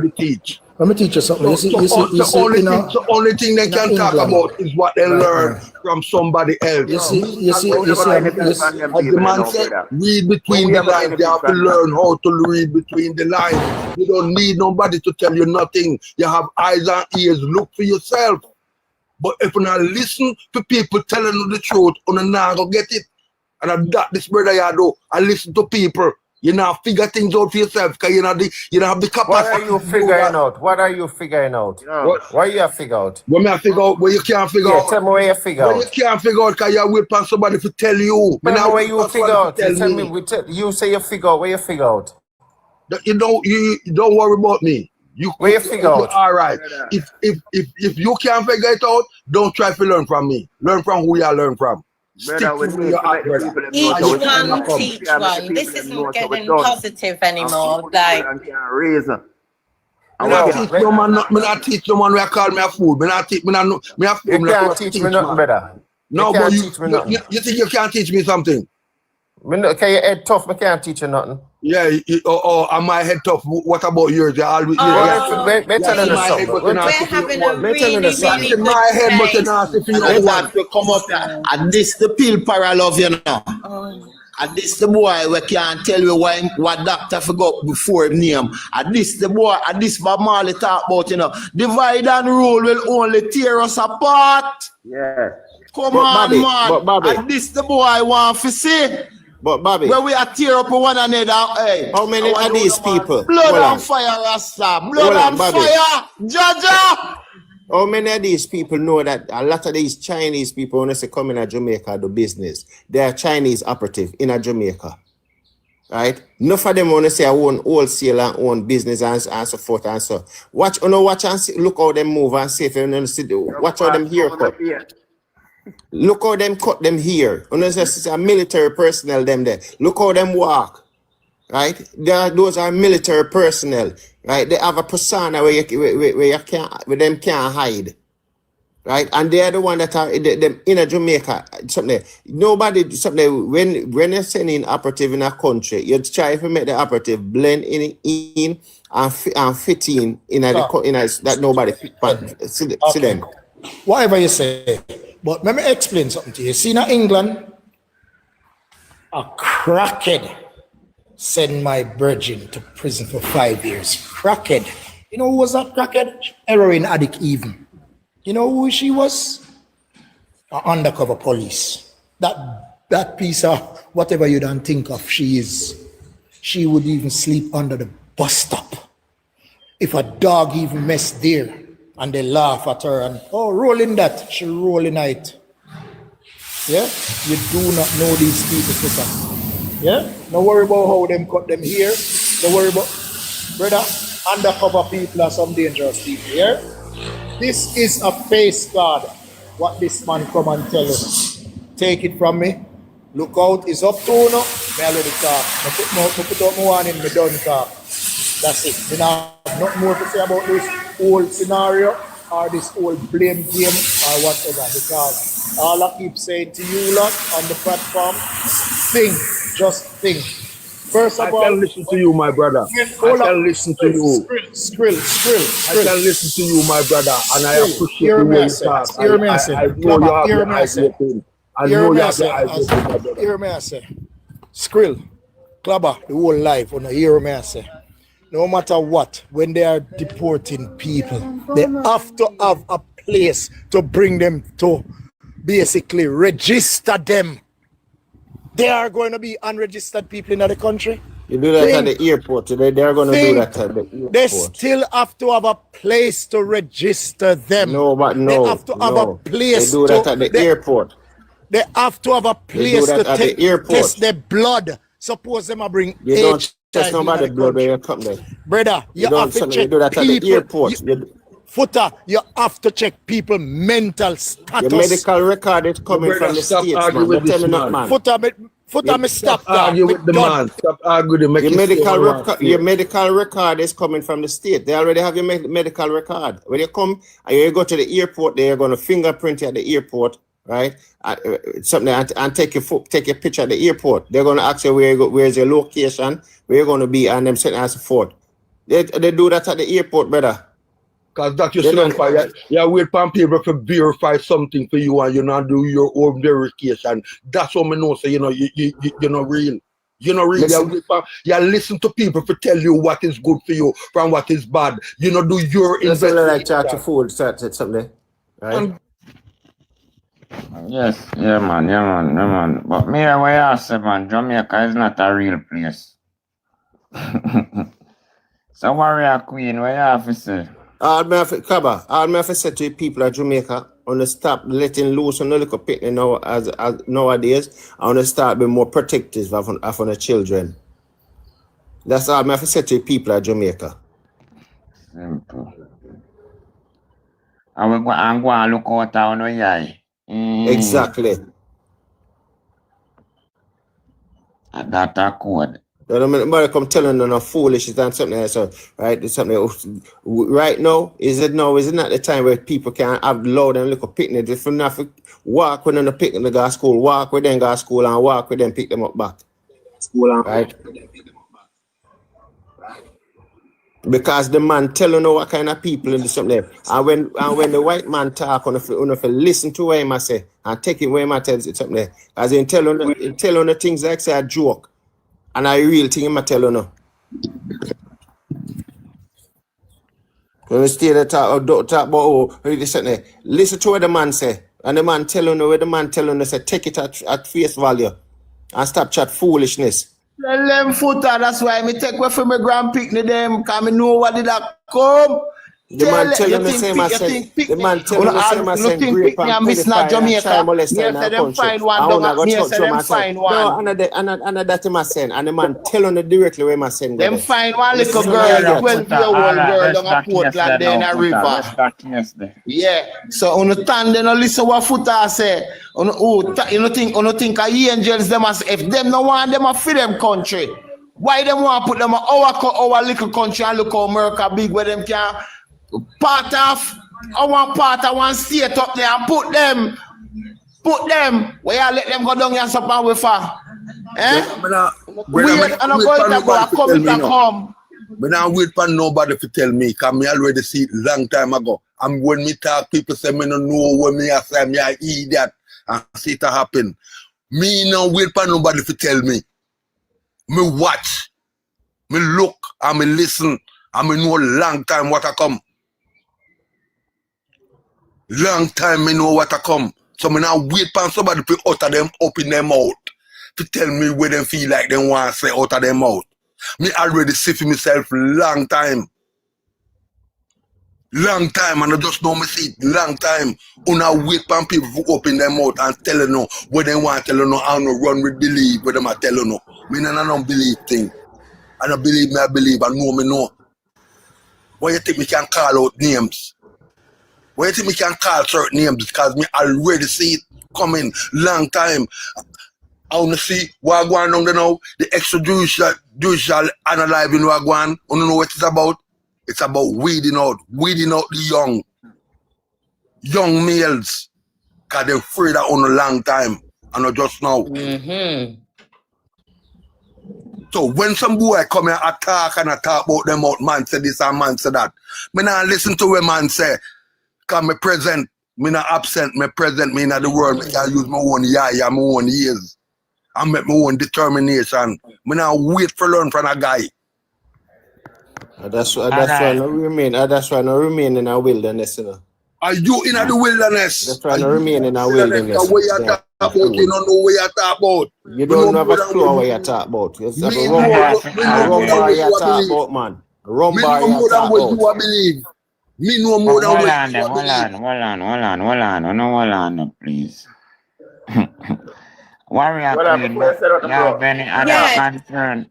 be teach. Let me teach you something. The only thing they can talk about is what they learn from somebody else. You see, as the man said, read between the lines. You have to learn how to read between the lines. You don't need nobody to tell you nothing. You have eyes and ears. Look for yourself. But if you not listen to people telling you the truth, you not go get it. And that this brother you do, I listen to people. You now figure things out for yourself because you don't have the capacity. What are you figuring out? What are you figuring out? What you figure out? What me I figure out where you can't figure out? Tell me where you figure out. Where you can't figure out because you wait for somebody to tell you. Tell me where you figure out. You say you figure out. Where you figure out? You don't worry about me. Where you figure out? All right. If you can't figure it out, don't try to learn from me. Learn from who you learn from. Brother, we need to make the people them Each know so one teach one. This isn't getting positive anymore. Like, I want to teach no man. Me not teach no man where call me a fool. Me not teach. Me a fool. You can't teach me nothing, brother. No, but you think you can't teach me something? Can you head tough? I can't teach you nothing. Yeah, am my head tough? What about yours? You always. We're having a really, really good my head, but you're not. If you don't want to come up there, and this the pill para love, you know. And this the boy we can't tell you what doctor forgot before him name. And this the boy, and this Bob Marley talk about, you know. Divide and rule will only tear us apart. Yeah. Come on, man. And this the boy I want to see. But Bobby, where we are tear up one another, hey. How many are these people? Blood on fire, Rasta. Blood on fire, Jaja. How many of these people know that a lot of these Chinese people, when they come in a Jamaica do business, they are Chinese operative in a Jamaica, right? Enough of them want to say I own wholesale and own business and so forth and so. Watch and see, look how them move and see if you see. Watch how them haircut. Look how them cut them here. It's a military personnel them there. Look how them walk. Right? Those are military personnel. Right? They have a persona where them can't hide. Right? And they are the one that are them in a Jamaica. When you're sending operative in a country, you try to make the operative blend in and fit in that nobody see them. Whatever you say. But let me explain something to you. See, in England, a crackhead sent my virgin to prison for 5 years. Crackhead. You know who was that crackhead? Heroin addict even. You know who she was? An undercover police. That piece of whatever you don't think of, she is. She would even sleep under the bus stop. If a dog even messed there, and they laugh at her and, oh, rolling that, she rolling it. Yeah? You do not know these people, sister. Yeah? Don't worry about how them cut them here. Don't worry about, brother, undercover people are some dangerous people, yeah? This is a face guard, what this man come and tell us. Take it from me. Look out, it's up to you now. Me already talk. I put up my one in, me done talk. That's it. You know, not more to say about this whole scenario or this whole blame game or whatever, because all I keep saying to you lot on the platform, think, just think. First of all, I can listen to you, my brother. I can listen to you. Skrill. I can listen to you, my brother, and I appreciate the way you talk. Hear me, I say. I know you have the eyes open. I know you have the eyes open, my brother. Hear me, I say. Skrill, Clubber, the whole life, hear me, I say. No matter what, when they are deporting people, they have to have a place to bring them to basically register them. They are going to be unregistered people in the country. You do that at the airport. They are going to do that at the airport. They still have to have a place to register them. No, but no. They have to have a place. They do that at the airport. They have to have a place to test their blood. Suppose them bring you don't test nobody blood when you come there. Brother, you have to check do that people. At the airport. Footer, you have to check people mental status. Your medical record is coming from the states, man. Don't tell me not, man. Footer, me stop that. Argue with the man. Stop arguing. Your medical record is coming from the state. They already have your medical record. When you come and you go to the airport, they are going to fingerprint you at the airport, right? And take your picture at the airport. They're going to ask you where's your location, where you're going to be, and them sitting as a forth. They do that at the airport, brother. Because that you certify, you wait for people to verify something for you and you not do your own verification. That's what I know. So you're not real. You're not real. You listen to people to tell you what is good for you from what is bad. You know, do your investigation. Like chat to food, something, right? Yes, yeah, man. But me, what I say, man, Jamaica is not a real place. So warrior queen, what you have to say? All me have to say to the people of Jamaica, I want to stop letting loose on the little picnic now as nowadays. I want to start being more protective of the children. That's all I have to say to the people of Jamaica. Simple. And go and look out on the eye. Exactly. And that's a code. You know, somebody come telling them no foolishness and something else, right? Something right now, is it not the time where people can have loud and little picnic? If you not walk with them to pick them to go to school, walk with them go to school and walk with them pick them up back. Right? Because the man telling you what kind of people in something there. And when the white man talk, on if you listen to what he say and take it where he tells it something there. As in telling the things like say a joke. And I real thing I'm telling you. When you stay there talk about listen to what the man say. And the man telling you say take it at face value. And stop chat foolishness. Them footer, that's why me take away from my grand picnic them, because I know what did that come. The man telling the same as the man telling the same as saying grape and pedophile and child molester in our country. I want to go them find one. No, and that him saying, and the man telling it directly where him saying. Them find one little girl, 12-year-old girl down a Portland there in a river. Yeah, so on the stand then listen what footer say. You don't think of angels them as if them no want them a feed them country. Why them want to put them our little country and look how America big where them can part of one state up there and put them where you let them go down here and with her. Weird and I'm going to go come. But now wait for nobody to tell me, because me already see it long time ago. And when me talk, people say me don't know when me I say me I idiot and see it happen. Me now wait for nobody to tell me. Me watch, me look, and me listen, and me know long time what I come. Long time me know what I come. So me now wait for somebody to utter them up in their mouth to tell me where they feel like they want to say out of their mouth. Me already see for myself long time. Long time, and I just know me see it long time. Una wait for people to open their mouth and tell you know what they want to tell you know, I don't run with believe what them I tell you know. Me I don't believe thing. I don't believe me, I believe, I know me know. Why you think me can call out names? Why you think me can call certain names? Because me already see it coming long time. I want to see what going on there now. The extrajudicial analyzing what going on. You don't know what it's about? It's about weeding out the young males. Because they're afraid of on a long time and not just now. So when some boy come here and talk about them out, man say this and man say that. Me not listen to what man say. Because me present, me not absent, me present, me in the world. Me can use my own my own ears. And make my own determination. Me not wait for learn from a guy. That's why I remain in a wilderness, you know. Are you in the wilderness? That's why I remain in a wilderness. What you talk about, you don't know what you talk about. You don't have a clue what you talk about. It's a rumbar you talk about, man. Rumbar you talk about. Me know more than what you Hold on, please. Warrior Queen, you have any other concern?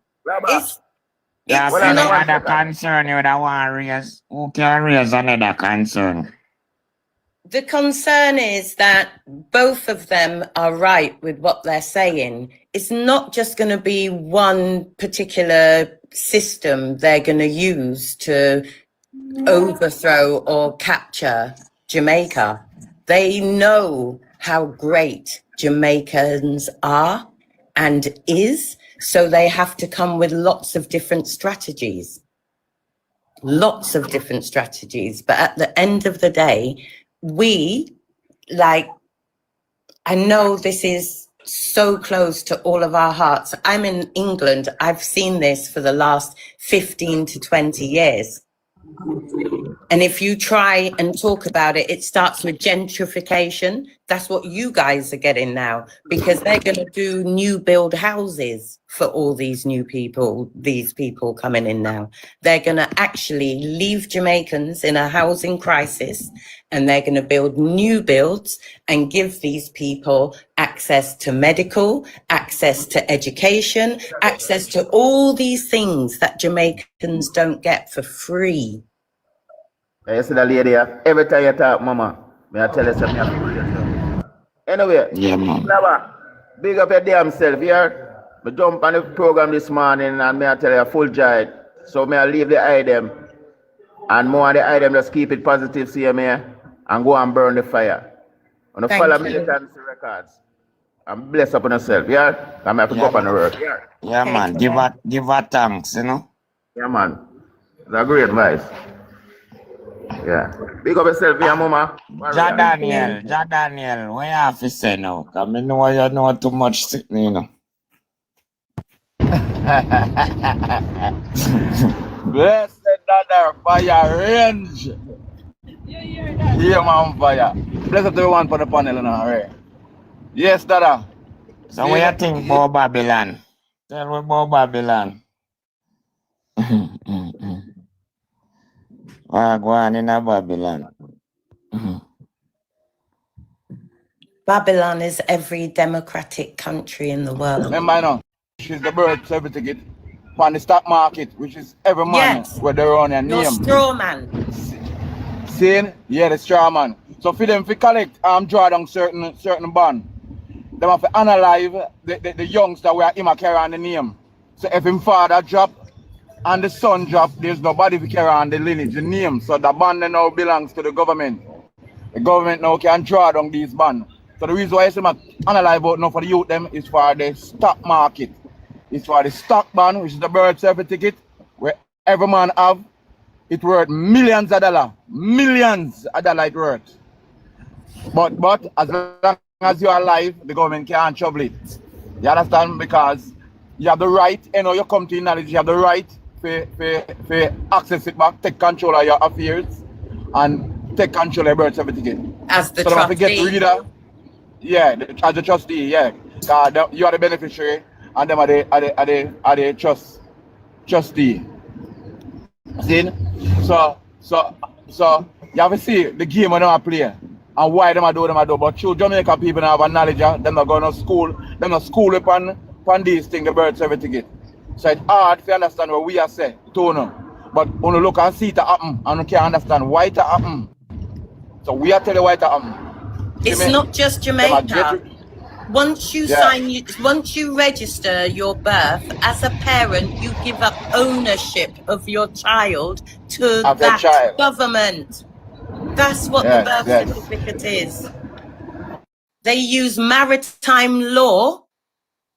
You have any other concern you would want to raise? Who can raise another concern? The concern is that both of them are right with what they're saying. It's not just going to be one particular system they're going to use to overthrow or capture Jamaica. They know how great Jamaicans are and is, so they have to come with lots of different strategies. But at the end of the day, I know this is so close to all of our hearts. I'm in England. I've seen this for the last 15 to 20 years. And if you try and talk about it, it starts with gentrification. That's what you guys are getting now, because they're going to do new build houses for all these new people, these people coming in now. They're going to actually leave Jamaicans in a housing crisis, and they're going to build new builds and give these people access to medical, access to education, access to all these things that Jamaicans don't get for free. You see the lady, every time you talk, mama, may I tell you something? Anyway, yeah, man. Big up your damn self here. I jump on the program this morning and may I tell you full joy. So may I leave the item and more of the item, just keep it positive, see me, and go and burn the fire. And follow militancy records. And bless up on yourself, yeah? I have to go up on the road. Yeah, man. Give her thanks, you know? Yeah, man. It's a great advice. Yeah. Big up yourself, yeah, mama. Daniel, what you have to say now? Because I know you know too much, you know. Blessed Dada, fire range. Yeah, man, fire. Blessed everyone for the panel now, right? Yes, Dada. So what you think about Babylon? Tell me about Babylon. Go on in Babylon. Babylon is every democratic country in the world. Remember now, she's the birth certificate on the stock market, which is every man where they run their name. Your straw man. Saying, yeah, the straw man. So for them to collect draw down certain bond, they have to analyze the youngster where him carry on the name. So if him father drop and the son drop, there's nobody to carry on the lineage, the name. So the band now belongs to the government. The government now can draw down these bonds. So the reason why I say analyze about now for the youth them is for the stock market. It's for the stock bond, which is the birth certificate, where every man have, it worth millions of dollars. Millions of dollars it worth. But as long as you are alive, the government can't trouble it. You understand? Because you have the right, you know, you come to knowledge, you have the right to access it back, take control of your affairs, and take control of your birth certificate. As the so trustee. Get rid of, yeah, as the trustee, yeah. You are the beneficiary, and them are the trustee. See? So you have to see the game when they play and why them are do. But true Jamaica people have a knowledge, them not going to school, them not school upon these things, the birth certificate. So it's hard to understand what we are saying, but when you look and see it happen, and you can't understand why it happen. So we are telling you why it happen. It's not just Jamaica. Once you once you register your birth, as a parent, you give up ownership of your child to that government. That's what the birth certificate is. They use maritime law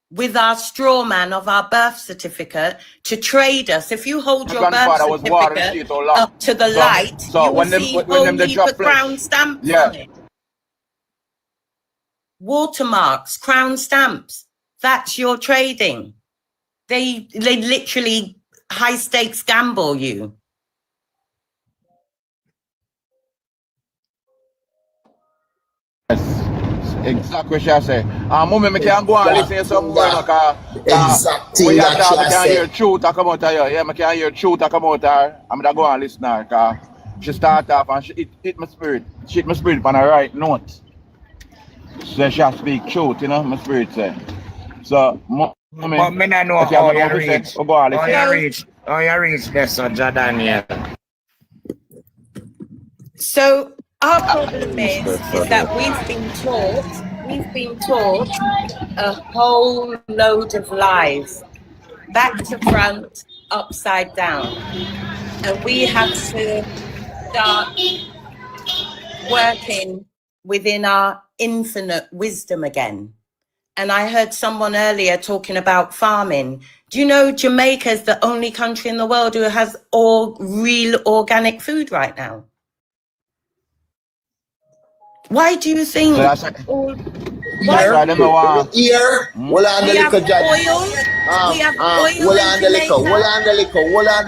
with our straw man of our birth certificate to trade us. If you hold your birth certificate up to the light, you will see only the crown stamps on it. Watermarks, crown stamps. That's your trading. They literally high stakes gamble you. Exactly what she say. Moment me can go and listen to some boy exactly when you that talk, she I can hear truth that come out of her. Yeah, I can hear truth that come out of her. I'm gonna go and listen to her because she start off and she hit my spirit. She hit my spirit on the right note. So she has speak truth, you know, my spirit say. So but me not know how you reach. How you reach this, so Daniel. So our problem is that we've been taught a whole load of lies, back to front, upside down. And we have to start working within our infinite wisdom again. And I heard someone earlier talking about farming. Do you know Jamaica is the only country in the world who has all real organic food right now? Why do you think? Here, well, on the liquor, we have oil hold on the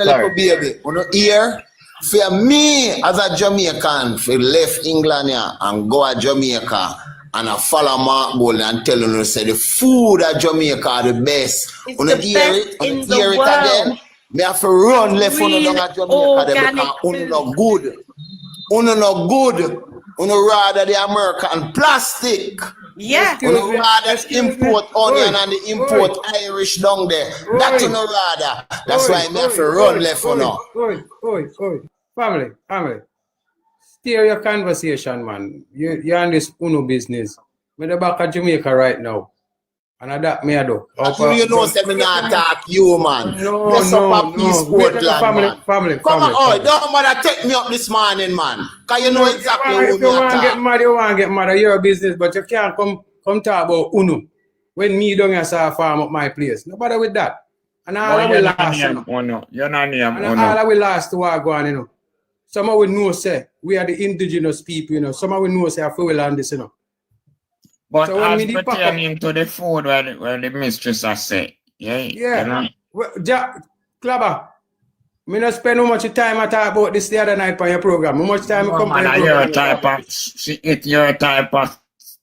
liquor, baby. On the ear, For me, as a Jamaican, for left England here and go to Jamaica and I follow Mark Gold and tell you, say the food at Jamaica are the best. It's When the you hear best it, when in you the hear it world. again, me have to run left on Real down at Jamaica there organic because uno food. no good. Uno no good. Uno rather the American plastic. Yeah. Uno rather import onion and the import Irish down there. That uno rather. That's why me have to run left on now. Family. Steer your conversation, man. You're on this Uno business. I'm in the back of Jamaica right now. And I that me I do. You know, say me not talk you, man. Bless up a peace Portland, man. Family. Come on, don't bother take me up this morning, man. Cause you know exactly who If me you want to talk. get mad, you want to get mad. Your business, but you can't come talk about Uno. When me don't have a farm up my place. No bother with that. And all I will last. You're not near And all I will last to what go on, you know. Some will know, say, we are the indigenous people, you know. Some will know, say, I feel well on this, you know. But so as pertaining to the food where the mistress has said, yeah. You know? Well, Clabber, me not spend how much time I talk about this the other night on your program. How much time I come on your program? Your type of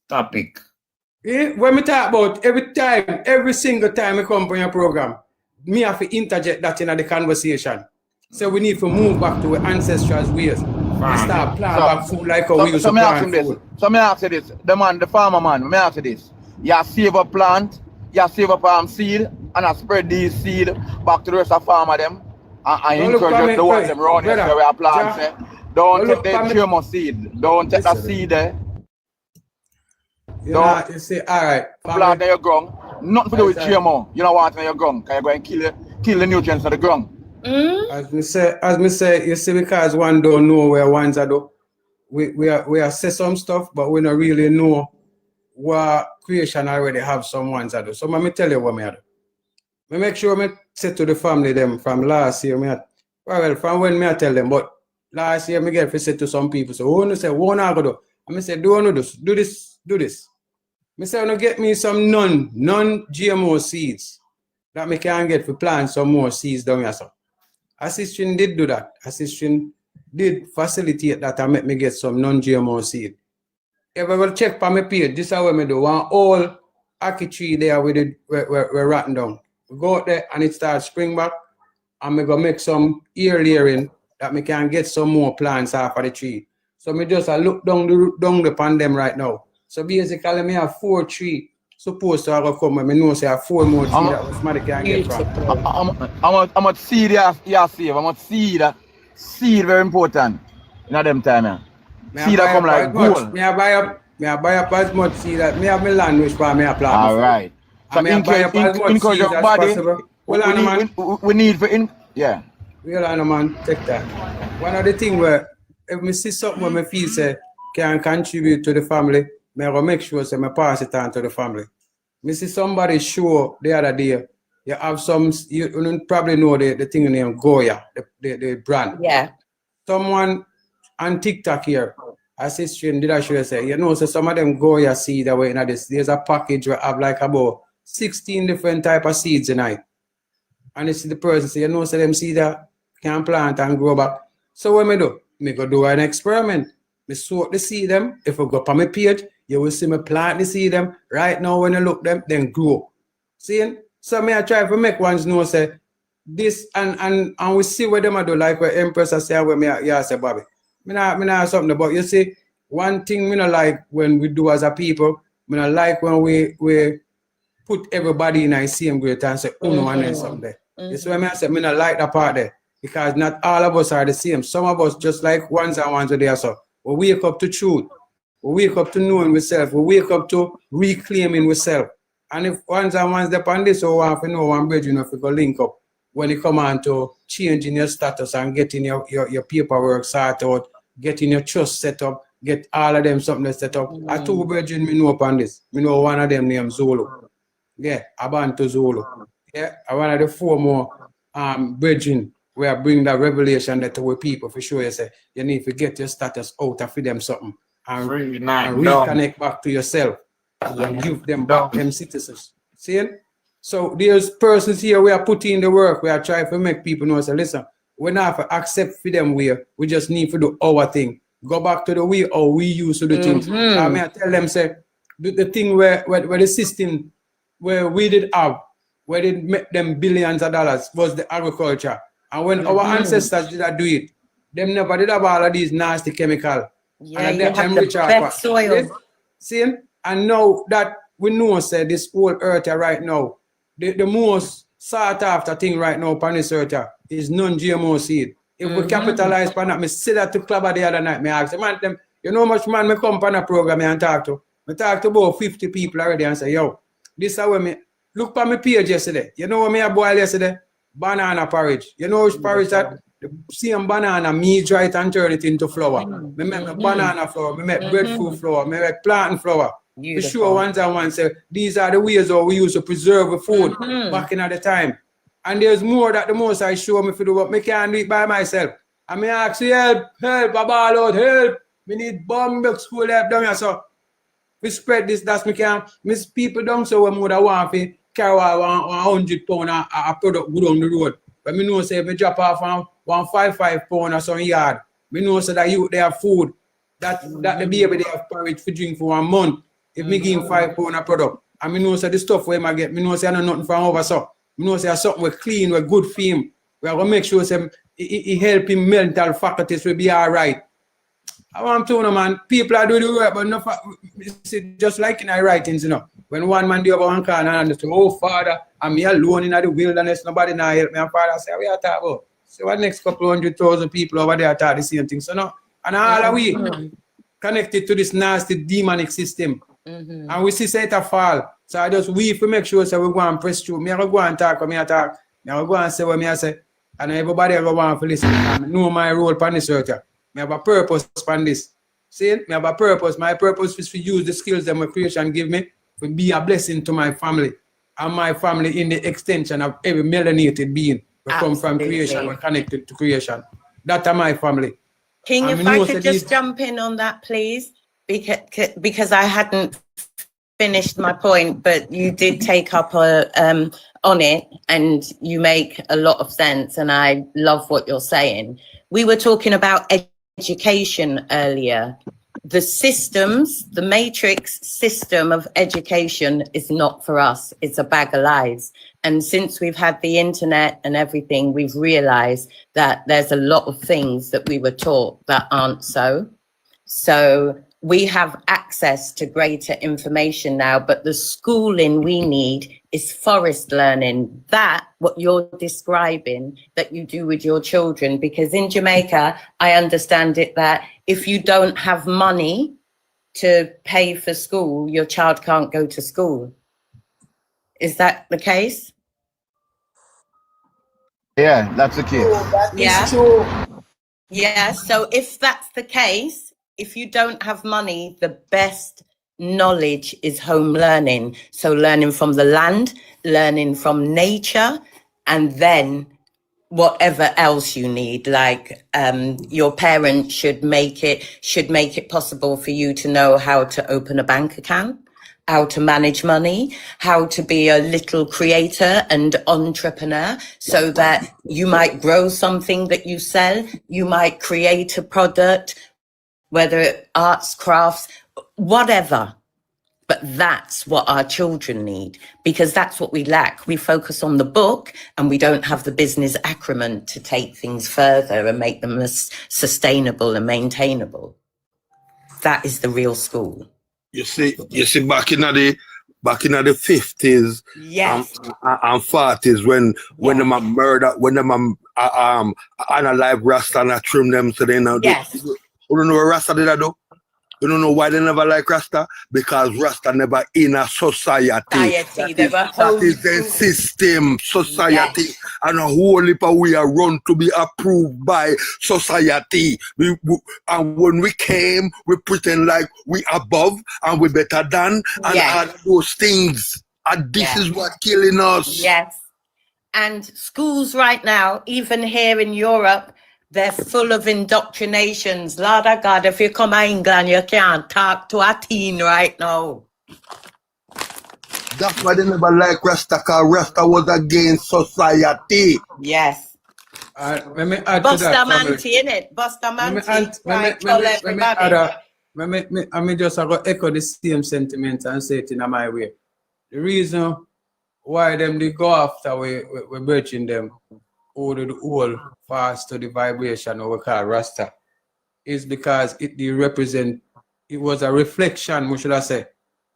topic. Yeah, when we talk about every single time I come on your program, me have to interject that in the conversation. So we need to move back to our ancestral ways. And start planting back food like how we used to plant food. So me ask you this, the farmer man, me ask you this. You save a plant, you save up seed, and I spread these seed back to the rest of the farmer them. And encourage the ones them around here where I plant. Don't take the GMO seed. Don't take that seed there. You say, all right. Plant in your ground. Nothing to do with GMO. You don't want it in your ground. Because you're going to kill the nutrients of the ground. As me say, you see, because one don't know where ones are do. We are say some stuff, but we don't really know what creation already have some ones are do. So let me tell you what me do. Me make sure me say to the family them from last year, from when me I tell them, but last year me get to say to some people, so who say, what I go do? And me say, do this. Me say, no get me some non-GMO seeds that me can get to plant some more seeds down here. So Assistant did do that. Assistant did facilitate that and make me get some non-GMO seed. If I will check for my page, this is how me do. One whole ackee tree there with it, we're rotten down. We go out there and it starts spring back, and we go make some ear layering that me can get some more plants off of the tree. So me just look down the pan them right now. So basically, me have 4 trees. Supposed to have come when me know say I have 4 more trees that somebody can get from. I'm a seed you save. I'm a seed very important in them time. Seed that come like gold. Me buy up as much seed that me have my land which part me a plant. All right. So encourage your body. We need for yeah. Hold on, man. Take that. One of the things where if me see something where me feel say can contribute to the family, me will make sure say me pass it on to the family. Me see somebody show the other day. You have some, you probably know the thing named Goya, the brand. Yeah. Someone on TikTok here, assistant did I should say, you know, so some of them Goya seed away in this. There's a package where I have like about 16 different type of seeds in it. And you see the person say, you know, so them seed that can plant and grow back. So what me do? Me go do an experiment. Me soak the seed them. If I go up on my page, you will see me plant the seed them. Right now when you look them, then grow. See? So me I try to make ones know say this and we see what them I do like what Empress I say where me I say Bobby. Me not something about you see one thing me not like when we do as a people, me not like when we put everybody in the same grade and say uno and then something there. This is why me I say me not like that part there. Because not all of us are the same. Some of us just like ones and ones are there. So we wake up to truth. We wake up to knowing ourselves. We wake up to reclaiming ourselves. And if ones and ones depend on this, so we have to know one bridge, you know, if we go link up when it come on to changing your status and getting your paperwork sorted out, getting your trust set up, get all of them something set up. I 2 bridges me know upon this. Me know one of them named Zulu. Yeah, Abantu Zulu. Yeah, I one of the 4 more bridging where I bring that revelation that to our people for sure. You say you need to get your status out and feed them something and reconnect back to yourself and give them back them citizens. See? So there's persons here we are putting in the work. We are trying to make people know. Say, listen, we not have to accept for them way. We just need to do our thing. Go back to the way how we used to do things. I mean, I tell them, say, the thing where the system where we did have, where they make them billions of dollars was the agriculture. And when our ancestors did do it, them never did have all of these nasty chemicals. Yeah, and you have them the rich best soil. See? And now that we know, say, this whole earth here right now, the most sought after thing right now on this earth here is non-GMO seed. If we capitalize on that, I said that to Clubber the other night, I asked them, man, you know how much man me come on a program and talk to? I talk to about 50 people already and say, yo, this is how me, look on my page yesterday. You know what me I boiled yesterday? Banana porridge. You know which porridge that? The same banana, me dry it and turn it into flour. Me make banana flour, me make breadfruit flour, me make plantain flour. We sure once and once say, these are the ways how we used to preserve the food back in at the time. And there's more that the most I show me for do what me can't do it by myself. I may ask you help, I ball out, help. Me need bomb school help down here. So we spread this, that's me can miss people down so we would want to carry 100 pounds a product good on the road. But me know say if me drop off 155 pounds or some yard, me know so that you they have food that the baby they have porridge for drink for 1 month. If me give him 5 pounds a product, and me know say the stuff where I get, me know say I know nothing from over so. Me know say something we clean, we good for him. We are gonna make sure say it help him mental faculties will be alright. I want to know, man, people are doing the work, but no, just like in our writings, you know. When one man do over one corner and say, oh, Father, I'm here alone in the wilderness, nobody now help me. And Father say, we are talking about. So what next couple 100,000 people over there talk the same thing. So no, and all are we connected to this nasty demonic system. And we see say it a fall. So I just we to make sure so we go and press through. Me I go and talk when me talk. Me I go and say what me I say. And everybody I go want to listen. I know my role upon this earth. I have a purpose upon this. See, I have a purpose. My purpose is to use the skills that my creation give me to be a blessing to my family. And my family in the extension of every melanated being. We come from creation, we're connected to creation. That's my family. King, if I could just jump in on that, please. Because I hadn't finished my point, but you did take up on it and you make a lot of sense. And I love what you're saying. We were talking about education earlier. The systems, the matrix system of education is not for us. It's a bag of lies. And since we've had the internet and everything, we've realized that there's a lot of things that we were taught that aren't so. So we have access to greater information now, but the schooling we need is forest learning. That, what you're describing, that you do with your children, because in Jamaica, I understand it that if you don't have money to pay for school, your child can't go to school. Is that the case? Yeah, that's the case. Yeah. True. Yeah, so if that's the case, if you don't have money, the best knowledge is home learning. So learning from the land, learning from nature, and then whatever else you need, like your parents should make it possible for you to know how to open a bank account, how to manage money, how to be a little creator and entrepreneur, so that you might grow something that you sell, you might create a product, whether it's arts, crafts, whatever. But that's what our children need, because that's what we lack. We focus on the book and we don't have the business acumen to take things further and make them sustainable and maintainable. That is the real school. You see, back in the 50s, yes, and 40s when them a murder, when them unalive Rasta and trim them so they know. Yes. You don't know what Rasta did that do? You don't know why they never like Rasta? Because Rasta never in a society. That is the system, society, yes. And a whole heap of we are run to be approved by society. And when we came, we pretend like we above and we better than, and yes. All those things. And this yes. is what killing us. Yes. And schools right now, even here in Europe, they're full of indoctrinations. Lord of God, if you come to England, you can't talk to a teen right now. That's why they never like Rasta, because Rasta was against society. Yes. Let me add to that. Bustamante, innit? Bustamante. Right, tell everybody. I mean, just I got echo the same sentiment and say it in my way. The reason why them they go after we're birching them all the whole fast to the vibration or we call Rasta is because it was a reflection, what should I say,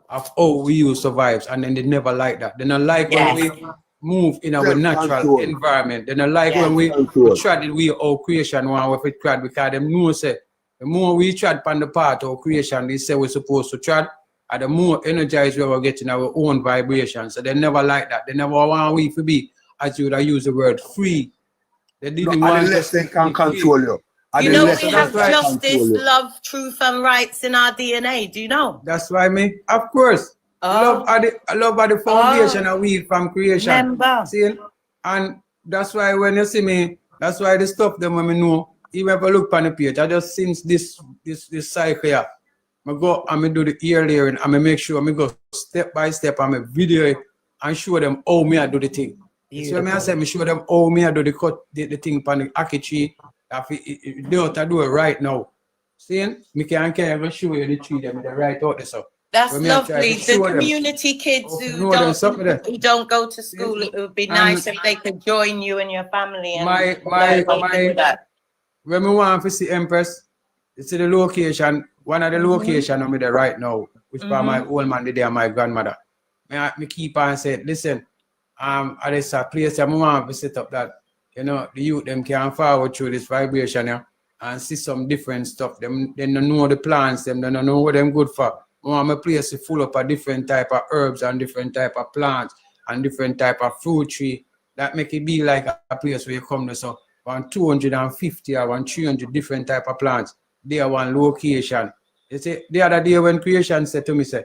of how we used survives, and then they never like that. They don't like when we move in our natural environment. They don't like when we try our creation one with it crowd because them know say the more we trad on the part of creation, they say we're supposed to trad, and the more energized we are getting our own vibration. So they never like that. They never want we to be, as you would have used the word, free. They didn't want unless they can control you. You know we have justice, love, truth, and rights in our DNA. Do you know? That's why of course, love are the foundation of we from creation. Remember. See, and that's why when you see me, that's why the stuff them when me know. Even if I look on the page, I just since this cycle here, I go and I do the ear layering and I make sure I go step by step and I video it and show them how me I do the thing. So I say, I show them how me I do the thing upon the ackee tree. If they don't do it right now. See, me can show you the tree them the right out there. So that's lovely. The community kids who don't go to school, it would be nice if they could join you and your family. And when we want to see Empress, you see the location, one of the location I'm there right now, which by my old man there and my grandmother. Me keep on saying, listen, at this place I want to set up that, you know, the youth them can forward through this vibration here and see some different stuff. They don't know the plants, they don't know what them good for. I want my place full up of different type of herbs and different type of plants and different type of fruit tree. That make it be like a place where you come to so 250 or 300 different type of plants. They are one location. You see, the other day when creation said to me, say,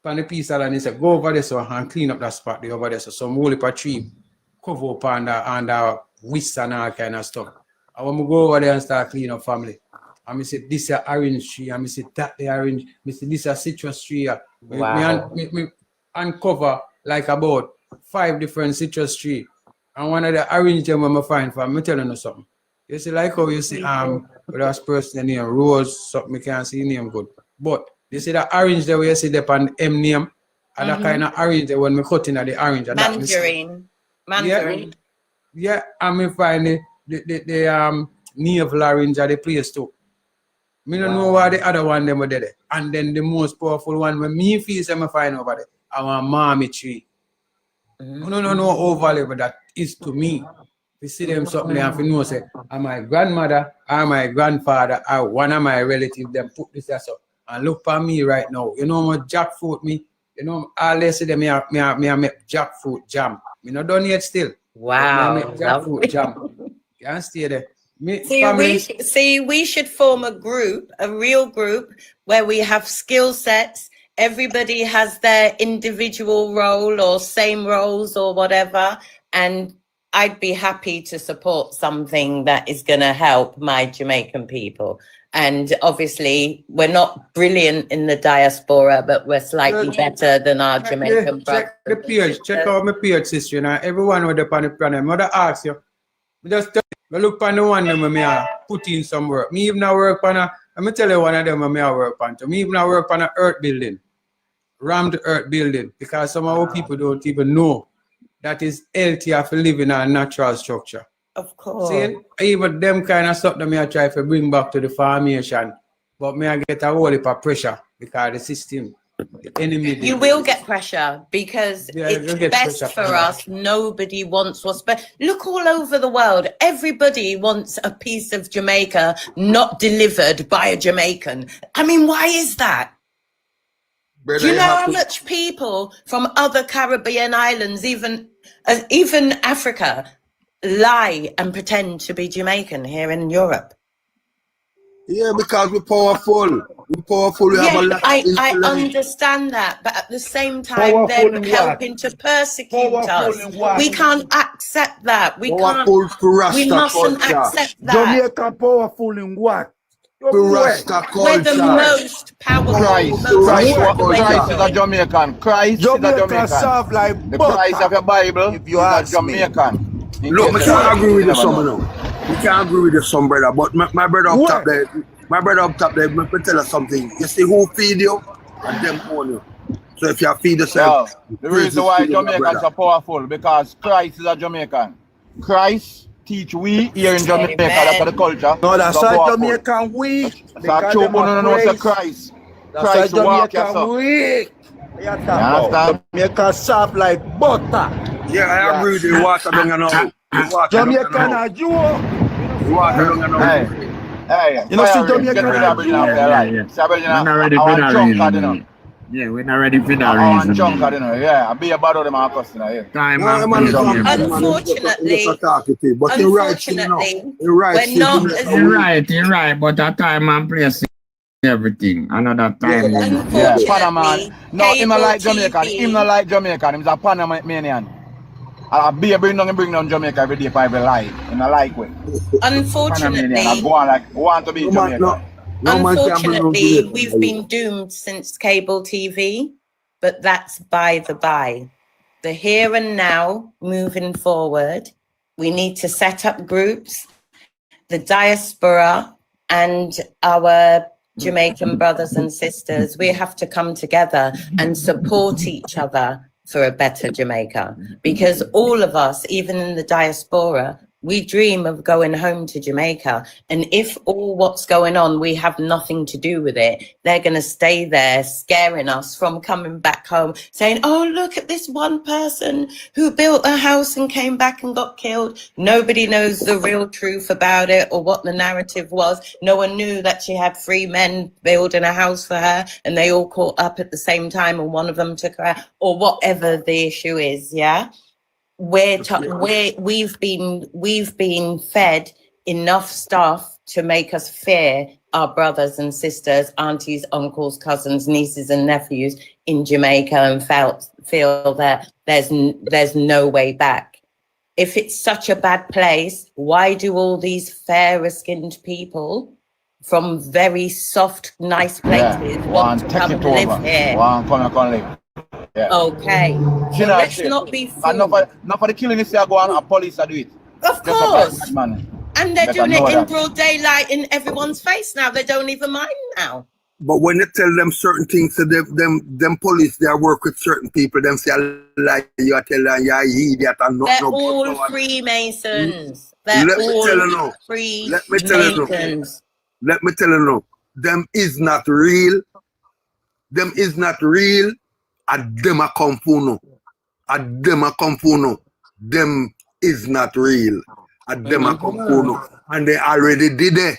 on the piece of land, he said, go over there so and clean up that spot there over there. So some whole tree cover up under whisk and all kind of stuff. I want to go over there and start cleaning up family. And I say, this is an orange tree. And I say, that the orange. I say, this is a citrus tree. Wow. Me uncover like about 5 different citrus trees. And one of the orange them when I find for me telling you something. You see, like how you see with us person name Rose, something I can't see name good. But you see the orange there where you see the pan M name, and that kind of orange there when we cut in at the orange. And Mandarin. Yeah, and me find the navel orange at the place too. Me don't know why the other one them were there. And then the most powerful one when me feel them find over there, our mommy tree. No, how valuable that is to me. You see them something and you know say, and my grandmother or my grandfather or one of my relatives them put this there so and look for me right now. You know my jackfruit me. You know all they say them me make jackfruit jam. Me not done yet still. Wow. Me make jackfruit jam. Can't stay there. We should form a group, a real group where we have skill sets. Everybody has their individual role or same roles or whatever, and I'd be happy to support something that is going to help my Jamaican people. And obviously, we're not brilliant in the diaspora, but we're slightly better than our Jamaican brothers. Check the page. Check out my page, sister. Now, everyone with the panel. Mother ask you. Just look on the one that I put in some work. Me even work on let me tell you one of them I work on. Me even work on an earth building. Rammed earth building. Because some of our people don't even know that is healthier for living in a natural structure. Of course. See, even them kind of stuff that I try to bring back to the formation. But I get a whole heap of pressure because the system, the enemy. You will get pressure because it's best for us. Nobody wants what's best. Look all over the world. Everybody wants a piece of Jamaica not delivered by a Jamaican. I mean, why is that? Do you know how much people from other Caribbean islands, even Africa, lie and pretend to be Jamaican here in Europe? Yeah, because we're powerful. We're powerful. We have a lot of influence. I understand that, but at the same time, they're helping to persecute us. We can't accept that. We can't. We mustn't accept that. Jamaica powerful in what? We're the most powerful. Christ is a Jamaican. Christ is a Jamaican. Serve like the Christ of your Bible is a Jamaican. Look, I can't agree with the some, you know. You can't agree with the some, brother. But my brother up top there, let me tell you something. You see who feed you and them own you. So if you feed yourself, the reason why Jamaicans are powerful because Christ is a Jamaican. Christ teach we here in Jamaica, that's the culture. No, that's why Jamaican weak. That's true, no, say Christ. That's why Jamaican weak. You understand? Jamaica soft like butter. Yeah, I agree with you. Water down and all. Jamaican are you. Water down and all. Hey, you know, see Jamaican are you. We're not ready for that reason. Yeah, we're not ready for that reason. Yeah, I'll be a bad of them Unfortunately, you're right, but that time and place everything. Another time. Yeah, Panama. No, him not like Jamaican. Him not like Jamaican. He's a Panamanian. I'll be a bring down Jamaica every day for every life. In a like way. Unfortunately, I go on like want to be Jamaican. Unfortunately, we've been doomed since cable TV, but that's by the by. The here and now, moving forward, we need to set up groups, the diaspora and our Jamaican brothers and sisters. We have to come together and support each other for a better Jamaica, because all of us, even in the diaspora, we dream of going home to Jamaica. And if all what's going on, we have nothing to do with it, they're going to stay there scaring us from coming back home, saying, oh, look at this one person who built a house and came back and got killed. Nobody knows the real truth about it or what the narrative was. No one knew that she had 3 men building a house for her and they all caught up at the same time and one of them took her out, or whatever the issue is, yeah? We've been fed enough stuff to make us fear our brothers and sisters, aunties, uncles, cousins, nieces and nephews in Jamaica, and feel that there's no way back. If it's such a bad place, why do all these fairer skinned people from very soft, nice places want to come and live here? Yeah. Okay. So let's not be fooled. Not for the killing this year, go on, a police do it. Of course. And they're doing it in broad daylight in everyone's face now. They don't even mind now. But when you tell them certain things, so them police, they work with certain people, them say, like, you tell them, yeah, idiot, and not. They're all Freemasons. They're all Freemasons. Let me tell you now. Them is not real. Them is not real. And them a come for no. Them is not real. And them a come for no. And they already did it.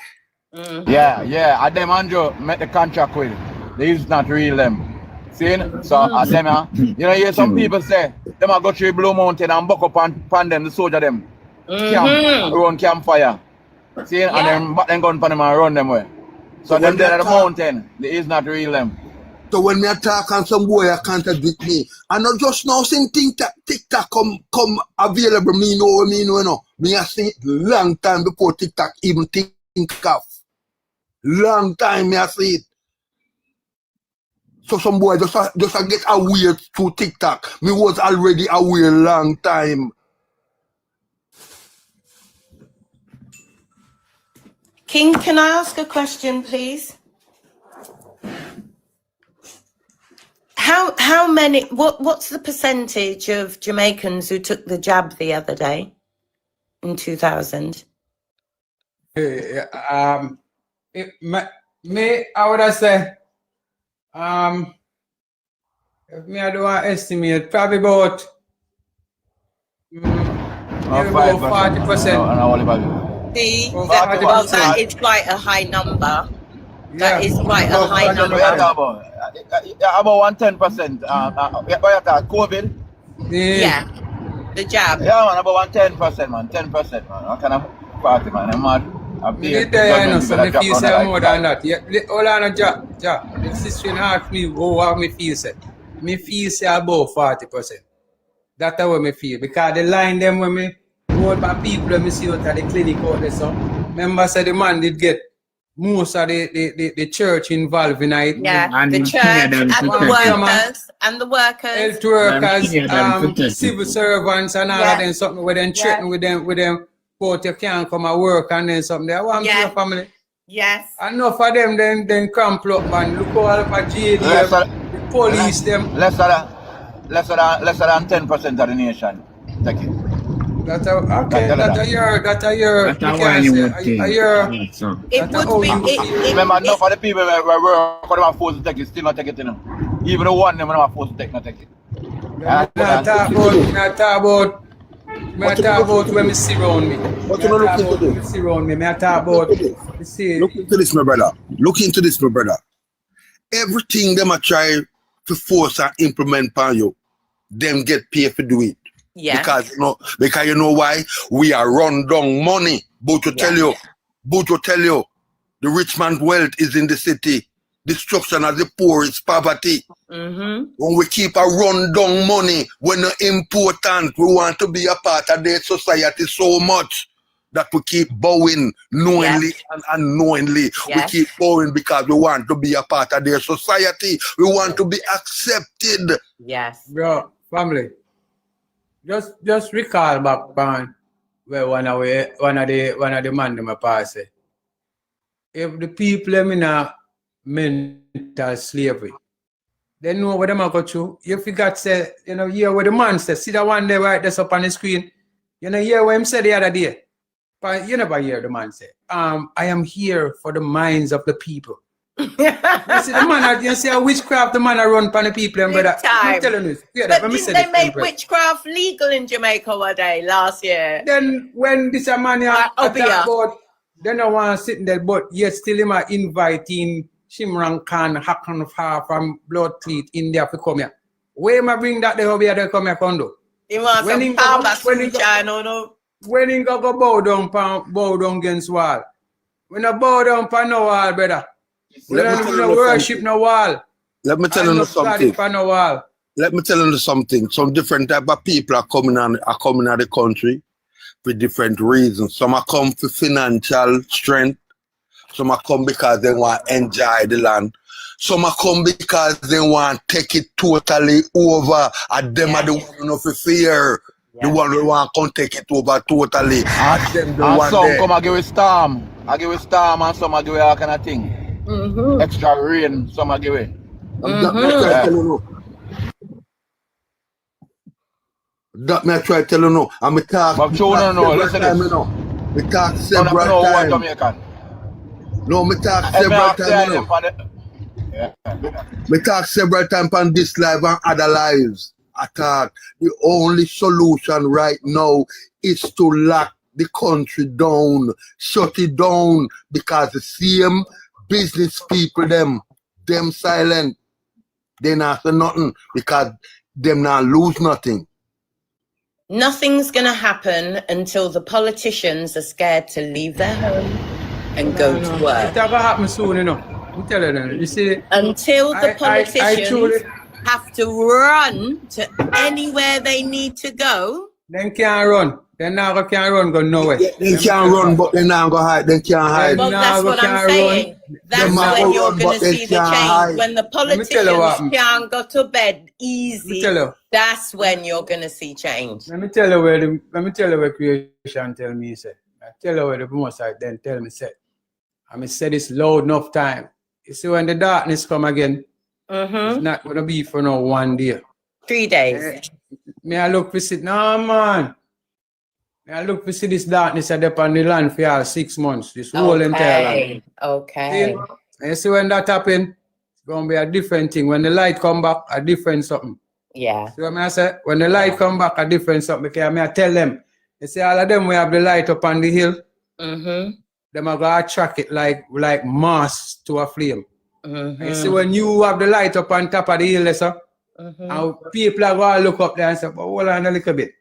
Yeah. And them Andrew make the contract with. They is not real them. See? So them, you know, hear some people say, them a go through Blue Mountain and buck up and them, the soldier them. Run campfire. See? And then back them gun for them and run them way. So them there at the mountain, they is not real them. So when me talk and some boy I contradict me, and not just now saying TikTok come available, me know. Me I see it long time before TikTok even think of. Long time me I see it. So some boy just get aware through TikTok. Me was already aware long time. King, can I ask a question, please? How many, what's the percentage of Jamaicans who took the jab the other day in 2000? I would say, if me I do an estimate, probably about 40%. See, that is quite a high number. That is quite a high number. About 10%. COVID? Yeah. The jab. Yeah, man, about 10%, man. 10%, man. What kind of party, man? I'm mad. If you say more than that, hold on, Ja. The sister asked me how me feel. Me feel say about 40%. That's how me feel. Because the line them when me go by people when me see out at the clinic out there, so remember say the man did get most of the church involved in it. Yeah, the church and the workers, health workers, civil servants and all of them, something with them threatening with them, but you can't come and work and then something. I want to your family. Yes. Enough of them then crumple up and look all of JLP, the police them. Less than 10% of the nation. Thank you. That's a year. It would be. Remember, enough of the people who work for them are forced to take it, still not take it, you know. Even the one them are forced to take, not take it. I talk about when me see around me. But you know, look into this. Look into this, my brother. Look into this, my brother. Everything them a try to force and implement upon you, them get paid to do it. Yeah. Because you know why? We are run down money. But to tell you, the rich man's wealth is in the city. Destruction of the poor is poverty. When we keep a run down money, we're not important. We want to be a part of their society so much that we keep bowing knowingly and unknowingly. We keep bowing because we want to be a part of their society. We want to be accepted. Yes. Bro, family. Just recall back where one of the man them a pass. If the people them in a mental slavery, they know what them a go through. You forgot say, you know, hear what the man said. See that one there right that's up on the screen. You know, hear what him said the other day. But you never hear the man say, I am here for the minds of the people. You see the man, you see a witchcraft the man run for the people, and brother. I'm telling you. But didn't they make witchcraft legal in Jamaica one day last year? Then when this man attack about, they don't want to sit there, but yet still him inviting Shimran Khan, Hakan Far from Blood Cleat India to come here. Where am I bring that over here to come here condo? He wants some power when he go bow down against wall. When I bow down for no wall, brother. We don't worship no wall. Let me tell you something. Let me tell you something. Some different type of people are coming out of the country for different reasons. Some are come for financial strength. Some are come because they want to enjoy the land. Some are come because they want to take it totally over. And them are the one of the fear. The one who want to take it over totally. And them the one some there. come and give a storm. I give a storm and some I give all kind of thing. Extra rain, some I give it. That me I try to tell you no. I'm talk. But you don't know. Listen to this. Me talk several times. No, me talk several times. Me talk several times on this live and other lives. I thought the only solution right now is to lock the country down, shut it down, because the same business people, them silent. They not say nothing because them not lose nothing. Nothing's going to happen until the politicians are scared to leave their home and go to work. It's never happen soon, you know. I'm telling you. You see, until the politicians have to run to anywhere they need to go. They can't run. They now can't run, go nowhere. They can't run, but they now go hide. They can't hide. Well, that's what I'm saying. That's when you're going to see the change. When the politicians can't go to bed easy, that's when you're going to see change. Let me tell you where creation tell me, say. I tell you where the most I then tell me, say. I mean, say this loud enough time. You see, when the darkness come again, it's not going to be for no 1 day. 3 days. Me I look for sit. No, man. I look to see this darkness at on the land for 6 months. This whole entire land. Okay. And you see when that happen, it's gonna be a different thing. When the light come back, a different something. Yeah. See what I say? When the light come back, a different something. Because I tell them, you see all of them we have the light up on the hill. Them are gonna attract it like moss to a flame. And you see when you have the light up on top of the hill, so, and people are gonna look up there and say, but hold on a little bit.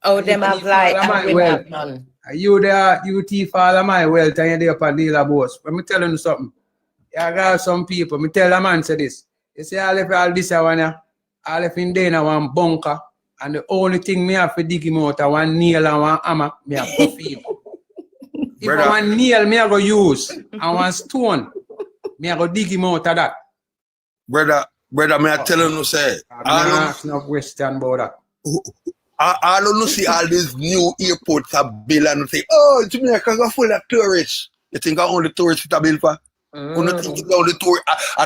Oh, them have light and we have none. You there, you thief all of my wealth and you're there for dealer boss. Let me tell you something. I got some people, me tell a man say this. You see, all this one, all if in there one bunker, and the only thing me have to dig him out is one nail and one hammer, me have to feed him. If I want nail, me I go use. I want stone, me I go dig him out of that. Brother, me I tell you, say, I don't no question about that. I don't see all these new airports are built and say, oh, Jamaica go full of tourists. You think only tourists are built for? You don't think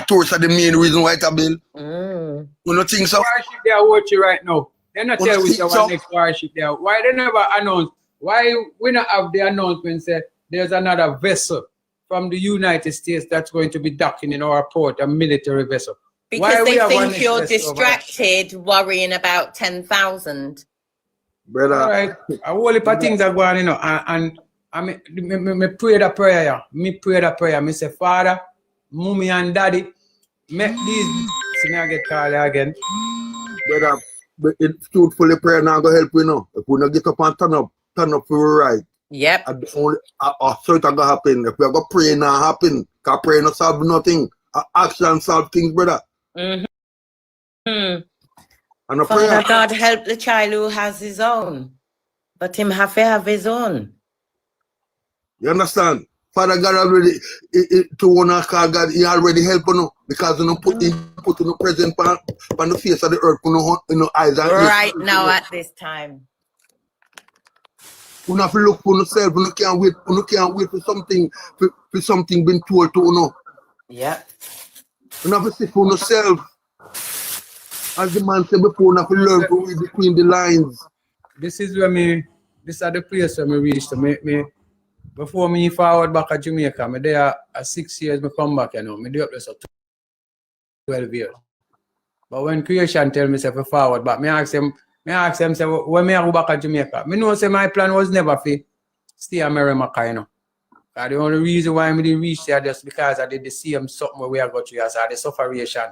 tourists are the main reason why it's a bill? You don't think so? Warship they are watching right now. They're not telling which our next warship there. Why they never announce? Why we not have the announcement say there's another vessel from the United States that's going to be docking in our port, a military vessel? Because they think you're distracted worrying about 10,000. Brother. All right. A whole heap of things are going, you know, and I me pray the prayer. Me pray the prayer. Me say, Father, Mommy and Daddy, make these. See me I get called again. Brother, but it's truthfully prayer now go help you know. If we not get up and turn up for right. Yep. Certain gonna happen. If we are gonna pray now happen, cause pray not solve nothing. Action solve things, brother. And a Father prayer. God help the child who has his own, but him have to have his own. You understand? Father God already to one call God, he already helped you because you put in the present on the face of the earth, you know eyes and right now at this time. You have to look for yourself, you can't wait for something being told to you know. Yeah. You have to sit for yourself. As the man said before, you have to learn to read between the lines. This is where this is the place where me reached to me. Before me forward back at Jamaica, me there 6 years, me come back, you know, me do up there so 12 years. But when creation tell me say for forward back, me ask them say when me go back at Jamaica, me know say my plan was never for stay in America, you know. The only reason why me didn't reach there just because I did the same something where we are going through as the sufferation.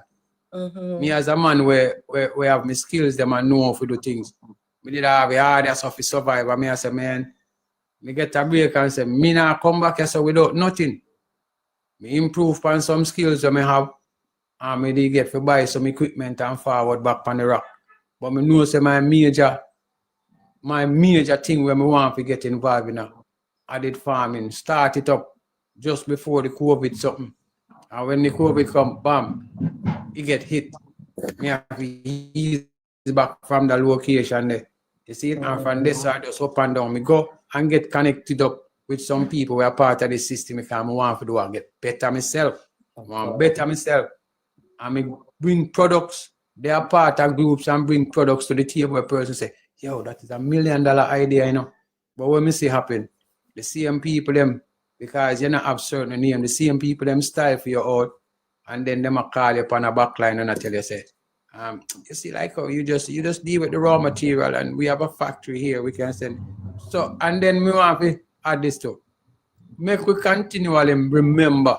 Me as a man where have my skills, them and know how to do things. Me did have a hard as to survive, and me I say, man, me get a break and say, me not come back here so without nothing. Me improve on some skills that me have, and me did get to buy some equipment and forward back on the rock. But me know say my major thing where me want to get involved in now, I did farming, start it up just before the COVID something. And when the COVID come, bam, it get hit. Me have to ease back from the location there. You see it? And from this side, just up and down. Me go and get connected up with some people who are part of the system because I want to do and get better myself. I want better myself. And me bring products. They are part of groups and bring products to the table where a person say, yo, that is $1 million idea, you know. But what me see happen, the same people them, because you not have certain name, the same people them style for you out, and then them a call you upon a backline and I tell you say, you see like how you just deal with the raw material and we have a factory here, we can send. So and then we want to add this too. Make we continually remember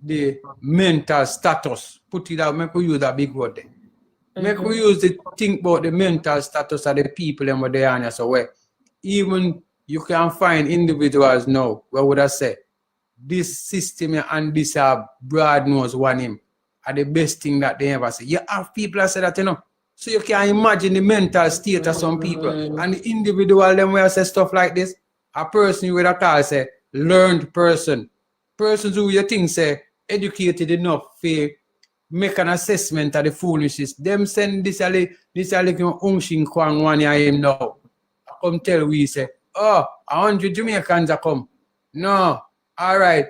the mental status. Put it out, make we use a big word there. Make we use the think about the mental status of the people and what they are. So where even you can find individuals now, what would I say? This system and this broad nose one him are the best thing that they ever say. You have people that say that, you know. So you can imagine the mental state of some people and the individual them where say stuff like this. A person you would have call say learned person. Persons who you think say educated enough to make an assessment of the foolishness. Them send this a little unshin kwang one year him now. I come tell we say, oh, 100 Jamaicans are come. No, all right.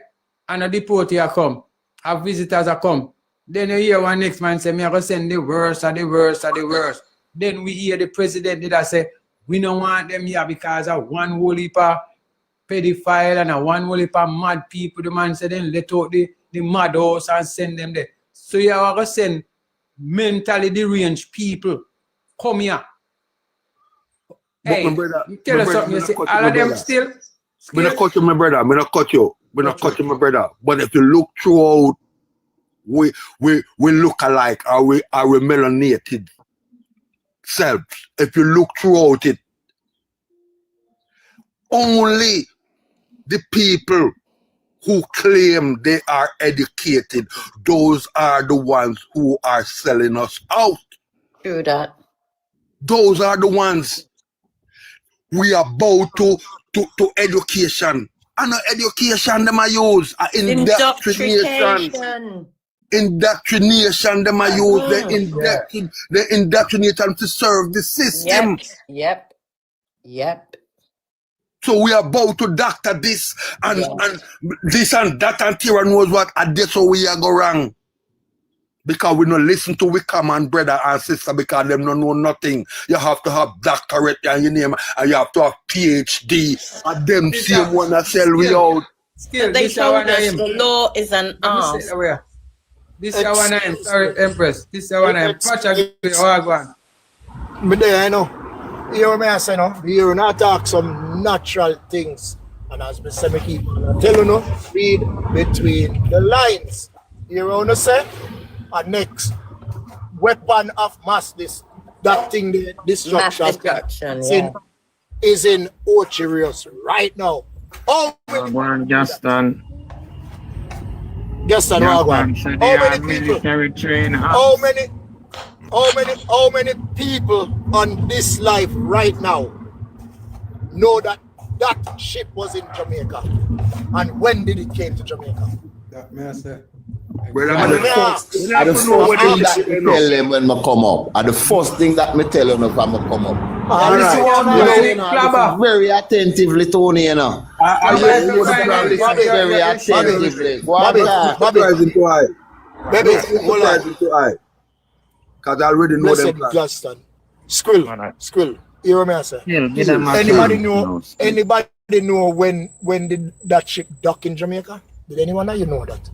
And a deportee are come. A visitors are come. Then you hear one next man say, me I go send the worst of the worst of the worst. Then we hear the president did I say, we don't want them here because of one whole heap of pedophile and a one whole heap of mad people. The man said, then let out the mad house and send them there. So you are going to send mentally deranged people come here. Hey, tell us something. You see, all of them still. I'm not cut you, my brother. I'm not cut you. I'm not cut you, my brother. But if you look throughout, we look alike. Are we melanated selves? If you look throughout it, only the people who claim they are educated, those are the ones who are selling us out. True that. Those are the ones we are bound to education. And education them I use. Indoctrination. Indoctrination them I use. They indoctrinate them to serve the system. Yep. So we are about to doctor this and this and that, and Tira knows what, and that's how we are go wrong. Because we don't listen to we common brother and sister, because them don't know nothing. You have to have doctorate and your name, and you have to have PhD, and them same one that sell we out. They told us the law is an arse. This is our name, sorry, Empress. This is our name. Watch out, Me there, I know. You hear me I say, no? You not talk some natural things. And as me say, me keep on tell you, no, read between the lines. You hear what I say? And next, weapon of mass, that thing, the destruction, is in Ocherios right now. Oh, Justin. Justin, how many people? How many people on this life right now know that that ship was in Jamaica? And when did it came to Jamaica? That may I say. The first thing that me tell them when I come up. And the first thing that me tell them when I come up. Very attentively, Tony, you know. Very attentively. Baby, hold on. Because I already know them. Justin. Skrill. You hear me I say? Anybody know when did that ship dock in Jamaica? Did anyone know you know that?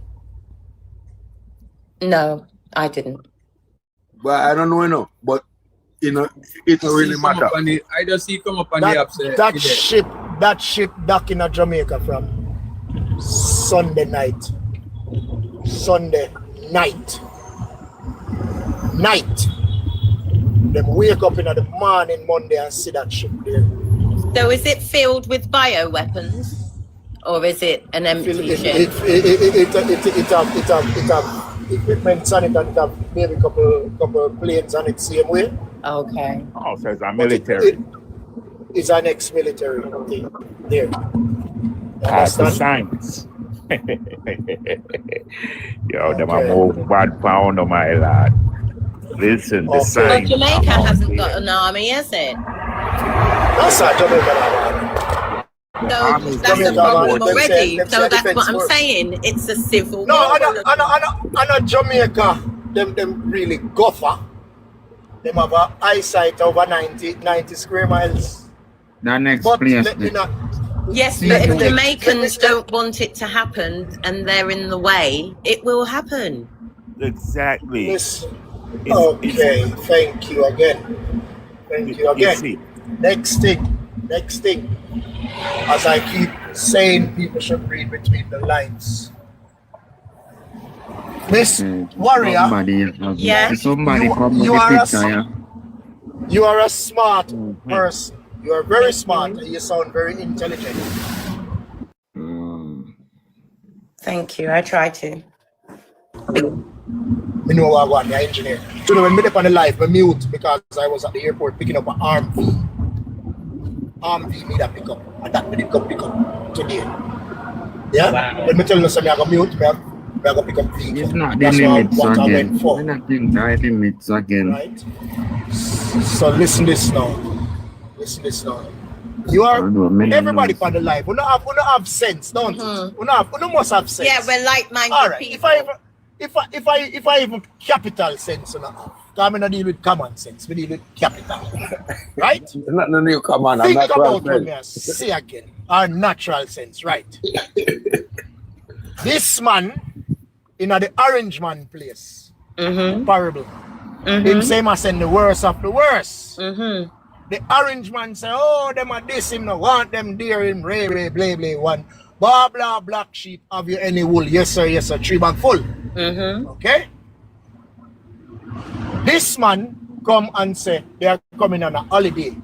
No, I didn't. But I don't know, but you know, it don't really matter. I just see come up on the app. That ship dock in Jamaica from Sunday night. Them wake up in the morning Monday and see that ship there. So is it filled with bioweapons? Or is it an empty ship? It have equipment on it, and it have maybe a couple planes on it same way. Okay. Oh, so it's a military. It's an ex-military thing there. That's the science. Yo, them are more bad pound on my lad. Listen, the science. Well, Jamaica hasn't got an army, has it? That's a Jamaican army. No, that's a problem already. So that's what I'm saying. It's a civil war. No, I Jamaica, them really gopher. Them have an eyesight over 90 square miles. The next place. Yes, but if Jamaicans don't want it to happen and they're in the way, it will happen. Exactly. Okay, thank you again. Next thing. As I keep saying, people should read between the lines. Miss Warrior, you are a smart person. You are very smart and you sound very intelligent. Thank you. I try to. I know what I want, you're an engineer. So when I on the live, I mute because I was at the airport picking up an arm V. Arm V made a pick up, and that didn't come pick up today. Yeah? Wow. When I tell you something, I go mute, I go pick up V. It's not the limits again. We're not doing the limits again. Right? So listen this now. You are everybody on the live. We don't have sense, don't you? We must have sense. Yeah, we're like-minded all right, people. If I even capital sense, I'm not deal with common sense. We deal with capital, right? Not no new common. Think about what I say again. Our natural sense, right? This man in the orange man place, parable. Him say I send the worst of the worst. The orange man say, oh, them are this, him no want them dear him, blah, one. Blah, blah, black sheep, have you any wool? Yes, sir, 3 bag full. Okay? This man come and say they are coming on a holiday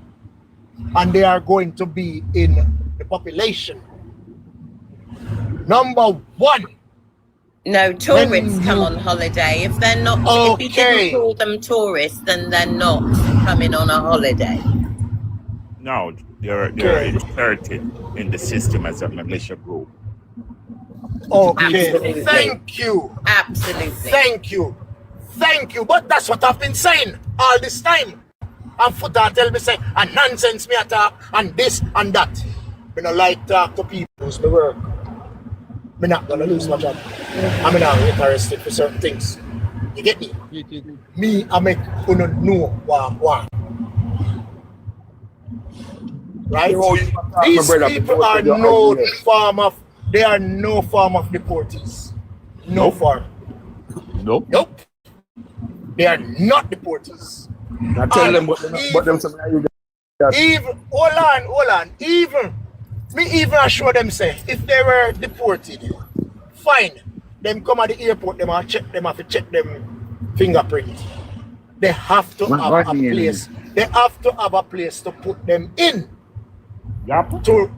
and they are going to be in the population. Number 1. No, tourists come on holiday. If they're not, if you didn't call them tourists, then they're not coming on a holiday. No, they're inserted in the system as a militia group. Okay, Absolutely. thank you. Absolutely. Thank you. Thank you. But that's what I've been saying all this time. And Foota tell me say, and nonsense me attack, and this and that. I don't like talk to people who's my work. I'm not gonna lose my job. I'm not interested for certain things. You get me? Me, I make you know what I want. Right? These people are no form of, they are no form of deportees. No form. Nope. Nope. They are not deportees. I tell them what them even hold on. Even assure them say if they were deported, fine. Them come at the airport, them have to check them fingerprint. They have to have a place. They have to have a place to put them in. Yep. To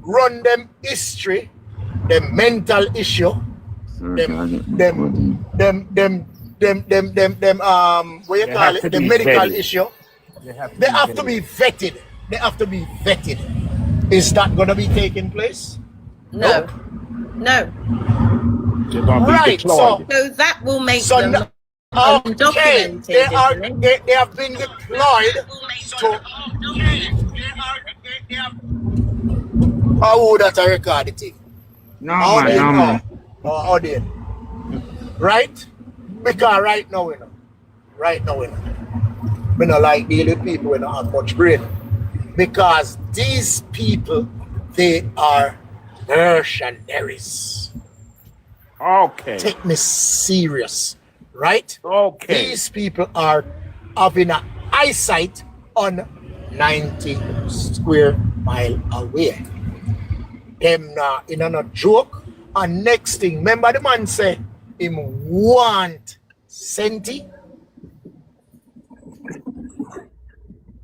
run them history, them mental issue, them what you call it, the medical issue. They have to be vetted. They have to be vetted. Is that gonna be taking place? No. Nope. No. Right. So that will make so them okay. undocumented. They have been deployed to. How would that record the thing? No, man. How did? Right? Because right now, we don't like dealing with people who don't have much brain. Because these people, they are mercenaries. Okay. Take me serious, right? Okay. These people are having an eyesight on 90 square mile away. Them not in a joke. And next thing, remember the man say him want Senti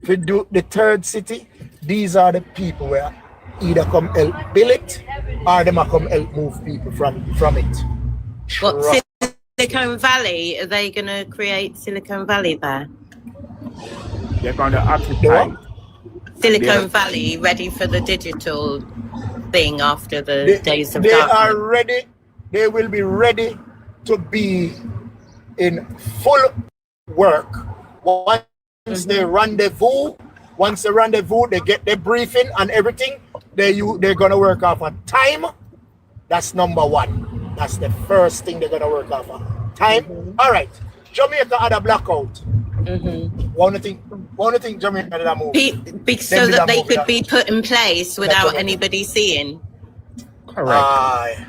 to do the third city. These are the people where either come help build it or them come help move people from it. What, Silicon Valley? Are they going to create Silicon Valley there? They're going to occupy Silicon Valley, ready for the digital thing after the days of They darkness. are ready. They will be ready to be in full work once they rendezvous. Once they rendezvous, they get their briefing and everything. They're gonna work off a time. That's number one. That's the first thing they're gonna work off on. Time. All right. Jamaica had a blackout. One thing Jamaica did a move. So that they could be put in place without anybody seeing. Correct.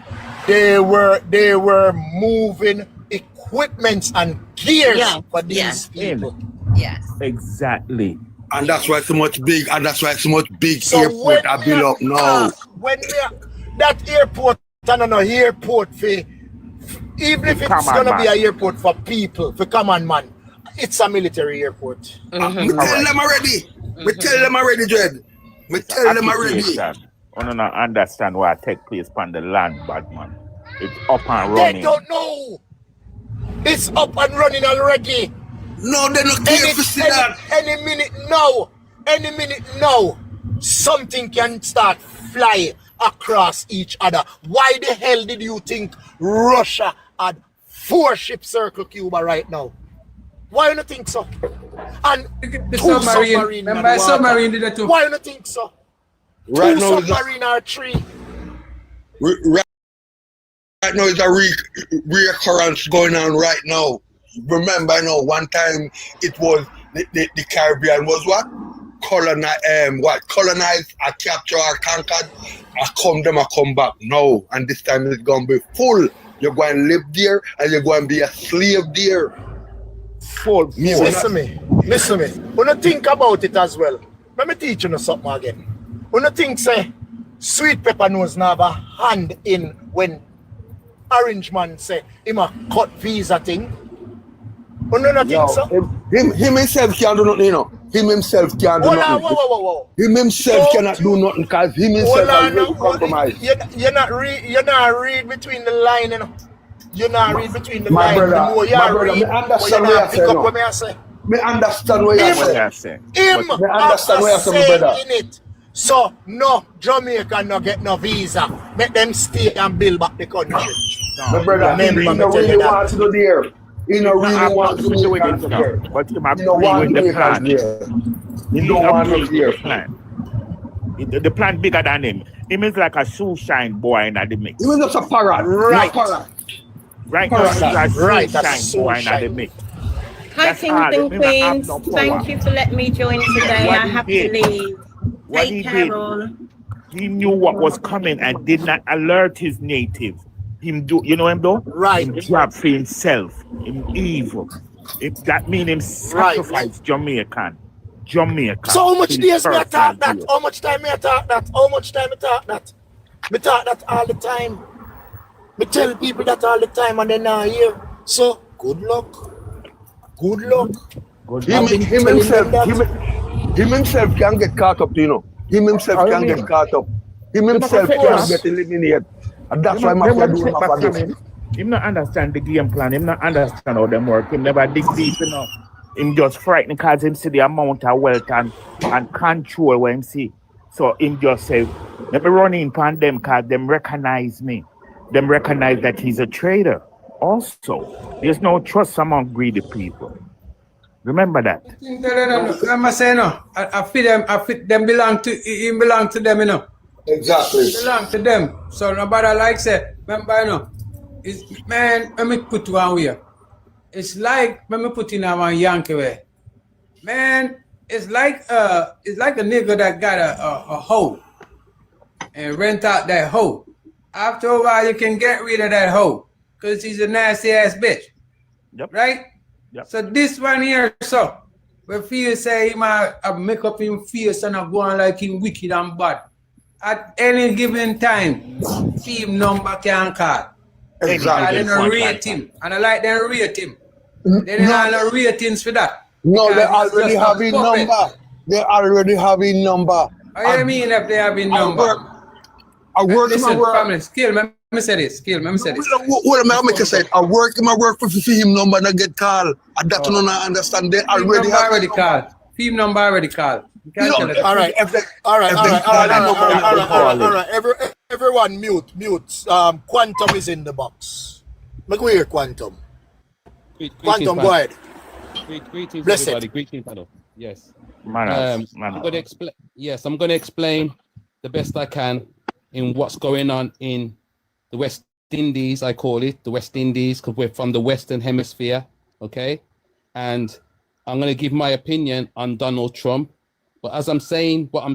They were moving equipments and gears for these people. Yes. Exactly. And that's why so much big airport are built up now. When we are, that airport, airport for, even if it's gonna be an airport for people, for common man, it's a military airport. We tell them already. We tell them already, Jed. We tell them already. I don't understand why it takes place on the land, bad man. It's up and running. They don't know. It's up and running already. No, they don't care to see that. Any minute now, something can start flying across each other. Why the hell did you think Russia had 4 ships circle Cuba right now? Why do you think so? And the submarine. Remember, submarine did that too. Why do you think so? Right 2 now, submarine or 3. Right now, it's a reoccurrence going on right now. Remember, one time it was the Caribbean was what? Colonized, I capture, I conquered, I come back. No, and this time it's gonna be full. You're going to live there and you're going to be a slave there. Full. Listen to me. When you think about it as well, let me teach you something again. When you think say Sweet Pepper Nose now have a hand in when Orange Man say him a cut visa thing. You don't think so? Him himself can't do nothing, Him himself can't do nothing. Whoa. Him himself cannot do nothing because him himself has already compromised. You're not read between the line, You're not read between the My line. brother, I understand what you say. Me understand what you're saying. Him Me understand what you're saying, brother. in it. So no Jamaica no get no visa. Make them stay and build back the country. My brother, he don't really want to do there. He don't really want to do it there. But he don't want with the Jamaicans plan. there. He don't want to there. The plan. The plan bigger than him. He means like a shoeshine boy in the mix. He was just a parrot. Right. Right now, he's a shoeshine in the mix. Hi, kings and queens. Thank you for letting me join today. I have to leave. Take care, all. He knew what was coming and did not alert his native. Him do, you know him though? Right. Him job for himself. Him evil. That mean him sacrifice Jamaican. So how much days me talk that? How much time me talk that? How much time me talk that? Me talk that all the time. Me tell people that all the time and they not hear. So good luck. Good luck. Him himself can get caught up, you know. Him himself can get caught up. Him himself can get eliminated. And that's why I'm do this. Him not understand the game plan. Him not understand how them work. Him never dig deep enough. Him just frightened because him see the amount of wealth and control when him see. So him just say, let me run in upon them because them recognize me. Them recognize that he's a traitor. Also, there's no trust among greedy people. Remember that. I'm saying no. I fit them belong to him belong to them, you know. Exactly. Belong to them. So nobody like say, remember, you know, it's, man, let me put one way. It's like let me put in one Yankee way. Man, it's like a nigga that got a hoe and rent out that hoe. After a while, you can get rid of that hoe because he's a nasty ass bitch. Yep. Right? Yep. So this one here, so we feel say he might make up him face and go on like him wicked and bad. At any given time, team number can call. Exactly. And then rate him. And I like them rate him. They don't have no ratings for that. No, they already have a number. They already have a number. What do you mean if they have a number? Listen, family, skill, let me say this. What am I making say? I work for him number and I get called. And that's what I understand. They already have already called. Team number already called. All right. Everyone mute. Quantum is in the box. Make we hear Quantum. Quantum, go ahead. Greetings, Bless everybody. it. Greetings, panel. Yes. Manners. I'm going to explain. Yes, I'm going to explain the best I can in what's going on in the West Indies. I call it the West Indies because we're from the Western Hemisphere. Okay, and I'm going to give my opinion on Donald Trump. But as I'm saying what I'm